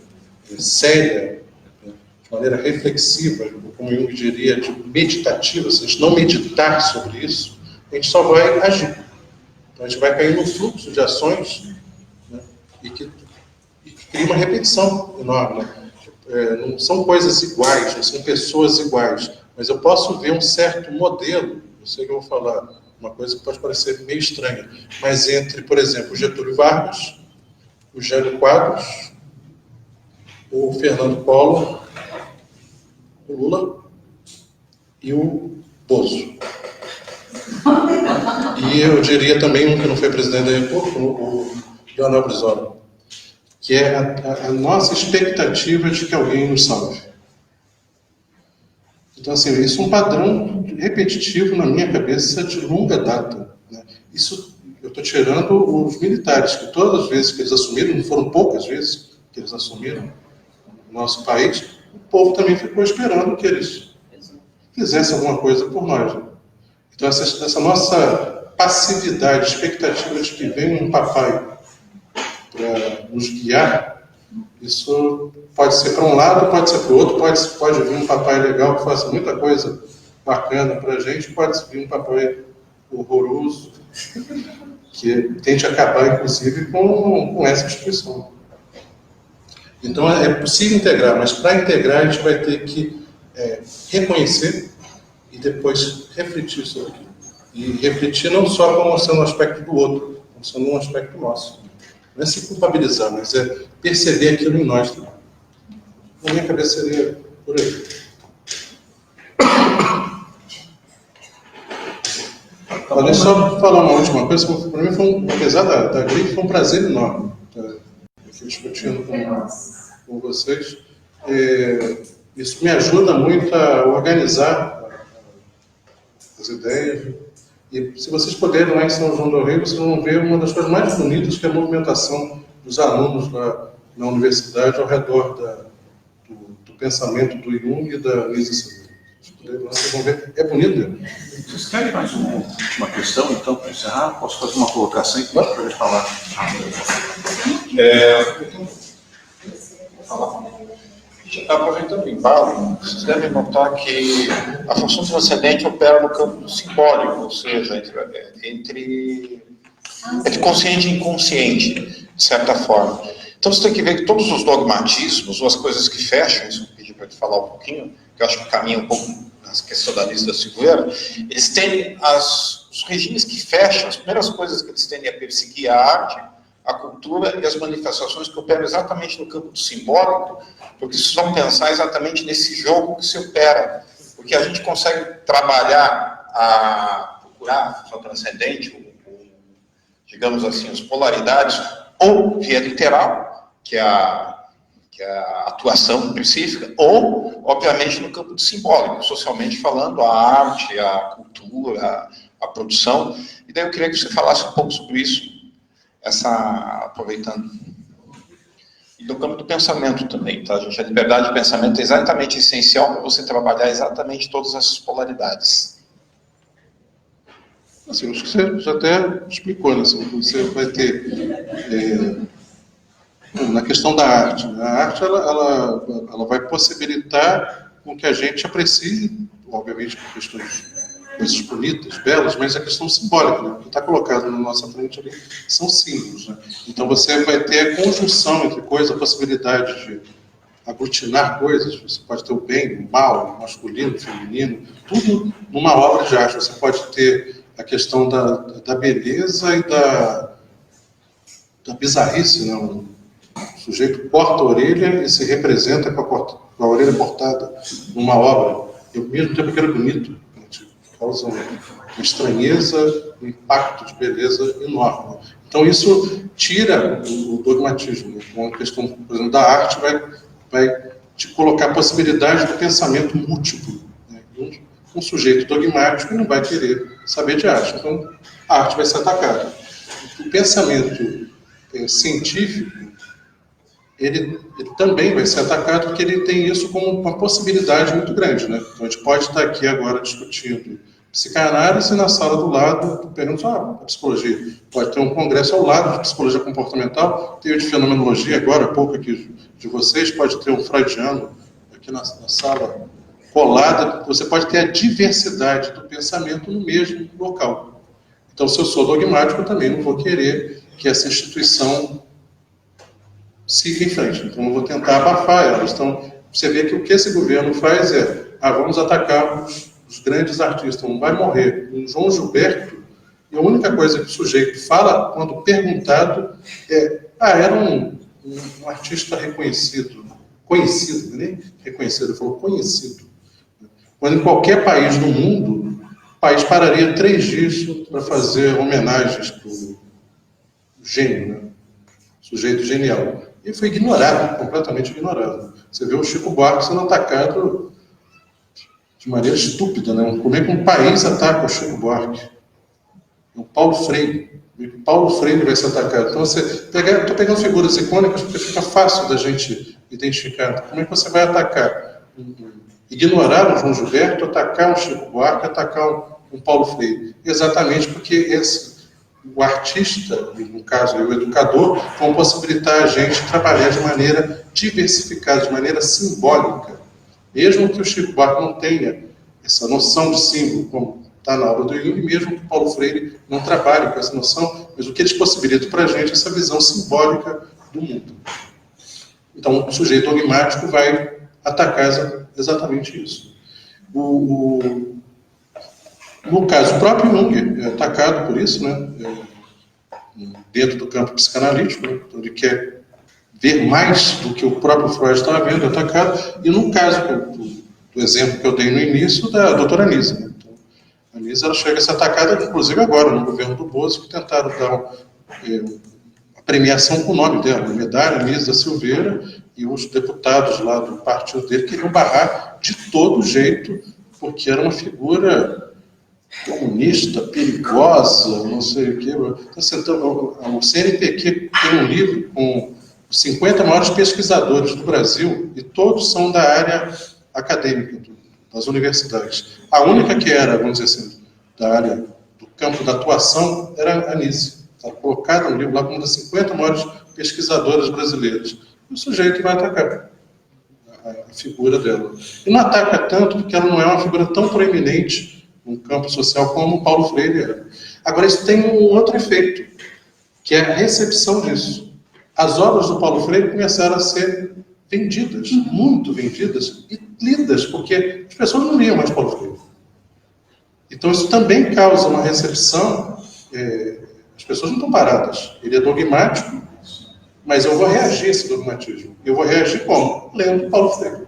séria, de maneira reflexiva, como Jung diria, de meditativa, se a gente não meditar sobre isso, a gente só vai agir. Então, a gente vai cair no fluxo de ações, né, e que cria uma repetição enorme. Né? Não são coisas iguais, não são pessoas iguais, mas eu posso ver um certo modelo, eu sei que eu vou falar uma coisa que pode parecer meio estranha, mas entre, por exemplo, o Getúlio Vargas, o Jânio Quadros, o Fernando Collor, o Lula e o Bozo. E eu diria também um que não foi presidente da República, o Leonel Brizola, que é a nossa expectativa de que alguém nos salve. Então, assim, isso é um padrão repetitivo na minha cabeça de longa data. Né? Isso eu estou tirando os militares, que todas as vezes que eles assumiram, não foram poucas vezes que eles assumiram o nosso país, o povo também ficou esperando que eles fizessem alguma coisa por nós. Né? Então, essa nossa passividade, expectativa de que venha um papai para nos guiar, isso pode ser para um lado, pode ser para o outro, pode vir um papai legal que faça muita coisa bacana para a gente, pode vir um papai horroroso que tente acabar, inclusive, com essa instituição. Então, é possível integrar, mas para integrar a gente vai ter que reconhecer e depois refletir sobre aquilo. E refletir não só como sendo um aspecto do outro, como sendo um aspecto nosso. Não é se culpabilizar, mas é perceber aquilo em nós também. Na minha cabeça seria por aí. Deixa eu só falar uma última coisa, para mim, apesar da gripe, foi um prazer enorme estar discutindo com vocês. Isso me ajuda muito a organizar as ideias. E se vocês puderem lá em São João do Rio, vocês vão ver uma das coisas mais bonitas, que é a movimentação dos alunos lá na universidade ao redor do pensamento do Jung e da Lisa Silveira. Se puderem lá, vocês vão ver. É bonito, né? Vocês querem mais uma questão, então, para encerrar? Posso fazer uma colocação aqui para eles falar? Aproveitando o embalo, vocês devem notar que a função transcendente opera no campo simbólico, ou seja, entre consciente e inconsciente, de certa forma. Então você tem que ver que todos os dogmatismos, ou as coisas que fecham isso que eu pedi para te falar um pouquinho, que eu acho que caminha um pouco na questão da Anísio da Silveira. Eles tendem, os regimes que fecham, as primeiras coisas que eles tendem a perseguir a arte, a cultura e as manifestações que operam exatamente no campo do simbólico, porque vocês vão pensar exatamente nesse jogo que se opera, porque a gente consegue trabalhar, procurar o transcendente, digamos assim, as polaridades, ou via literal, que é a atuação específica, ou, obviamente, no campo do simbólico, socialmente falando, a arte, a cultura, a produção. E daí eu queria que você falasse um pouco sobre isso, aproveitando. E no campo do pensamento também, tá, gente? A liberdade de pensamento é exatamente essencial para você trabalhar exatamente todas essas polaridades. Assim, acho que você já até explicou, né? Assim, você vai ter, na questão da arte, né? A arte ela vai possibilitar com que a gente aprecie, obviamente, por questões, coisas bonitas, belas, mas a questão simbólica, né? O que está colocado na nossa frente ali são símbolos, né? Então você vai ter a conjunção entre coisas, a possibilidade de aglutinar coisas. Você pode ter o bem, o mal, o masculino, o feminino, tudo numa obra de arte. Você pode ter a questão da beleza e da bizarrice, né? O sujeito corta a orelha e se representa com a orelha cortada numa obra. E ao mesmo tempo que era bonito, causa uma estranheza, um impacto de beleza enorme. Então isso tira o dogmatismo. Então, a questão, por exemplo, da arte vai te colocar a possibilidade do pensamento múltiplo, né? Um sujeito dogmático não vai querer saber de arte. Então a arte vai ser atacada. O pensamento científico, ele também vai ser atacado porque ele tem isso como uma possibilidade muito grande, né? Então a gente pode estar aqui agora discutindo psicanálise e na sala do lado perguntando a psicologia. Pode ter um congresso ao lado de psicologia comportamental, tem o de fenomenologia agora, há pouco aqui de vocês, pode ter um freudiano aqui na sala colada. Você pode ter a diversidade do pensamento no mesmo local. Então, se eu sou dogmático, eu também não vou querer que essa instituição siga em frente. Então, eu vou tentar abafar elas. Então, você vê que o que esse governo faz é, vamos atacar os grandes artistas. Então, vai morrer um João Gilberto, e a única coisa que o sujeito fala, quando perguntado, era um artista reconhecido. Conhecido, nem reconhecido, ele falou conhecido. Quando em qualquer país do mundo, o país pararia 3 dias para fazer homenagens para o gênio, né? Sujeito genial. E foi ignorado, completamente ignorado. Você vê o Chico Buarque sendo atacado de maneira estúpida, né? Como é que um país ataca o Chico Buarque? O Paulo Freire. O Paulo Freire vai ser atacado. Então, estou pegando figuras icônicas porque fica fácil da gente identificar. Como é que você vai atacar? Ignorar o João Gilberto, atacar um Chico Buarque, atacar um Paulo Freire. Exatamente porque o artista, no caso o educador, vão possibilitar a gente trabalhar de maneira diversificada, de maneira simbólica. Mesmo que o Chico Buarque não tenha essa noção de símbolo, como está na obra do Jung, mesmo que o Paulo Freire não trabalhe com essa noção, mas o que eles possibilitam para a gente é essa visão simbólica do mundo. Então, o sujeito dogmático vai atacar exatamente isso. No caso, o próprio Jung é atacado por isso, né? Dentro do campo psicanalítico, né? Então, ele quer ver mais do que o próprio Freud estava vendo, é atacado. E no caso do exemplo que eu dei no início, da doutora Anísia, né? Então, a Anísia, ela chega a ser atacada, inclusive agora, no governo do Bozo, que tentaram dar a premiação com o nome dela, a medalha Anísia da Silveira, e os deputados lá do partido dele queriam barrar de todo jeito, porque era uma figura comunista, perigosa, não sei o quê. O CNPq tem um livro com os 50 maiores pesquisadores do Brasil, e todos são da área acadêmica, das universidades. A única que era, vamos dizer assim, da área do campo da atuação era a Anísia. Está colocada no livro lá como uma das 50 maiores pesquisadoras brasileiras. E o sujeito vai atacar a figura dela. E não ataca tanto porque ela não é uma figura tão proeminente no campo social como o Paulo Freire era. Agora, isso tem um outro efeito, que é a recepção disso. As obras do Paulo Freire começaram a ser vendidas, muito vendidas e lidas, porque as pessoas não liam mais Paulo Freire. Então isso também causa uma recepção, as pessoas não estão paradas. Ele é dogmático, mas eu vou reagir a esse dogmatismo. Eu vou reagir como? Lendo Paulo Freire.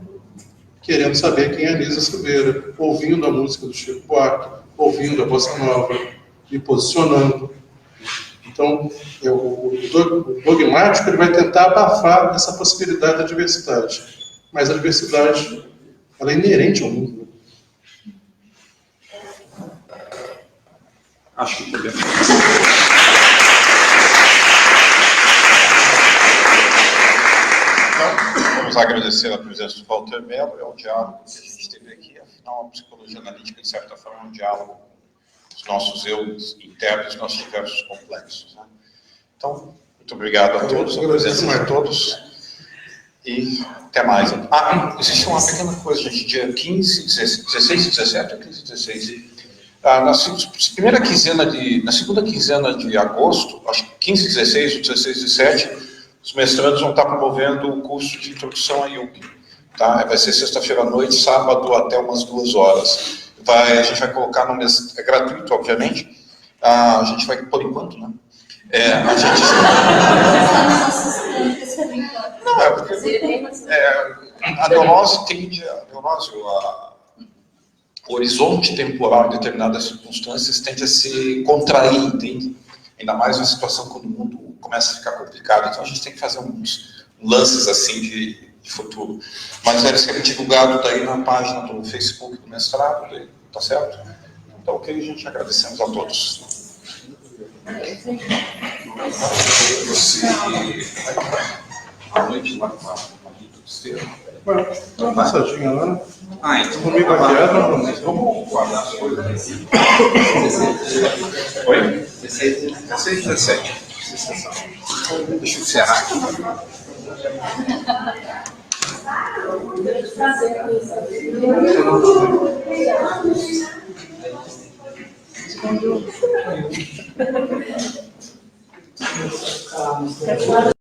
Querendo saber quem é Anísia Silveira, ouvindo a música do Chico Buarque, ouvindo a bossa nova, me posicionando. Então, o dogmático ele vai tentar abafar essa possibilidade da diversidade. Mas a diversidade ela é inerente ao mundo. Acho que podemos. Então, vamos agradecer a presença do Walter Mello e ao diálogo que a gente teve aqui. Afinal, a psicologia analítica, de certa forma, é um diálogo com os nossos eus internos, nossos diversos complexos. Né? Então, muito obrigado a todos, a presença de todos. E até mais. Existe uma pequena coisa, gente. Dia 15, 16 e 17 ou 15 e 16? Na segunda quinzena de agosto, acho que 15 e 16 ou 16 e 17, os mestrandos vão estar promovendo o curso de introdução a Jung. Tá? Vai ser sexta-feira à noite, sábado até umas 2 horas. A gente vai colocar no mês, é gratuito, obviamente. A gente vai, por enquanto, né? A neurose tende, o horizonte temporal em determinadas circunstâncias tende a se contrair, entende? Ainda mais na situação quando o mundo começa a ficar complicado. Então a gente tem que fazer uns lances assim de futuro. Mas deve ser divulgado daí na página do Facebook do mestrado, daí, tá certo? Então, ok, gente, agradecemos a todos. À noite lá com a Rita do Esteiro. Uma passadinha lá. Então Comigo aqui, vamos guardar as coisas. Oi? 16 e 17. Deixa eu encerrar aqui. Prazer.